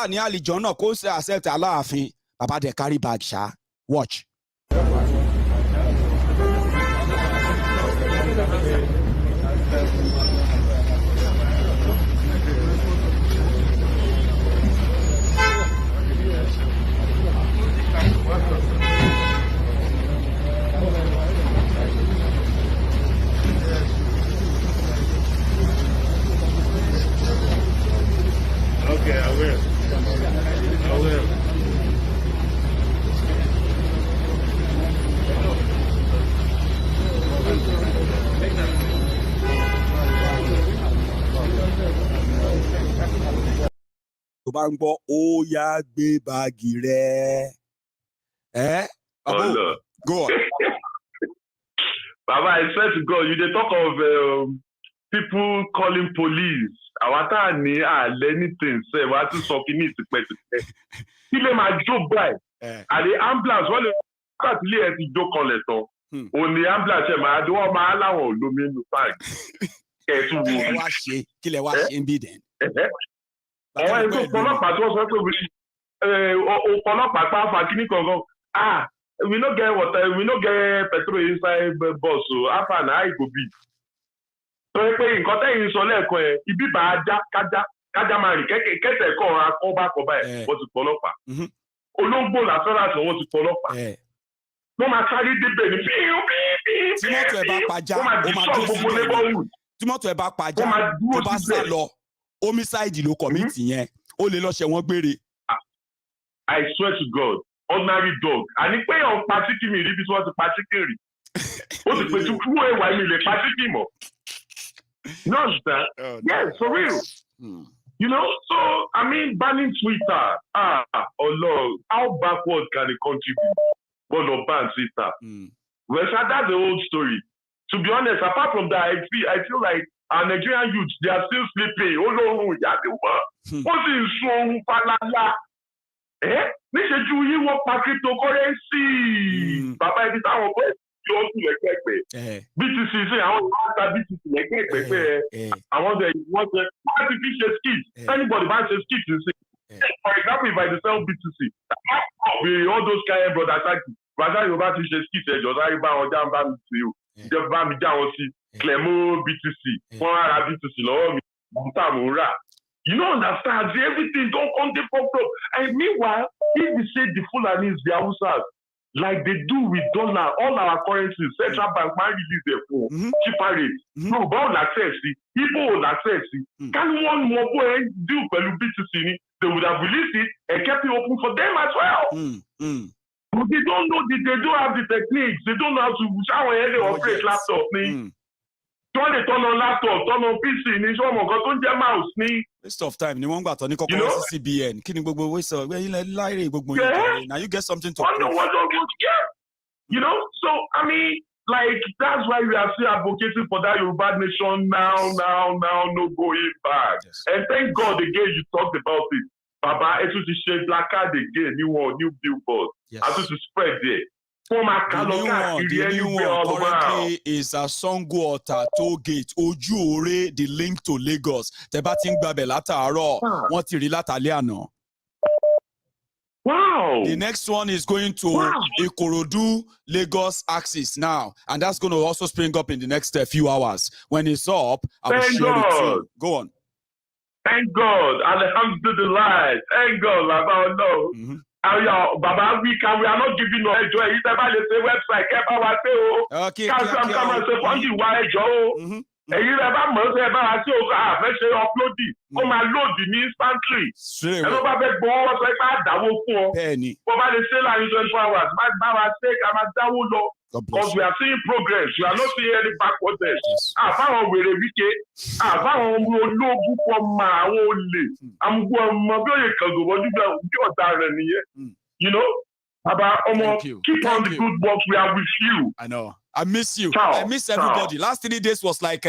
ní àlìjọ náà kó ṣe accept Aláàfin. Baba dey carry bag sha. Watch. Okay, I will. Tó bá ń gbọ́ ó yá gbé báàgì rẹ̀. Go on. Baba, I swear to God, you dey talk of people calling police. Àwọn tá ní àlẹ́ anything say wá tún sọ kí ní ìtìpẹ́tìpẹ́. Kí lè máa jó báyìí? Àdé ambulance wọ́n lè wá sílé ẹ̀ ti jó kanlẹ̀ tán. Òní ambulance ẹ̀ máa dé wọ́n máa láwọn olómi inú báàgì. Kẹ̀tù wò. Kí lẹ wá ṣe ń bí dẹ̀? Àwọn ẹgbẹ́ ọlọ́pàá tí wọ́n sọ pé ọlọ́pàá pàápàá kíní kankan. We no get water, we no get petrol inside bus, so how far na I go be? So pé nǹkan tẹ́yìn sọ lẹ́ẹ̀kan ẹ̀ ibi bá kájá máa rìn kẹ́tẹ̀ kọ́ akọ́bákọ́bá ẹ̀ wọ́n ti pọ̀ ọlọ́pàá. Olóńgbò làfẹ́ràn àti wọ́n ti pọ̀ ọlọ́pàá. Wọ́n máa sáré débẹ̀ ní bí. Tí mọ́tò ẹ̀ bá pàjá, ó máa dúró síbẹ̀. Tí mọ́tò ẹ̀ bá pàjá, tó bá sá lọ, homicide ló commit yẹn, ó lè lọ ṣẹ̀wọ̀n gbére. I swear to God, ordinary dog. Àní pé ọ̀n pa chicken mi rí bí wọ́n ti pa chicken rí. Ó ti pèsè fún ẹ̀wà mi lè pa chicken mọ́. You understand? Yes, for real. You know, so I mean, banning Twitter. Oh Lord, how backward can a country be? But no ban Twitter. Well, so that's the old story. To be honest, apart from that, I feel like our Nigerian youths, they are still sleeping. Oh no, yeah, they were. What's in so falala? Níṣẹ́jú yín wọ́n pa cryptocurrency. Bàbá ẹbí táwọn ọkọ̀ tí ó sì lẹ́gbẹ̀ẹ́gbẹ̀. BTC ṣe àwọn ìwádà BTC lẹ́gbẹ̀ẹ́gbẹ̀. Àwọn ọ̀dẹ̀ wọ́n ṣe wọ́n ti fi ṣe skit. Anybody bá ṣe skit ṣe. For example, if I dey sell BTC, all those kind of brothers like Bàbá Yorùbá ti ṣe skit ẹ̀jọ̀ sáré bá wọn já ń bá mi sí o. Ìjọba bá mi já wọn sí. Clemo BTC. Wọ́n á ra BTC lọ́wọ́ mi. Bùtà mò ń rà. You don't understand. Everything don't come the pop up. And meanwhile, if we say the Fulanis, the Hausas, like they do with dollar, all our currencies, central bank might release their phone, cheaper rates. No, but all access, people will access. Can one more boy do BTC? They would have released it and kept it open for them as well. But they don't know they don't have the techniques. They don't know how to operate laptop. Turn it on laptop, turn on PC, ni show mo nǹkan tó ń jẹ́ mouse ni. Waste of time. Ni wọ́n gbà tán ní kọ́kọ́ CBN. Kí ni gbogbo waste of now you get something to prove. You know, so I mean, like that's why we are still advocating for that Yoruba nation now, no going back. Yes. And thank God again you talked about it. Baba, it was to share black card again, new billboard. Yes. I to spread there. The new one currently is a Sango Ota toll gate, Ojuore, the link to Lagos. Tebating Babelata Aro, what Rilata. Wow. The next one is going to Ikorodu, Lagos axis now. And that's going to also spring up in the next few hours. When it's up, I will share it too. Go on. Thank God. Alhamdulillah. Thank God. No. Baba, we are not giving no joy. It's about the website. Okay. And you never must ever have to upload it. Come and load the instantly. And over the board, like that will fall. Penny. Over the sale and 24 hours. My mistake, I'm a download. Because we are seeing progress. We are not seeing any backwardness. Found with a weekend. Found no book for my only. I'm going to you know, about keep on the good work. We are with you. I know. I miss you. I miss everybody. Last 3 days was like,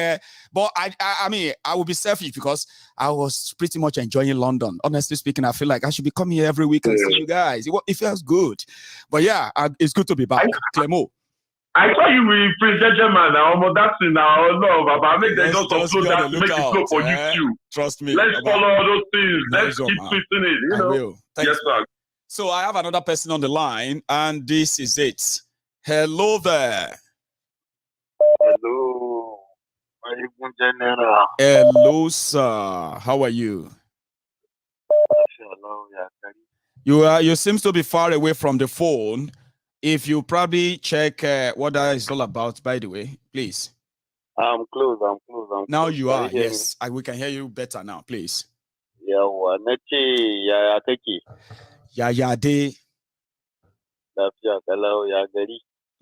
but I mean, I will be selfish because I was pretty much enjoying London. Honestly speaking, I feel like I should be coming here every week and see you guys. It feels good. But yeah, it's good to be back. Clemo. I saw you with Presidential Man now, that's in our love. I make them just upload that, make it flow for YouTube. Trust me. Let's follow all those things. Let's keep twisting it. You know? Will. Yes, sir. So I have another person on the line, and this is it. Hello there. Hello. General. Hello, sir. How are you? You seem to be far away from the phone. If you probably check what that is all about, by the way, please. I'm close. Now you are. Yes, we can hear you better now, please. Ya de.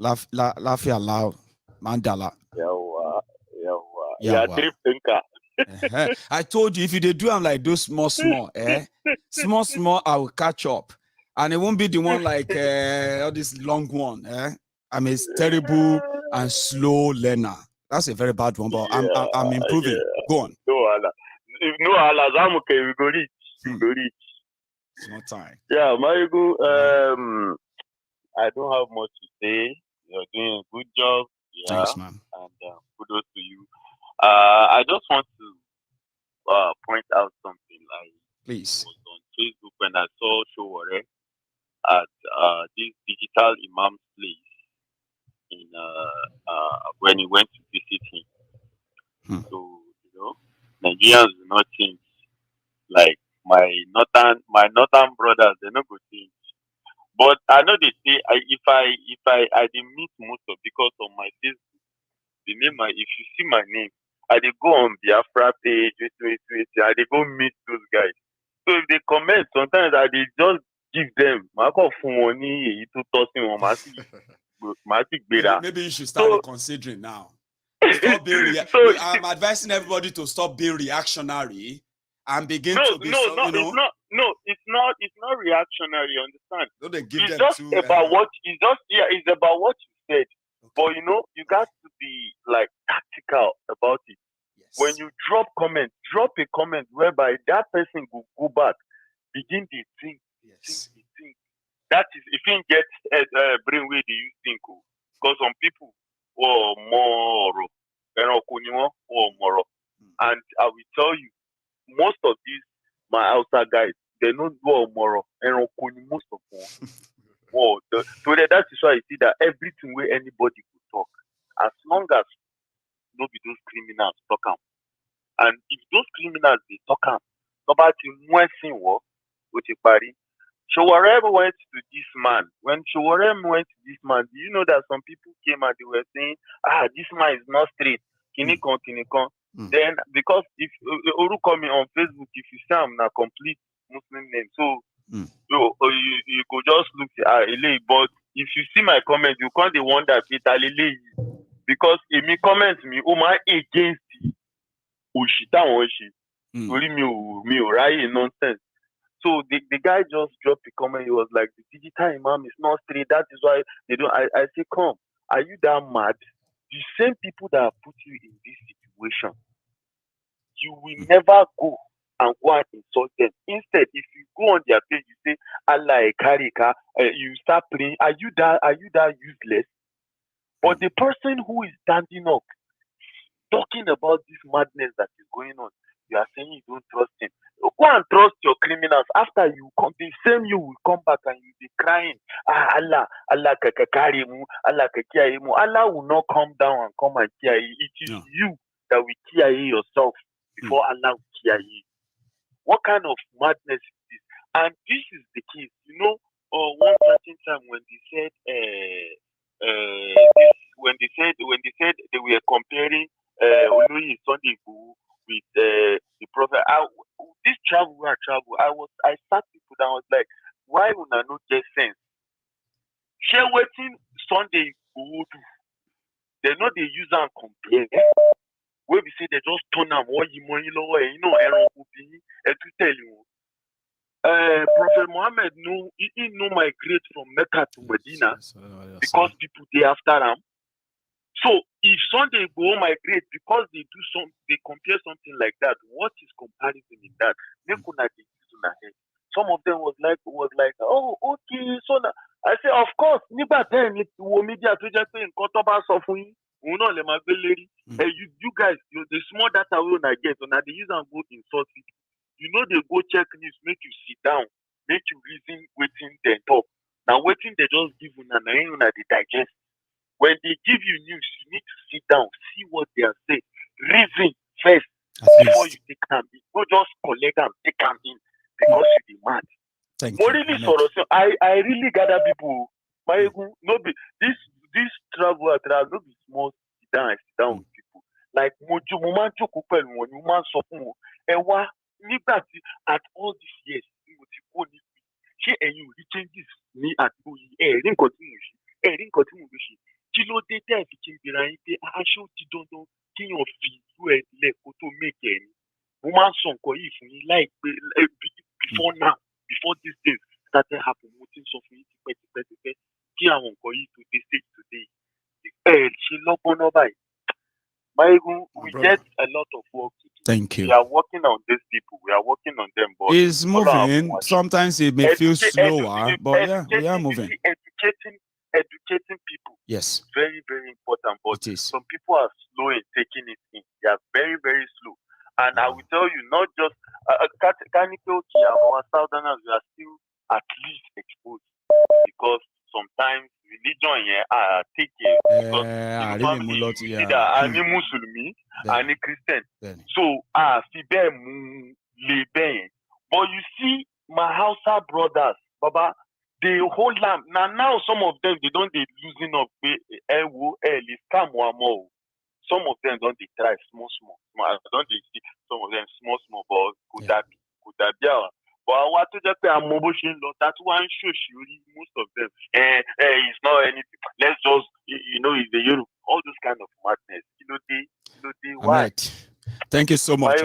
Lafia lao. Mandala. I told you if you do them like those small, small, I will catch up. And it won't be the one like all this long one. I mean, it's terrible and slow learner. That's a very bad one, but I'm improving. Yeah. Go on. No, I'm okay. We go reach. It's not time. Yeah, Maiyegun, I don't have much to say. You're doing a good job. Yeah, thanks, man. And kudos to you. I just want to point out something. Like, please. I was on Facebook when I saw Showore at this digital imam's place in when he went to visit him. So, you know, Nigerians do not change. Like my northern brothers, they're not going to change. But I know they say if I didn't meet most of, because on my Facebook, the name if you see my name, I did go on Biafra page, I did go meet those guys. So if they comment, sometimes I did just give them. Maybe you should start considering now. Stop being I'm advising everybody to stop being reactionary and begin to be. It's not reactionary. Understand? No, they give it's them just about what it's about what you said. Okay. But you know, you got to be like tactical about it. Yes. When you drop a comment whereby that person will go back, begin to think. Yes. Think. That is, if you get brainwave, you think. Because some people or more or more. And I will tell you, most of these my outside guys, they don't do more and most of them. So that is why I see that everything where anybody could talk, as long as nobody those criminals talk them. And if those criminals they talk them, nobody wants to work with a party. Showore went to this man. When Showore went to this man, do you know that some people came and they were saying, this man is not straight. Kinikon. Then, because if Oru coming on Facebook, if you say I'm not complete Muslim name, so So you could just look at but if you see my comment, you can't wonder Peter Lele because if me comment me, my against Oshita Oshi, me right nonsense. So the guy just dropped a comment. He was like, the digital imam is not straight. That is why they don't. I say, come, are you that mad? The same people that put you in this situation, you will never go and insult them. Instead, if you go on their page, you say, Allah Karika, you start praying. Are you that useless? But the person who is standing up, talking about this madness that is going on, you are saying you don't trust him. Go and trust your criminals. After you come, the same you will come back and you'll be crying. Allah kakakarimu, Allah kakiaimu. Allah will not come down and come and kiai. It is you that will kiai yourself before Allah will kiai you. What kind of madness is this? And this is the case. One certain time when they said they were comparing Oloyi Sunday with the prophet. This travel, I sat people down. I was like, why would I not get sense? Share waiting Sunday do. They know they use and compare. Where we say they just turn them what you lower, Aaron Obi, and to tell you. Prophet Muhammad he migrate from Mecca to Medina because people they after them. So if Sunday go migrate because they compare something like that, what is comparison in that? Some of them was like, oh, okay, so now I say, of course, media to just say in Kotoba suffering, you guys, the small data we I get, and they use and go insult people. They go check news, make you sit down, make you reason, waiting, then talk. Now, waiting, they just give you and they digest. When they give you news, you need to sit down, see what they are saying, reason first before you take them in. Don't just collect them, take them in because you demand. Thank you. Really sorrow. So I really gather people. Maiyegun, no be this travel no be small sit down with people. Like Moman Chokupel, when you man so at all these years, she and you changes me at didn't continue. Kí ló dé tẹ́ fi kí n bèrè ayé pé aṣọ ti dandan kíyàn fi ìlú ẹ̀ lẹ́kọ̀ọ́ tó mèkè ni. Mo máa ń sọ nǹkan yìí fún yín láìpẹ́ before now, before these days started happening, mo ti ń sọ fún yín tipẹ́tipẹ́ kí àwọn nǹkan yìí tó dé stage today. Ṣe lọ́gbọ́n náà báyìí. Maiyegun, we get a lot of work to do. Thank you. We are working on these people. We are working on them. But it's moving. Sometimes it may feel slower, but yeah, we are moving. Educating people. Yes. Very, very important. But some people are slow in taking it in. They are very, very slow. And I will tell you, not just our southerners, we are still at least exposed because sometimes religion take it because either any Muslim, any Christian. So but you see my Hausa brothers, Baba, they hold lamp. Now some of them they losing up some of them don't they try small. Don't they see some of them small but could that be but what to just that one show most of them it's not anything. Let's just it's the Europe, all those kind of madness. Why? Right. Thank you so much.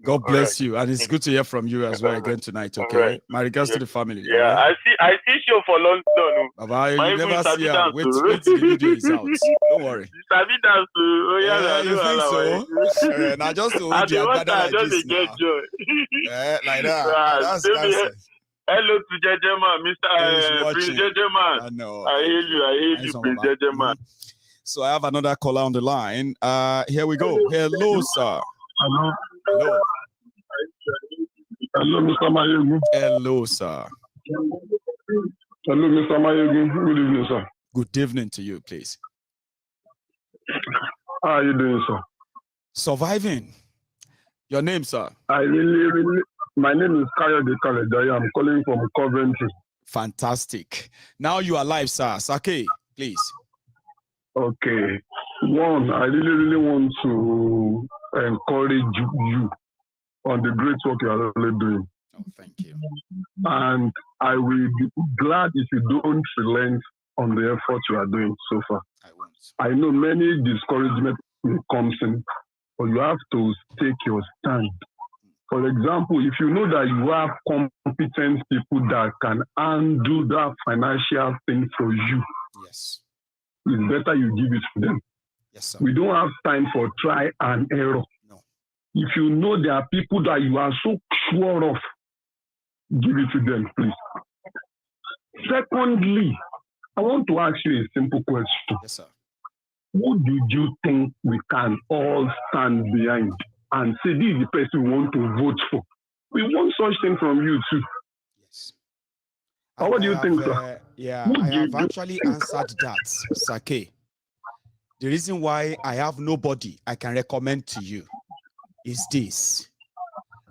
God bless you, and it's good to hear from you as well again tonight. Okay, my regards to the family. Yeah, right? I see show for London. Baba, you never see her. Wait till the video is out. Don't worry. You think so? Now just to hold you like this now. Like that. That's hello to Jejeman, Mr. Prince Jejeman. I know. I hear you, Prince Jejeman. So I have another caller on the line. Here we go. Hello, sir. Hello. Hello. Hello, Mr. Maiyegun. Hello, sir. Hello, Mr. Maiyegun. Good evening, sir. Good evening to you, please. How are you doing, sir? Surviving. Your name, sir? My name is Kayode Kalejaye. I'm calling from Coventry. Fantastic. Now you are live, sir. Sake, please. Okay. One, I really want to encourage you on the great work you are already doing. Oh, thank you. And I will be glad if you don't relent on the effort you are doing so far. I won't. I know many discouragement comes in, but you have to take your stand. For example, if you know that you have competent people that can undo that financial thing for you, yes, it's better you give it to them. Yes, sir. We don't have time for try and error. No. If you know there are people that you are so sure of, give it to them, please. Secondly, I want to ask you a simple question. Yes, sir. Who did you think we can all stand behind and say this is the person we want to vote for? We want such thing from you too. Yes. What do you think, sir? Yeah, I have actually answered that, Sake. The reason why I have nobody I can recommend to you is this.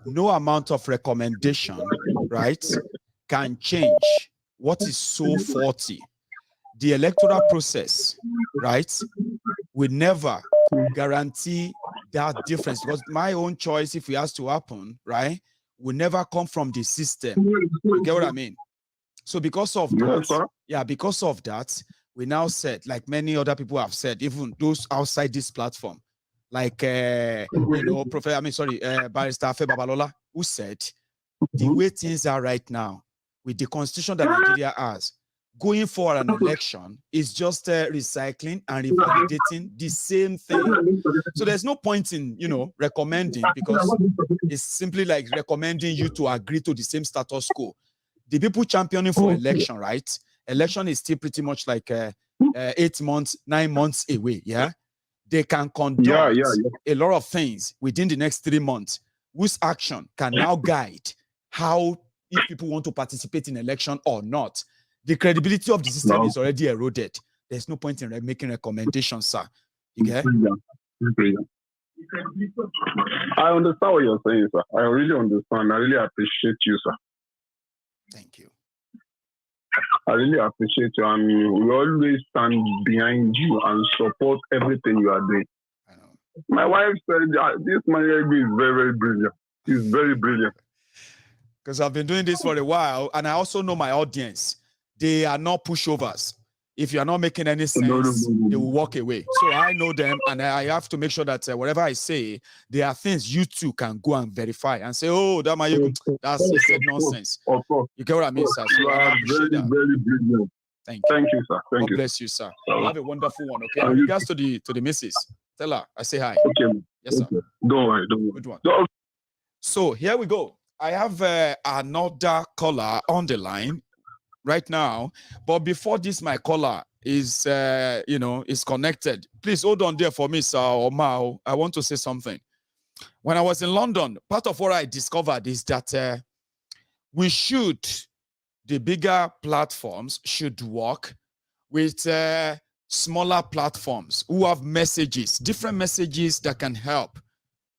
No amount of recommendation, right, can change what is so faulty. The electoral process, right, will never guarantee that difference, because my own choice, if it has to happen, right, will never come from the system. You get what I mean? So because of that, yeah, because of that, we now said, like many other people have said, even those outside this platform, like you know, Barrister Afe Babalola, who said the way things are right now with the constitution that Nigeria has, going for an election is just recycling and revalidating the same thing. So there's no point in, you know, recommending, because it's simply like recommending you to agree to the same status quo. The people championing for election, right? Election is still pretty much like 8 months, 9 months away. Yeah, they can conduct a lot of things within the next 3 months, whose action can now guide how, if people want to participate in election or not. The credibility of the system is already eroded. There's no point in making recommendations, sir. You get? I understand what you're saying, sir. I really understand. I really appreciate you, sir. Thank you. I really appreciate you, and we always stand behind you and support everything you are doing. I know. My wife said this Maiyegun is very, very brilliant. He's very brilliant. Because I've been doing this for a while, and I also know my audience. They are not pushovers. If you are not making any sense, they will walk away. So I know them, and I have to make sure that whatever I say, there are things you too can go and verify and say, oh, that Maiyegun, that's said nonsense. You get what I mean, sir? So I appreciate that. Very brilliant. Thank you. Thank you, sir. God bless you, sir. Have a wonderful one, okay? In regards to the missus, tell her I say hi. Okay. Yes, sir. Okay. Don't worry. Good one. So here we go. I have another caller on the line right now, but before this, my caller is is connected. Please hold on there for me, sir, or Mao. I want to say something. When I was in London, part of what I discovered is that the bigger platforms should work with smaller platforms who have messages, different messages that can help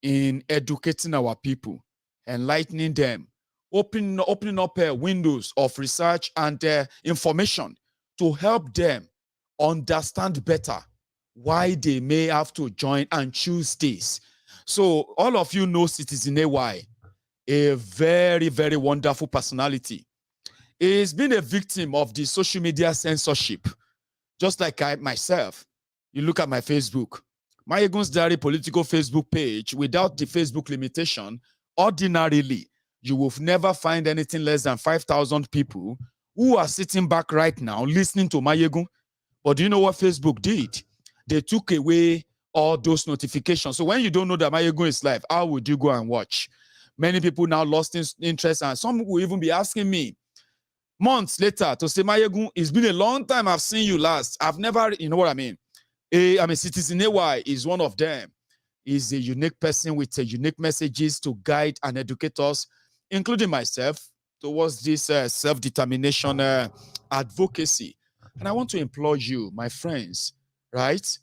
in educating our people, enlightening them, opening up windows of research and information to help them understand better why they may have to join and choose this. So all of you know Citizen AY, a very, very wonderful personality. He's been a victim of the social media censorship, just like I myself. You look at my Facebook, Maiyegun's Diary Political Facebook page, without the Facebook limitation, ordinarily, you will never find anything less than 5,000 people who are sitting back right now listening to Maiyegun. But do you know what Facebook did? They took away all those notifications. So when you don't know that Maiyegun is live, how would you go and watch? Many people now lost interest, and some will even be asking me months later to say, Maiyegun, it's been a long time I've seen you last. I've never, you know what I mean? Citizen AY is one of them. He's a unique person with unique messages to guide and educate us, including myself, towards this self-determination advocacy. And I want to implore you, my friends, right?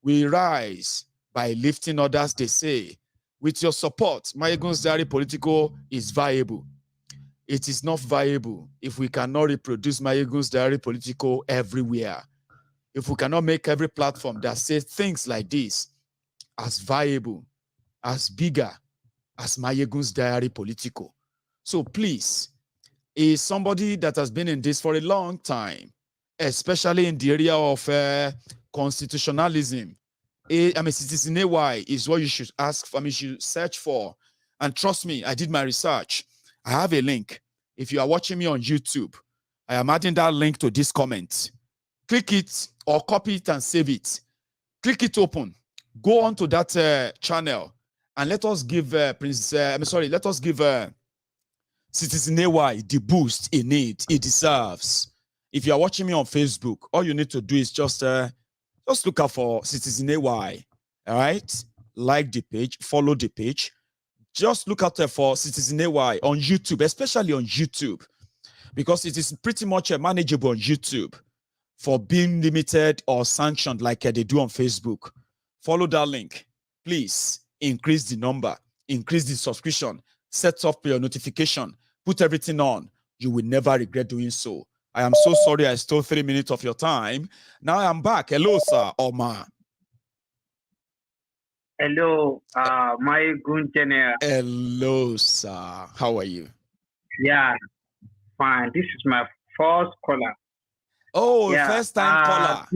We rise by lifting others, they say. With your support, Maiyegun's Diary Politico is viable. It is not viable if we cannot reproduce Maiyegun's Diary Politico everywhere. If we cannot make every platform that says things like this as viable, as bigger as Maiyegun's Diary Politico. So please, is somebody that has been in this for a long time, especially in the area of constitutionalism. Citizen AY is what you should ask for, you should search for. And trust me, I did my research. I have a link. If you are watching me on YouTube, I am adding that link to this comment. Click it or copy it and save it. Click it open. Go on to that channel and let us give let us give Citizen AY the boost it needs, it deserves. If you are watching me on Facebook, all you need to do is just look out for Citizen AY. All right, like the page, follow the page. Just look out there for Citizen AY on YouTube, especially on YouTube, because it is pretty much manageable on YouTube for being limited or sanctioned like they do on Facebook. Follow that link. Please increase the number, increase the subscription, set up your notification, put everything on. You will never regret doing so. I am so sorry I stole 3 minutes of your time. Now I am back. Hello, sir. Oma. Hello, Maiyegun General. Hello, sir. How are you? Yeah, fine. This is my first caller. Oh, yeah. First time caller.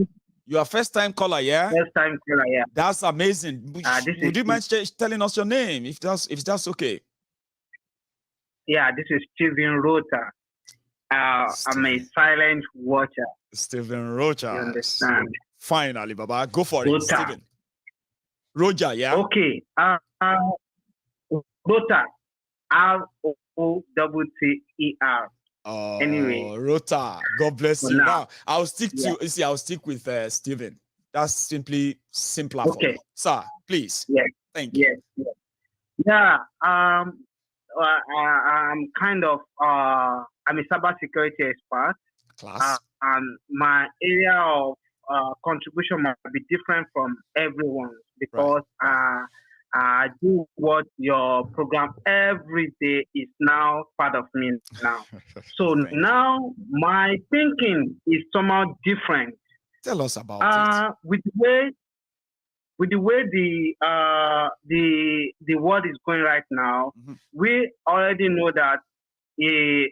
You are first time caller, yeah? First time caller, yeah. That's amazing. Would you mind telling us your name, if that's okay? Yeah, this is Stephen Rota. I'm a silent watcher. Stephen Rocha. You understand? Finally, Baba. Go for it, Stephen. Roger, yeah? Okay. Rota. R-O-O-T-T-E-R. Oh, anyway. Rota. God bless you. Now, I'll stick with Stephen. That's simpler for me. Sir, please. Yes. Thank you. Yes. Yeah. I'm kind of I'm a cybersecurity expert. Class. My area of contribution might be different from everyone's because I do what your program every day is now part of me now. So now my thinking is somehow different. Tell us about it. With the way the world is going right now, we already know that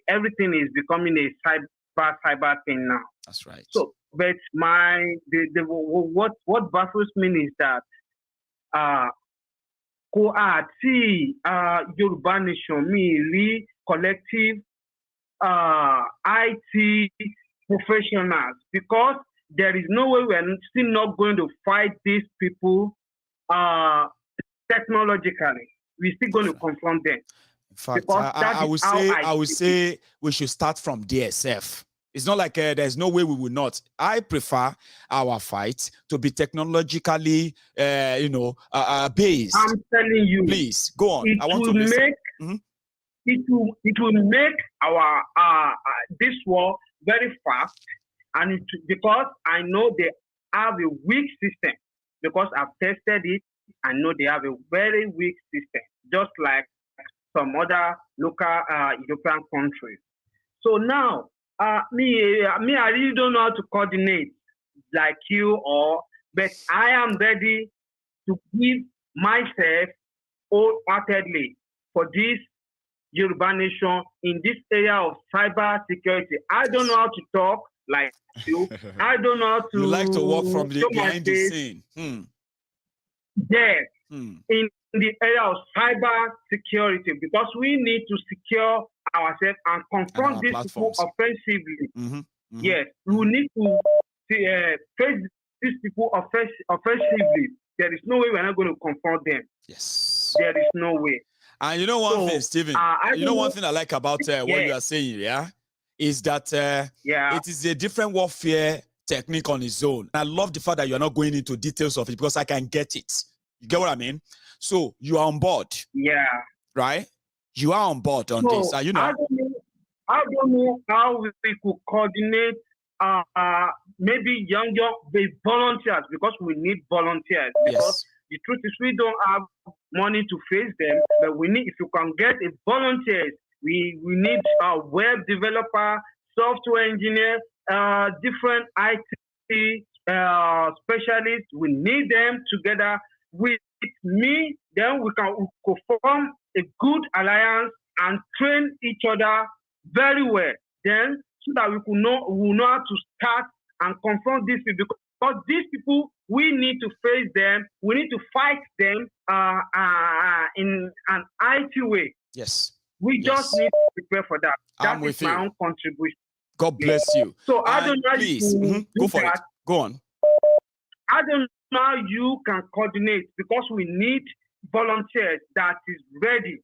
everything is becoming a cyber thing now. That's right. So, but what baffles me is that Yoruba Nation really collective IT professionals, because there is no way we are still not going to fight these people technologically. We're still going to confront them. In fact, I would say we should start from DSF. It's not like there's no way we will not. I prefer our fight to be technologically, based. I'm telling you. Please go on. I want to listen. It will make our this war very fast, and because I know they have a weak system. Because I've tested it, I know they have a very weak system, just like some other local European countries. So now, I really don't know how to coordinate like you, but I am ready to give myself wholeheartedly for this Yoruba Nation in this area of cyber security. I don't know how to talk like you. I don't know how to. You like to work from behind the scene. Yes, in the area of cyber security, because we need to secure ourselves and confront these people offensively. Yes, we need to face these people offensively. There is no way we're not going to confront them. Yes. There is no way. And you know one thing, Stephen, one thing I like about what you are saying, is that it is a different warfare technique on its own. I love the fact that you're not going into details of it because I can get it. You get what I mean? So you are on board. Yeah. Right? You are on board on this. You know. I don't know how we could coordinate maybe younger volunteers, because we need volunteers. Because the truth is we don't have money to face them, but we need, if you can get a volunteers, we need a web developer, software engineer, different IT specialists. We need them together with me. Then we can form a good alliance and train each other very well. Then, so that we will know how to start and confront these people. Because these people, we need to face them. We need to fight them in an IT way. Yes. We just need to prepare for that. That is my own contribution. God bless you. So I don't know please, go for it. Go on. I don't know how you can coordinate, because we need volunteers that is ready.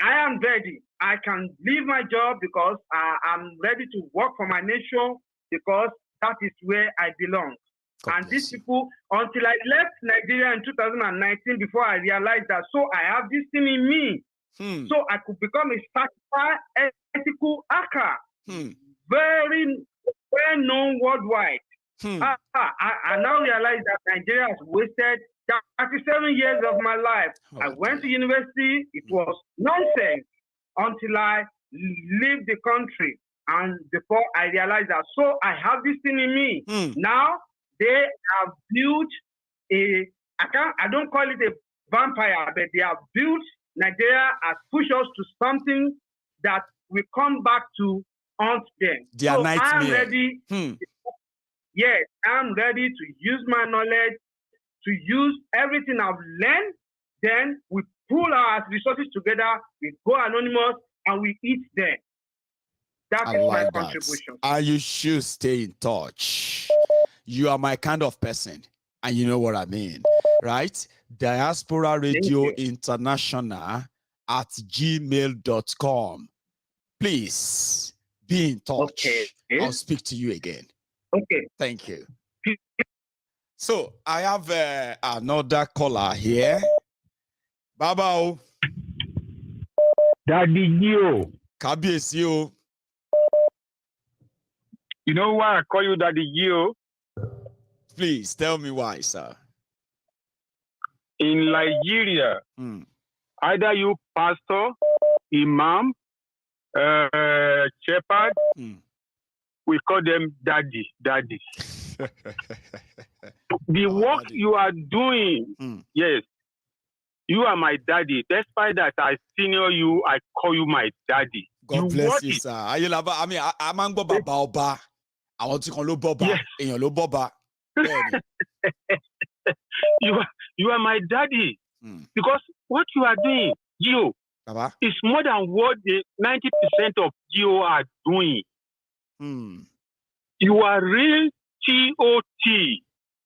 I am ready. I can leave my job because I'm ready to work for my nation, because that is where I belong. And these people, until I left Nigeria in 2019, before I realized that, so I have this thing in me. So I could become a certified ethical hacker. Very well known worldwide. I now realize that Nigeria has wasted 37 years of my life. I went to university. It was nonsense until I leave the country. And before I realized that, so I have this thing in me. Now they have built I don't call it a vampire, but they have built Nigeria, has pushed us to something that we come back to haunt them. Their nightmare. I'm ready. Yes, I'm ready to use my knowledge, to use everything I've learned. Then we pull our resources together, we go anonymous, and we eat them. That is my contribution. And you should stay in touch. You are my kind of person, and you know what I mean, right? Diaspora Radio International at gmail.com. Please be in touch. Okay. I'll speak to you again. Okay. Thank you. So I have another caller here. Baba. Daddy Gio. Kabiesio. You know why I call you Daddy Gio? Please tell me why, sir. In Nigeria, either you pastor, imam, shepherd, we call them daddy. The work you are doing, yes, you are my daddy. Despite that I senior you, I call you my daddy. God bless you, sir. I mean, I'm going to Baba. I want to call you Baba. And you Baba. You are my daddy. Because what you are doing, Gio, is more than what the 90% of Gio are doing. You are real TOT,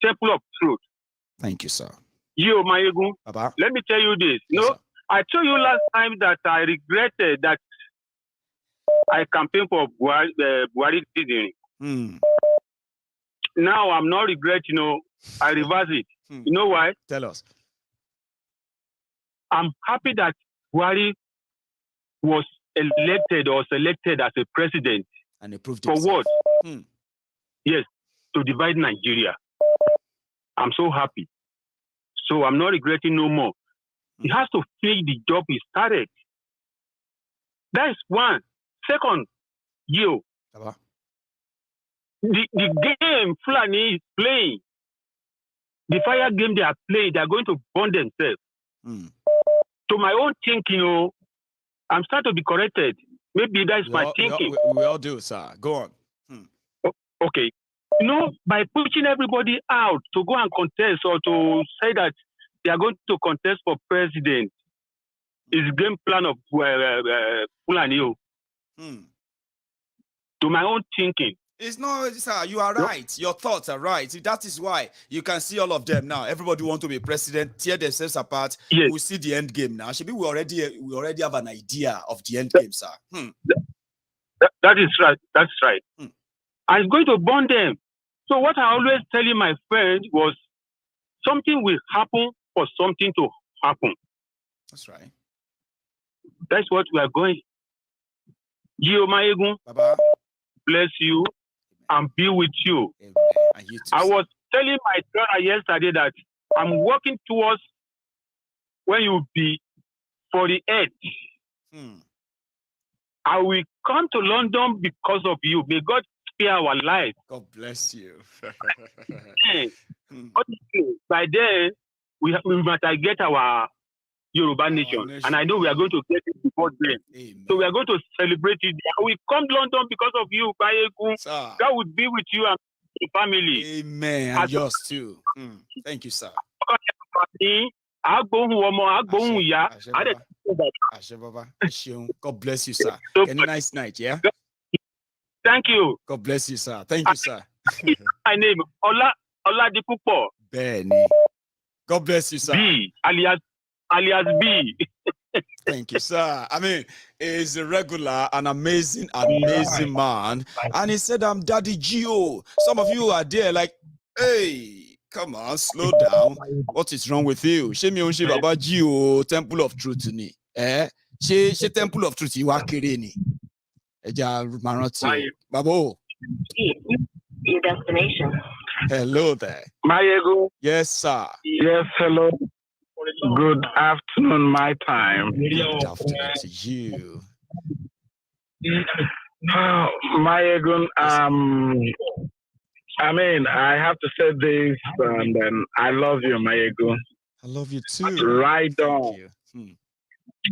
Temple of Truth. Thank you, sir. Gio Maiyegun, let me tell you this. I told you last time that I regretted that I campaigned for Buhari. Now I'm not regretting, I reverse it. You know why? Tell us. I'm happy that Buhari was elected or selected as a president. And he proved for himself. what? Yes, to divide Nigeria. I'm so happy. So I'm not regretting no more. He has to finish the job he started. That is one. Second, the game Fulani is playing, the fire game they are playing, they are going to burn themselves. To my own thinking, I'm starting to be corrected. Maybe that's my thinking. We all do, sir. Go on. Okay. By pushing everybody out to go and contest or to say that they are going to contest for president is game plan of Fulani. To my own thinking. It's not, sir, you are right. Your thoughts are right. That is why you can see all of them now. Everybody want to be president, tear themselves apart. Yes. We see the end game now. Should we already have an idea of the end game, sir. That is right. That's right. I'm going to burn them. So what I always telling my friends was something will happen for something to happen. That's right. That's what we are going. Gio Maiyegun, bless you and be with you. And you too, I was telling my daughter yesterday that I'm working towards when you be 48. I will come to London because of you. May God spare our life. God bless you. By then, we might get our Yoruba nation. And I know we are going to get it before then. Amen. So we are going to celebrate it. We come to London because of you, Maiyegun. God will be with you and the family. Amen. And yours too. Thank you, sir. God bless you, sir. A nice night, yeah? Thank you. God bless you, sir. Thank you, sir. My name Oladipupo. Benny. God bless you, sir. B, alias B. Thank you, sir. I mean, he's a regular, an amazing man. And he said, I'm Daddy Gio. Some of you are there like, hey, come on, slow down. What is wrong with you? She Baba Gio, Temple of Truth ni. She Temple of Truth, you are kidding. Babo. Your destination. Hello there. Maiyegun. Yes, sir. Yes, hello. Good afternoon, my time. Good afternoon to you. Maiyegun, I mean, I have to say this, and then I love you, Maiyegun. I love you too. Right on.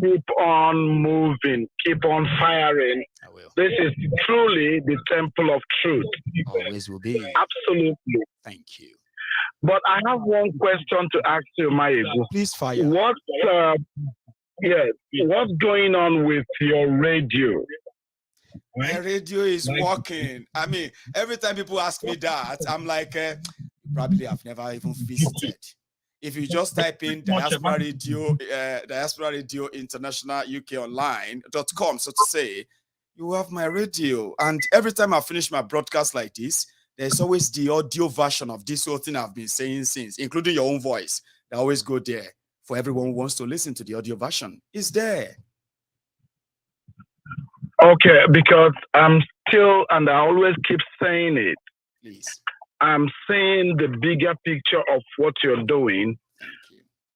Keep on moving. Keep on firing. I will. This is truly the temple of truth. Always will be. Absolutely. Thank you. But I have one question to ask you, Maiyegun. Please fire. What's going on with your radio? My radio is working. I mean, every time people ask me that, I'm like, probably I've never even visited. If you just type in Diaspora Radio International UK Online.com, so to say, you have my radio. And every time I finish my broadcast like this, there's always the audio version of this whole thing I've been saying since, including your own voice. They always go there for everyone who wants to listen to the audio version. It's there. Okay, because I'm still, and I always keep saying it. Please. I'm seeing the bigger picture of what you're doing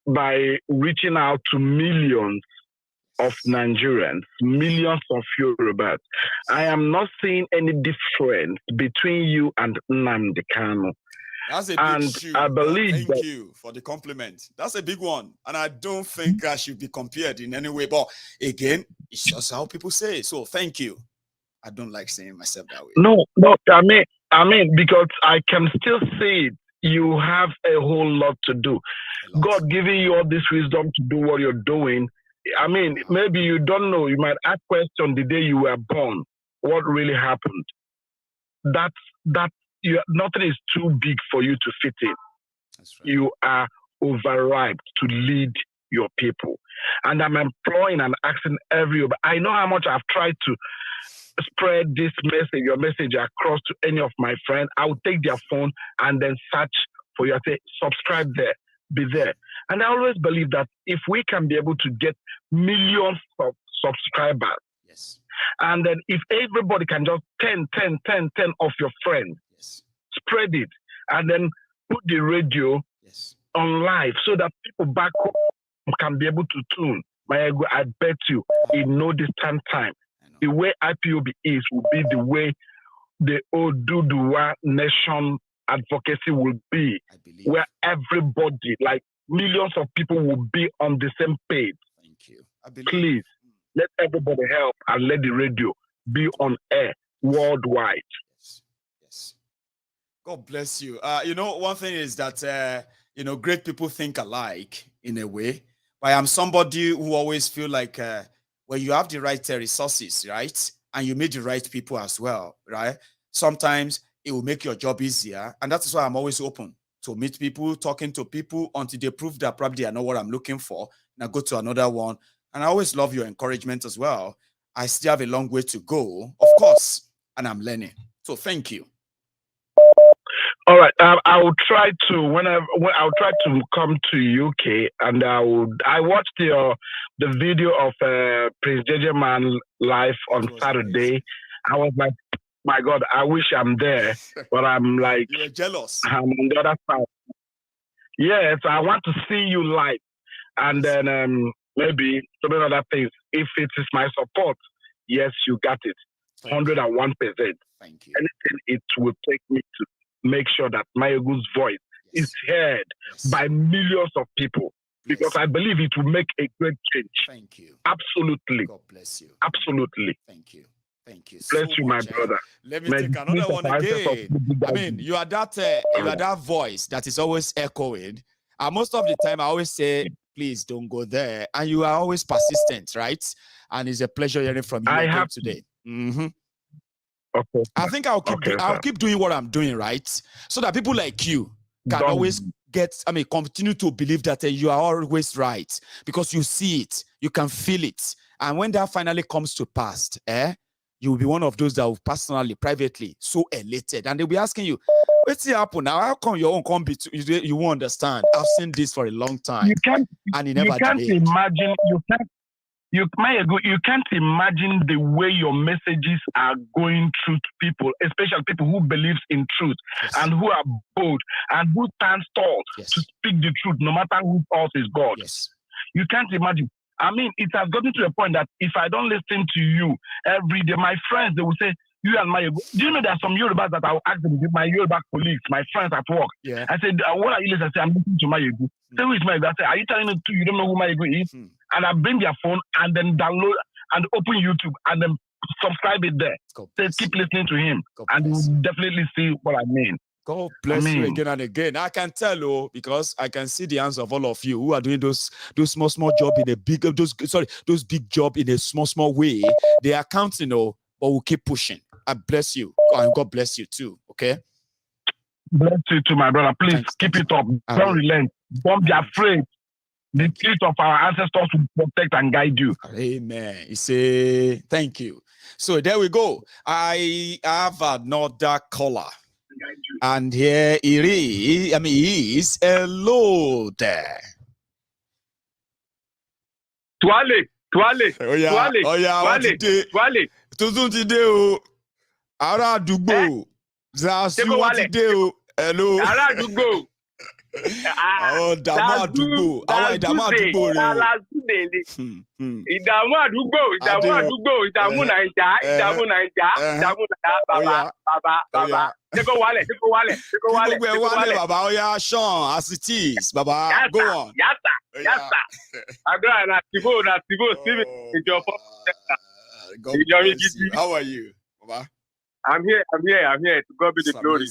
by reaching out to millions of Nigerians, millions of Yorubas. I am not seeing any difference between you and Nnamdi Kanu. That's a big shoe. I believe Thank you for the compliment. That's a big one. And I don't think I should be compared in any way. But again, it's just how people say it. So thank you. I don't like saying myself that way. No, I mean, because I can still see it. You have a whole lot to do. God giving you all this wisdom to do what you're doing. I mean, maybe you don't know. You might ask question the day you were born. What really happened? Nothing is too big for you to fit in. That's right. You are overripe to lead your people. And I'm employing and asking everyone. I know how much I've tried to spread this message, your message across to any of my friends. I will take their phone and then search for you. I say, subscribe there, be there. And I always believe that if we can be able to get millions of subscribers, yes, and then if everybody can just 10 of your friends, yes, spread it, and then put the radio on live so that people back home can be able to tune. I bet you in no distant time, the way IPOB is will be the way the Oduduwa nation advocacy will be, where everybody, like millions of people, will be on the same page. Thank you. Please, let everybody help and let the radio be on air worldwide. Yes. God bless you. You know, one thing is that, great people think alike in a way. But I'm somebody who always feel like when you have the right resources, right, and you meet the right people as well, right, sometimes it will make your job easier. And that is why I'm always open to meet people, talking to people until they prove that probably I know what I'm looking for. And I go to another one. And I always love your encouragement as well. I still have a long way to go, of course, and I'm learning. So thank you. All right, I will try to I'll try to come to UK, and I watched the video of Prince JJ Man live on Saturday. Amazing. I was like, my God, I wish I'm there, but I'm like, you're jealous. I'm on the other side. Yes, I want to see you live, and then maybe some other things. If it is my support, yes, you got it, 101%. Thank you. Anything it will take me to make sure that Maiyegun's voice is heard by millions of people. because I believe it will make a great change. Thank you. Absolutely. God bless you. Absolutely. Thank you. Thank you. Bless so you, much, my brother. Let me take another one again. I mean, you are that voice that is always echoing. And most of the time, I always say, please don't go there. And you are always persistent, right? And it's a pleasure hearing from you again today. Okay. I think I'll keep doing what I'm doing, right? So that people like you can always continue to believe that you are always right because you see it, you can feel it. And when that finally comes to pass, you will be one of those that will personally, privately, so elated. And they'll be asking you, what's happened now? How come your own company, you won't understand? I've seen this for a long time. You can't delayed. Imagine, you can't imagine the way your messages are going through to people, especially people who believe in truth and who are bold and who stand tall to speak the truth, no matter who else is God. You can't imagine. I mean, it has gotten to a point that if I don't listen to you every day, my friends, they will say, you and Maiyegun. Do you know there are some Yorubas that I will ask them, my Yoruba colleagues, my friends at work. I said, what are you listening to? I say, I'm listening to Maiyegun. Say, who is Maiyegun? I say, are you telling me you don't know who Maiyegun is? And I bring their phone and then download and open YouTube and then subscribe it there. Say, keep listening to him. And you will definitely see what I mean. God bless you again and again. I can tell, because I can see the hands of all of you who are doing those small job in a big, those big job in a small way. They are counting, but we'll keep pushing. I bless you, and God bless you too. Okay. Bless you too, my brother. Please keep it up. Don't relent. Don't be afraid. The spirit of our ancestors will protect and guide you. Amen. You say thank you. So there we go. I have another caller. And here it is. He is hello there. Twale. Tuntun ti dé o. Ará àdúgbò. Zasu wọ́n ti dé o. Hello. Ará àdúgbò. Àwọn ìdààmú àdúgbò. Àwọn ìdààmú àdúgbò rẹ̀. Ìdààmú àdúgbò. Ìdààmú Naija. Bàbá. Take a wallet. Gbogbo ẹ̀ wálé bàbá ọ̀yá Sean as it is. Bàbá, go on. Yàtà. Àdúrà na Tibo Steven ìjọba. God bless you. How are you, Baba? I'm here. To God be the glory.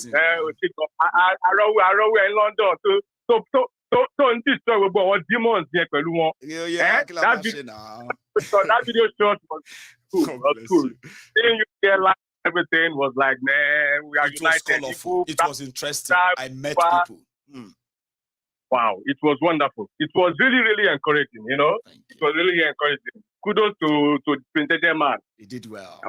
Arọ́wọ́ in London. So n ti sọ gbogbo àwọn demons yẹn pẹ̀lú wọn. That video shot was cool. Seeing you there live, everything was like, man, we are united. It was interesting. I met people. Wow, it was wonderful. It was really, really encouraging, It was really encouraging. Kudos to the presented man. He did well.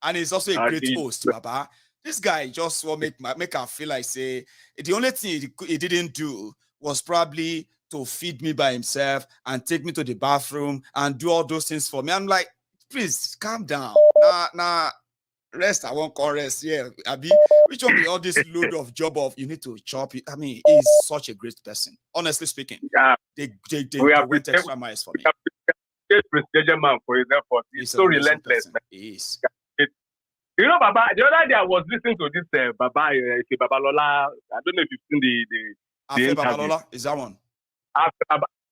And he's also a great host, Baba. This guy just will make him feel like, say, the only thing he didn't do was probably to feed me by himself and take me to the bathroom and do all those things for me. I'm like, please, calm down. Nah, rest, I won't call rest. Yeah, Abi, which one be all this load of job of you need to chop it? I mean, he's such a great person. Honestly speaking, they went extra miles for me. Presidential man for his effort. He's so relentless. He is. Baba, the other day I was listening to this Baba Lola. I don't know if you've seen the interview. Baba Lola, is that one?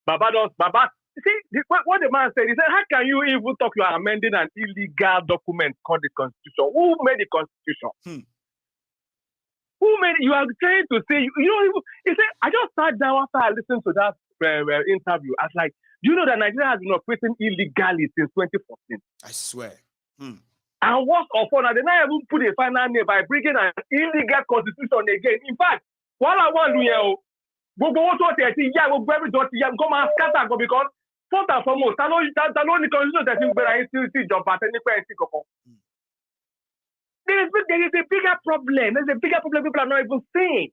Baba. See, what the man said, he said, how can you even talk you are amending an illegal document called the Constitution? Who made the Constitution? Who made it? You are trying to say, he said, I just sat down after I listened to that interview. I was like, do you know that Nigeria has been operating illegally since 2014? I swear. And what's of honor, they not even put a final name by bringing an illegal constitution again. In fact, while I want to hear, come and scatter because first and foremost, the constitution that there is a bigger problem. There's a bigger problem people are not even seeing.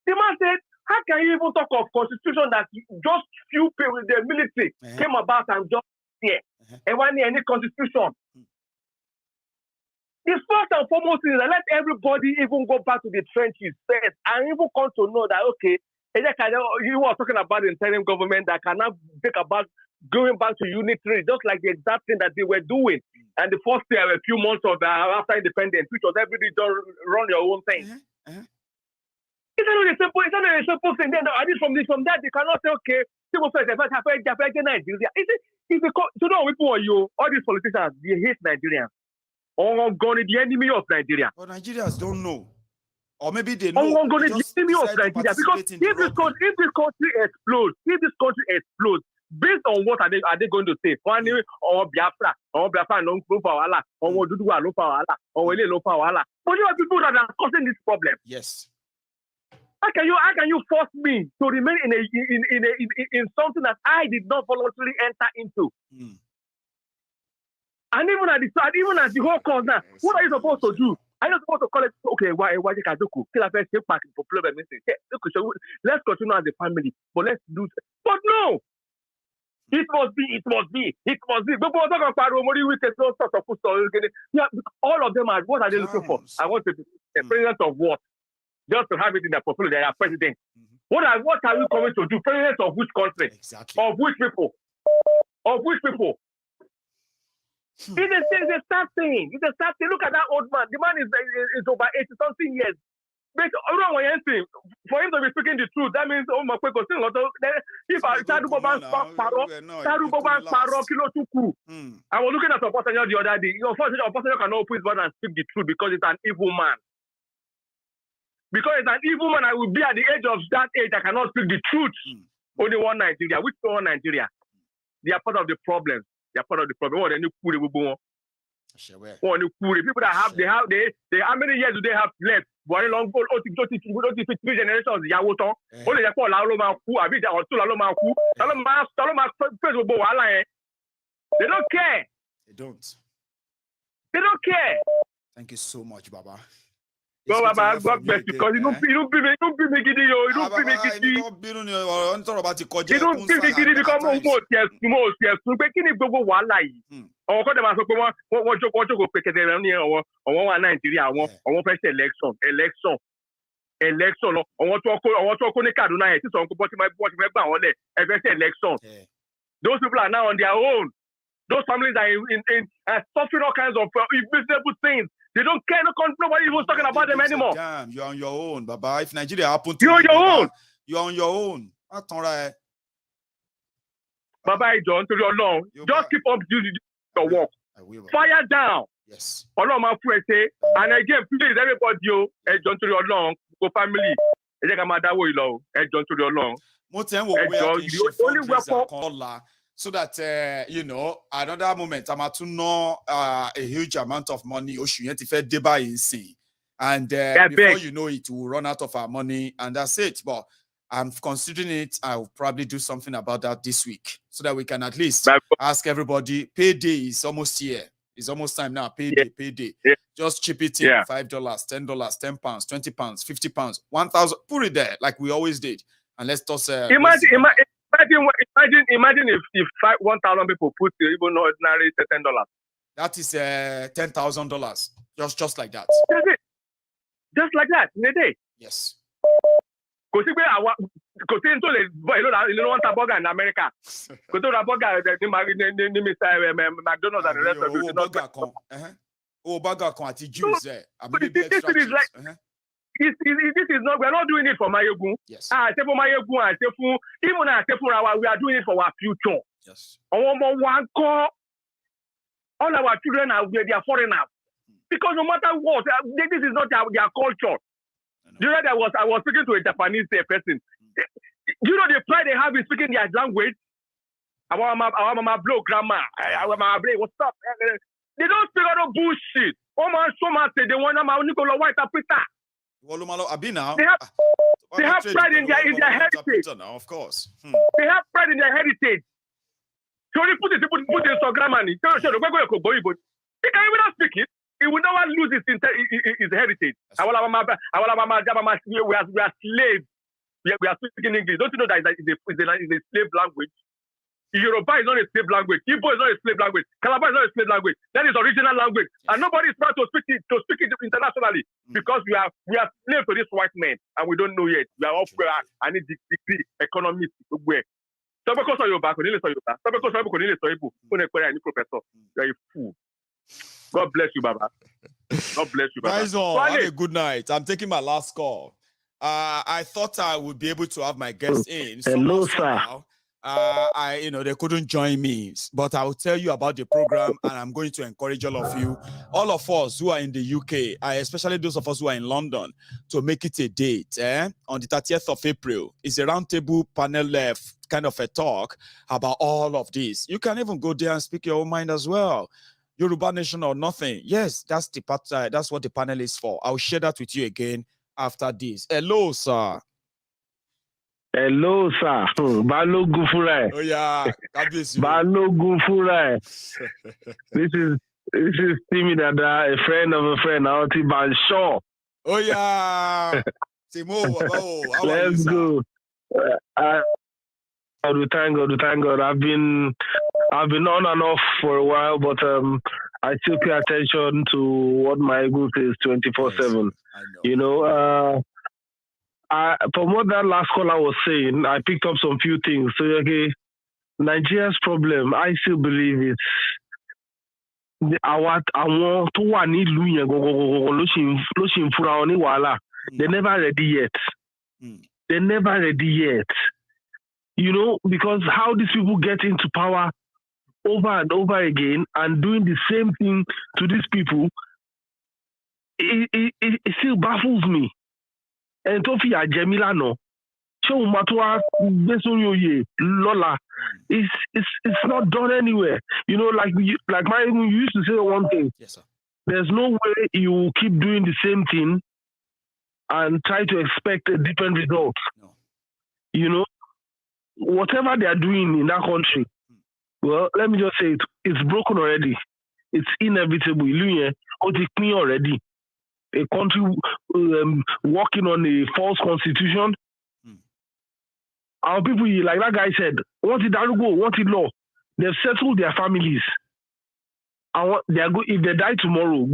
The man said, how can you even talk of constitution that just few people with the military came about and just here? And one year, any constitution. The first and foremost is that let everybody even go back to the trenches first and even come to know that, okay, you were talking about the interim government that cannot think about going back to unitary, just like the exact thing that they were doing. And the first year, a few months after independence, which was every region run your own thing. It's not a simple thing. Then from that, they cannot say, okay, Nigeria. It's so now people are all these politicians, they hate Nigerians. Or gone the enemy of Nigeria. But Nigerians don't know. Or maybe they know. Or gone the enemy of Nigeria. Because if this country explodes, based on what are they going to say? One or Biafra no for Allah, or Duduwa no for Allah, or Ele no for Allah. But you have people that are causing this problem. Yes. How can you force me to remain in something that I did not voluntarily enter into? And even at the whole cause now, what are you supposed to do? Are you supposed to call it okay? Why you can do? Let's continue as a family, but let's do. But no, it must be. All of them are. What are they looking for? I want to be a president of what? Just to have it in their portfolio, they are president. What are we coming to do? President of which country? Exactly. Of which people? It's a sad thing. Look at that old man. The man is over 80-something years. But for him to be speaking the truth, that means if I was looking at a person the other day. Unfortunately, a person cannot open his mouth and speak the truth because it's an evil man. Because it's an evil man, I will be at the age of that age. I cannot speak the truth. Only one Nigeria. Which one Nigeria? They are part of the problem. What are people that have how many years do they have left? They don't care. They don't care. Thank you so much, Baba. God bless you, because you don't be me giddy, yo. You don't be me giddy. You don't be me giddy because most yes. Making go wala yi. Or call them as one joke pick it around here or one Nigeria. I want first election. I want to call Kaduna. It's on election. Those people are now on their own. Those families are suffering all kinds of invisible things. They don't care. Nobody even talking about them anymore. Damn, you're on your own, Baba. If Nigeria happened to you're on your own. You're on your own. Baba, John, to your long. Just keep up doing your work. Fire down. Yes. And again, please, everybody, John, to your long, go family. John, to your long. So that another moment I'm to know a huge amount of money and before you know it will run out of our money and that's it. But I'm considering it. I'll probably do something about that this week so that we can at least ask everybody. Payday is almost here. It's almost time now. Payday. Yeah. Just chip it in. $5, $10, £10, £20, £50, 1,000. Put it there like we always did. And let's toss. Imagine if 1,000 people put even ordinary $10. That is $10,000. Just like that. That's it. Just like that in a day. Yes. Because you don't want a burger in America. Because you burger McDonald's and the rest of it. This is not. We are not doing it for Maiyegun. Yes. I say for Maiyegun. I say for even I say for our. We are doing it for our future. Yes. All our children are they are foreigners. Because no matter what, this is not their culture. You know, I was speaking to a Japanese person. You know the pride they have in speaking their language. Our mama blow grammar. Our mama blow. What's up? They don't speak all the bullshit. Oh man, so much they want to Nicola White Peter. They have pride in their heritage. Now, of course. They have pride in their heritage. So they put Instagram and they can even not speak it. It will never lose its heritage. We are slaves. We are speaking English. Don't you know that it's a slave language? Yoruba is not a slave language. Igbo is not a slave language. Calabar is not a slave language. That is original language, and nobody is proud to speak it internationally because we are slaves to this white man, and we don't know yet. We are all I need degree economists. So because of Yoruba, professor, you are a fool. God bless you, Baba. God bless you, Baba. Guys, have a good night. I'm taking my last call. I thought I would be able to have my guests in. Hello, sir. they couldn't join me, but I'll tell you about the program, and I'm going to encourage all of you, all of us who are in the UK, especially those of us who are in London, to make it a date. On the 30th of April, it's a roundtable panel kind of a talk about all of this. You can even go there and speak your own mind as well. Yoruba Nation or nothing. Yes, that's the part. That's what the panel is for. I'll share that with you again after this. Hello, sir. Hello, sir. Balogun Fura. Oh yeah, Balogun Fura. This is Timmy Dada, a friend of a friend, Auntie Banshaw. Oh yeah. Timo, let's go. Thank God. I've been on and off for a while, but I still pay attention to what Maiyegun says 24/7. You know, from what that last caller was saying, I picked up some few things. So, okay, Nigeria's problem, I still believe it's they're never ready yet. They're never ready yet. You know, because how these people get into power over and over again and doing the same thing to these people, it still baffles me. And Tofia Jemila no. Matua Lola. It's not done anywhere. You know, like Maiyegun used to say one thing. Yes, sir. There's no way you will keep doing the same thing and try to expect a different result. No. You know, whatever they are doing in that country, well, let me just say it's broken already. It's inevitable. It's clean already. A country working on a false constitution. Our people, like that guy said, want it Darugo, want it law. They've settled their families. They are good if they die tomorrow.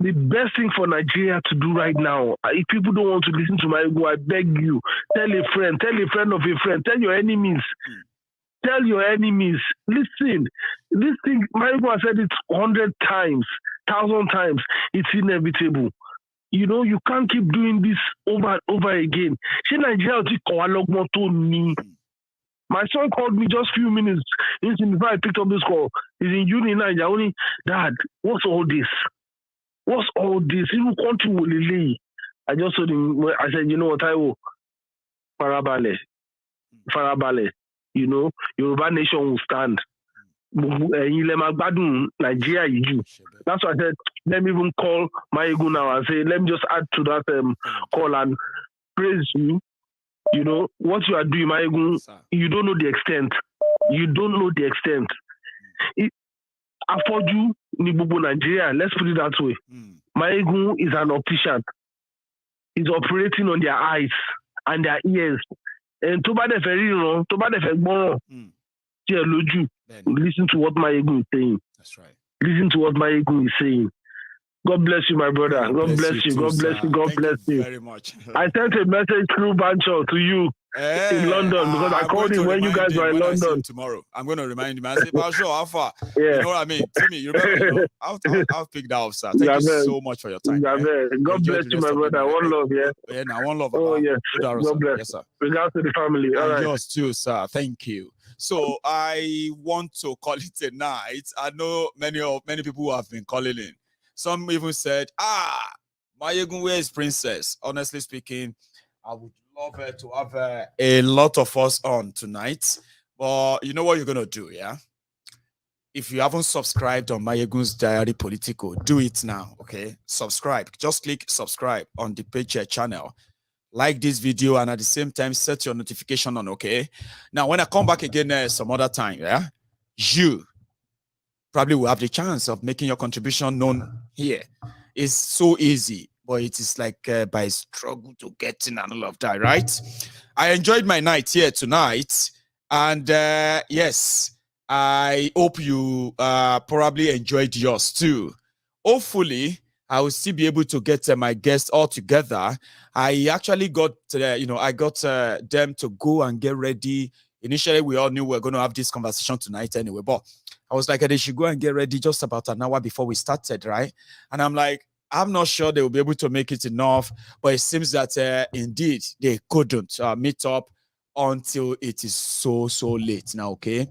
The best thing for Nigeria to do right now, if people don't want to listen to Maiyegun, I beg you, tell a friend of a friend, tell your enemies. Tell your enemies, listen, this thing, Maiyegun has said it 100 times, 1,000 times, it's inevitable. You know, you can't keep doing this over and over again. My son called me just a few minutes before I picked up this call. He's in uni in Nigeria. Dad, what's all this? What's all this? Country will delay. I just told him, I said, you know what, I will. Farabale. You know, Yoruba Nation will stand. Nigeria, that's why I said, let me even call Maiyegun now and say, let me just add to that call and praise you. You know, what you are doing, Maiyegun, you don't know the extent. You don't know the extent. Afford you, Nibubu Nigeria, let's put it that way. Maiyegun is an optician. He's operating on their eyes and their ears. And to bad listen to what Maiyegun is saying. That's right. Listen to what Maiyegun is saying. God bless you, my brother. God bless you. God bless you. God bless you. Very much. I sent a message through Bancho to you in London because I called him when you guys were in London. Tomorrow, I'm going to remind him. I say, Bancho, how far? Yeah. You know what I mean? Timmy, you remember? I'll pick that up, sir. Thank you so much for your time. God bless you, my brother. One love, yeah. Yeah, now one love. Oh, yes. God bless. Yes, sir. Regards to the family. All right. Yours too, sir. Thank you. So I want to call it a night. I know many people who have been calling in. Some even said, Maiyegun, where is Princess? Honestly speaking, I would love her to have a lot of us on tonight. But you know what you're going to do, yeah? If you haven't subscribed on Maiyegun's Diary Politico, do it now, okay? Subscribe. Just click subscribe on the page channel. Like this video and at the same time, set your notification on, okay? Now, when I come back again some other time, yeah? You probably will have the chance of making your contribution known here. It's so easy, but it is like by struggle to get in and all of that, right? I enjoyed my night here tonight, and yes, I hope you probably enjoyed yours too. Hopefully, I will still be able to get my guests all together. I actually got, I got them to go and get ready. Initially, we all knew we were going to have this conversation tonight anyway, but I was like, they should go and get ready just about an hour before we started, right? And I'm like, I'm not sure they will be able to make it enough, but it seems that indeed they couldn't meet up until it is so late now. Okay,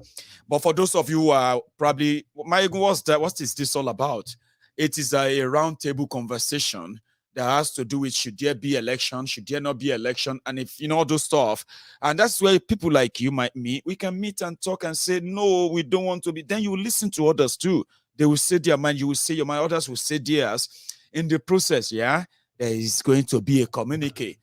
but for those of you who are probably, Maiyegun, what is this all about? It is a roundtable conversation that has to do with should there be election, should there not be election, and if all those stuff. And that's where people like you might meet. We can meet and talk and say, no, we don't want to be. Then you listen to others too. They will say their mind, you will say your mind, others will say theirs. In the process, there is going to be a communique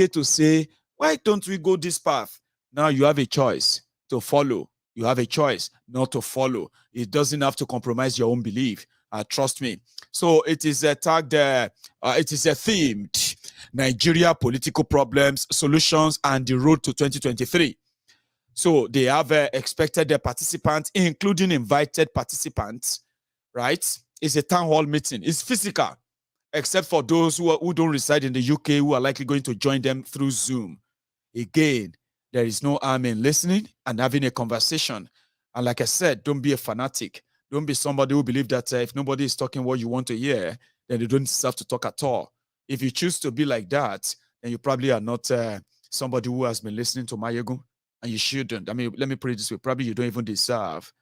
to say, why don't we go this path? Now you have a choice to follow. You have a choice not to follow. It doesn't have to compromise your own belief. Trust me. So it is tagged, it is themed Nigeria political problems, solutions, and the road to 2023. So they have expected their participants, including invited participants, right? It's a town hall meeting. It's physical, except for those who don't reside in the UK, who are likely going to join them through Zoom. Again, there is no harm in listening and having a conversation. And like I said, don't be a fanatic. Don't be somebody who believes that if nobody is talking what you want to hear, then you don't deserve to talk at all. If you choose to be like that, then you probably are not somebody who has been listening to Maiyegun, and you shouldn't. I mean, let me put it this way. Probably you don't even deserve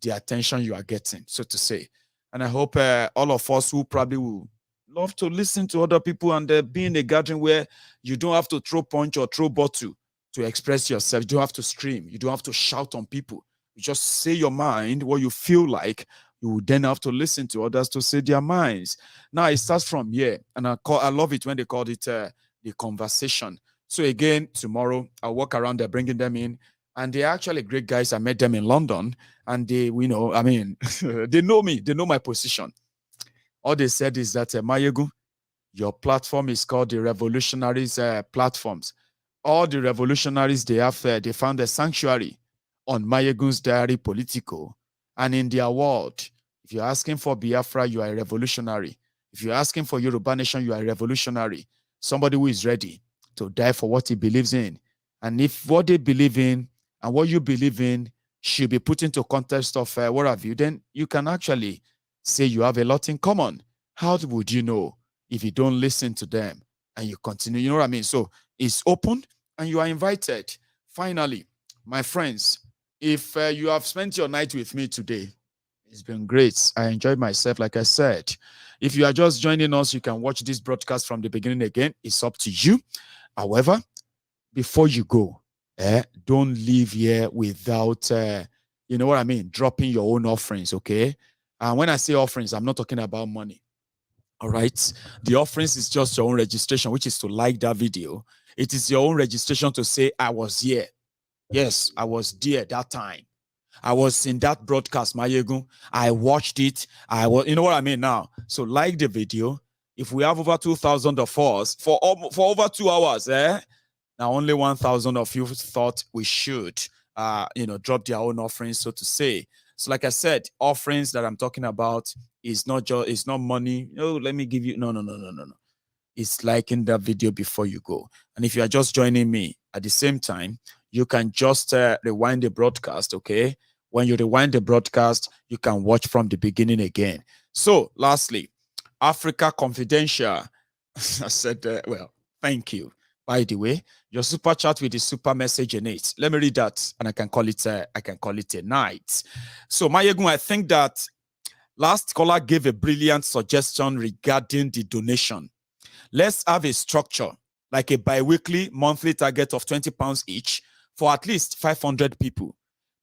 the attention you are getting, so to say. And I hope all of us who probably will love to listen to other people and be in a gathering where you don't have to throw punch or throw bottle to express yourself. You don't have to scream. You don't have to shout on people. You just say your mind, what you feel like. You will then have to listen to others to say their minds. Now, it starts from here. And I love it when they called it the conversation. So again, tomorrow, I'll walk around there, bringing them in. And they're actually great guys. I met them in London. And they, they know me. They know my position. All they said is that, Maiyegun, your platform is called the Revolutionaries Platforms. All the revolutionaries, they found a sanctuary on Maiyegun's diary Politico. And in their world, if you're asking for Biafra, you are a revolutionary. If you're asking for Yoruba Nation, you are a revolutionary. Somebody who is ready to die for what he believes in. And if what they believe in and what you believe in should be put into context of what have you, then you can actually say you have a lot in common. How would you know if you don't listen to them and you continue? You know what I mean? So it's open and you are invited. Finally, my friends, if you have spent your night with me today, it's been great. I enjoyed myself, like I said. If you are just joining us, you can watch this broadcast from the beginning again. It's up to you. However, before you go, don't leave here without, you know what I mean, dropping your own offerings, okay? And when I say offerings, I'm not talking about money. All right? The offerings is just your own registration, which is to like that video. It is your own registration to say, I was here. Yes, I was there that time. I was in that broadcast, Maiyegun. I watched it. You know what I mean now? So like the video. If we have over 2,000 of us for over 2 hours, now only 1,000 of you thought we should, drop their own offerings, so to say. So like I said, offerings that I'm talking about is not money. Let me give you, no. It's like in that video before you go. And if you are just joining me at the same time, you can just rewind the broadcast, okay? When you rewind the broadcast, you can watch from the beginning again. So, lastly, Africa Confidential. I said, well, thank you. By the way, your super chat with the super message in it. Let me read that, and I can call it a night. So, Maiyegun, I think that last caller gave a brilliant suggestion regarding the donation. Let's have a structure, like a bi-weekly, monthly target of £20 each for at least 500 people.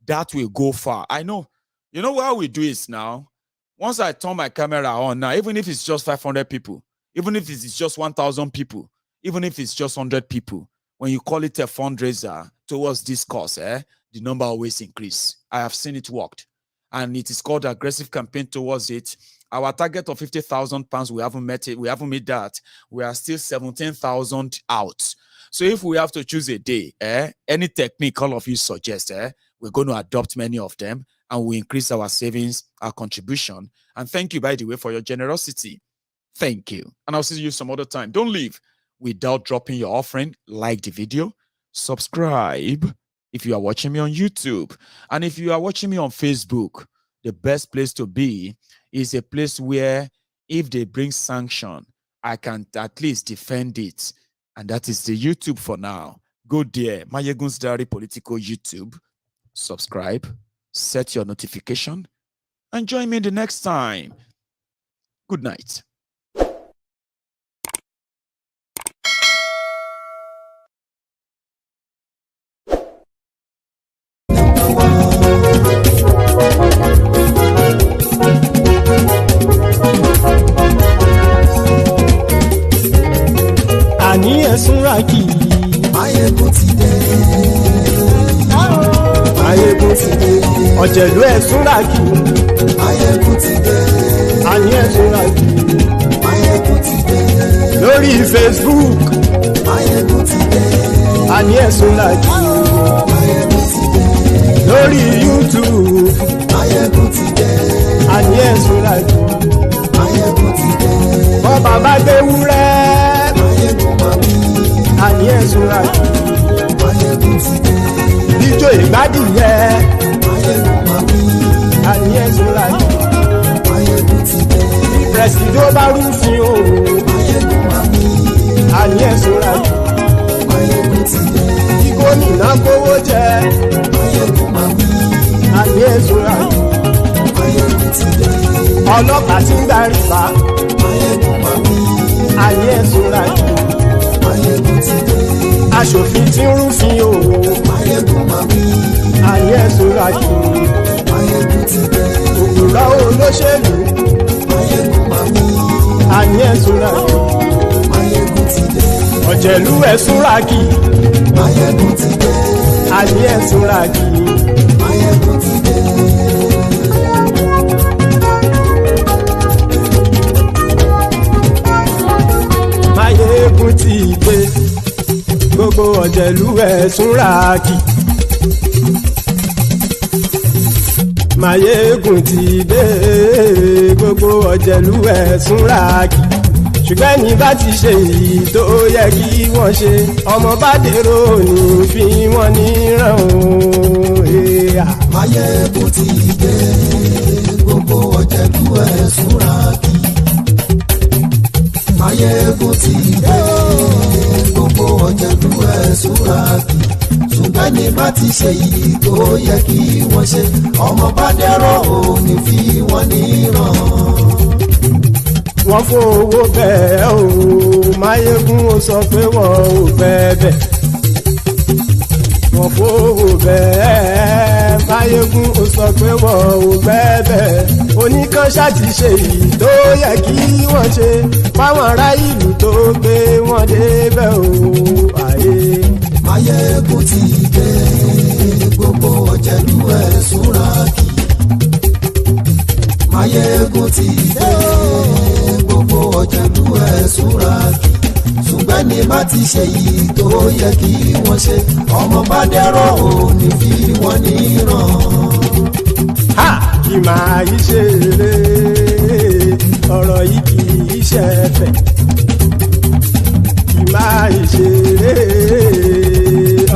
That will go far. I know. You know how we do it now? Once I turn my camera on now, even if it's just 500 people, even if it's just 1,000 people, even if it's just 100 people, when you call it a fundraiser towards this cause, the number always increase. I have seen it worked. And it is called aggressive campaign towards it. Our target of £50,000, we haven't met it. We haven't made that. We are still 17,000 out. So if we have to choose a day, any technique all of you suggest, we're going to adopt many of them, and we increase our savings, our contribution. And thank you, by the way, for your generosity. Thank you. And I'll see you some other time. Don't leave without dropping your offering. Like the video, subscribe if you are watching me on YouTube. And if you are watching me on Facebook, the best place to be is a place where if they bring sanction, I can at least defend it. And that is the YouTube for now. Go there, Maiyegun's Diary Politico YouTube. Subscribe, set your notification, and join me the next time. Good night. Àní ẹ̀sùn rákì. Maiyegun ti dé. Maiyegun ti dé. Ọ̀jẹ̀lú ẹ̀sùn rákì. Maiyegun ti dé. Àní ẹ̀sùn rákì. Maiyegun ti dé. Lórí Facebook. Maiyegun ti dé. Àní ẹ̀sùn rákì. Maiyegun ti dé. Lórí YouTube. Maiyegun ti dé. Àní ẹ̀sùn rákì. Maiyegun ti dé. Bọ́ bàbá gbé wúrẹ́. Àní ẹ̀sùn rákì. Maiyegun ti dé. Ijó ìgbádìyẹ. Àní ẹ̀sùn rákì. Maiyegun ti dé. Pẹ̀sìdó bá rúfin o. Àní ẹ̀sùn rákì. Maiyegun ti dé. Kí gómìnà kówó jẹ. Àní ẹ̀sùn rákì. Maiyegun ti dé. Ọlọ́pàá tí ń darí bá. Àní ẹ̀sùn rákì. Maiyegun ti dé. Aṣòfin tí ń rúfin o. Àní ẹ̀sùn rákì. Maiyegun ti dé. Òpùrọ́ olóṣèlú. Àní ẹ̀sùn rákì. Maiyegun ti dé. Ọ̀jẹ̀lú ẹ̀sùn rákì. Maiyegun ti dé. Àní ẹ̀sùn rákì. Maiyegun ti dé. Maiyegun ti dé. Gbogbo ọ̀jẹ̀lú ẹ̀sùn rákì. Maiyegun ti dé. Gbogbo ọ̀jẹ̀lú ẹ̀sùn rákì. Ṣùgbọ́n ní bá ti ṣe èyí tó yẹ kí wọ́n ṣe, ọmọ bá dèrò ní fi wọ́n níran o. Maiyegun ti dé. Gbogbo ọ̀jẹ̀lú ẹ̀sùn rákì. Maiyegun ti dé. Gbogbo ọ̀jẹ̀lú ẹ̀sùn rákì. Ṣùgbọ́n ní bá ti ṣe èyí tó yẹ kí wọ́n ṣe, ọmọ bá dèrò ní fi wọ́n níran. Wọ́n fowó bẹ́ẹ̀ o. Maiyegun ó sọ pé wọ́n ò fẹ́ bẹ́ẹ̀. Wọ́n fowó bẹ́ẹ̀. Maiyegun ó sọ pé wọ́n ò fẹ́ bẹ́ẹ̀. Oníkan ṣáàtì ṣe èyí tó yẹ kí wọ́n ṣe fáwọn ará ìlú tó gbé wọn débẹ̀ o. Maiyegun ti dé. Gbogbo ọ̀jẹ̀lú ẹ̀sùn rákì. Maiyegun ti dé. Gbogbo ọ̀jẹ̀lú ẹ̀sùn rákì. Ṣùgbọ́n ní bá ti ṣe yìí tó yẹ kí wọ́n ṣe, ọmọ bá dẹ́rọ̀ ò ní fi wọ́n níran. Kì máa yí ṣe eré, ọ̀rọ̀ yìí kì í ṣe ẹ̀fẹ̀. Kì máa yí ṣe eré,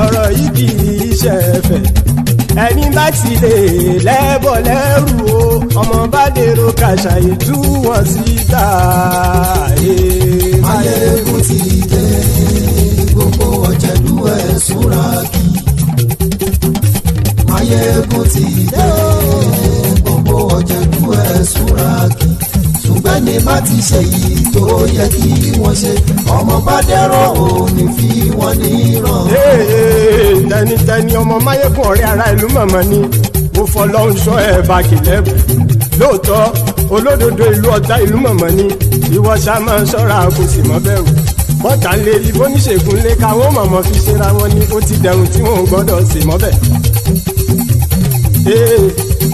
ọ̀rọ̀ yìí kì í ṣe ẹ̀fẹ̀. Ẹni bá ti lè lẹ́bọ̀ lẹ́rù o, ọmọ bá dèrò kàṣàyè tú wọn síta. Maiyegun ti dé. Gbogbo ọ̀jẹ̀lú ẹ̀sùn rákì. Maiyegun ti dé. Gbogbo ọ̀jẹ̀lú ẹ̀sùn rákì. Ṣùgbọ́n ní bá ti ṣe yìí tó yẹ kí wọ́n ṣe, ọmọ bá dẹ́rọ̀ ò ní fi wọ́n níran. Tẹnitẹni ọmọ Maiyegun ọ̀rẹ́ ara ìlú mọ̀mọ́ ni mo fọlọ́run sọ ẹ̀ bá kìlẹ́bù. Lóòótọ́ olódodo ìlú ọ̀tá ìlú mọ̀mọ́ ni ìwọ ṣá máa ń ṣọ́ra kò sì mọ́ bẹ̀rù. Bọ́tà ń lè rí bóníṣègùn lé káwọn mọ̀mọ́ fi ṣera wọn ni ó ti dẹrùn tí wọn ò gbọ́dọ̀ sì mọ́ bẹ̀.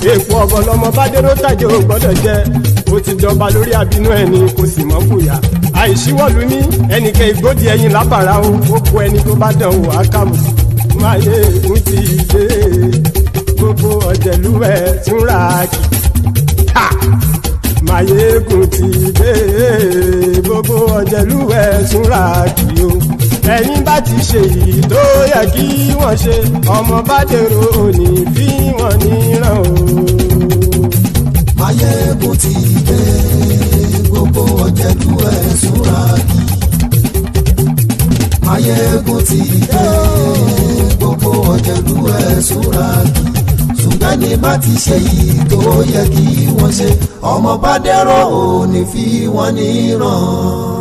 Èèpo ọ̀gọ̀ lọmọ bá dérò tàjẹ́ ò gbọ́dọ̀ jẹ́, ó ti jọba lórí abínú ẹni kò sì mọ́ fòyà. Àìsíwọ́lu ní ẹnìkẹ́ ìgbódì ẹyin lábàrá o, ó kó ẹni tó bá dán o ákàmù. Maiyegun ti dé. Gbogbo ọ̀jẹ̀lú ẹ̀sùn rákì. Maiyegun ti dé. Gbogbo ọ̀jẹ̀lú ẹ̀sùn rákì o. Ẹ̀yin bá ti ṣe èyí tó yẹ kí wọ́n ṣe, ọmọ bá dèrò òní fi wọ́n níran o. Maiyegun ti dé. Gbogbo Maiyegun ti dé gbogbo ọ̀jẹ̀lú ẹ̀ súnra ṣùgbọ́n ní bá ti ṣe yìí tó yẹ kí wọ́n ṣe ọmọ bá dẹ́rọ̀ ò ní fi wọ́n níran.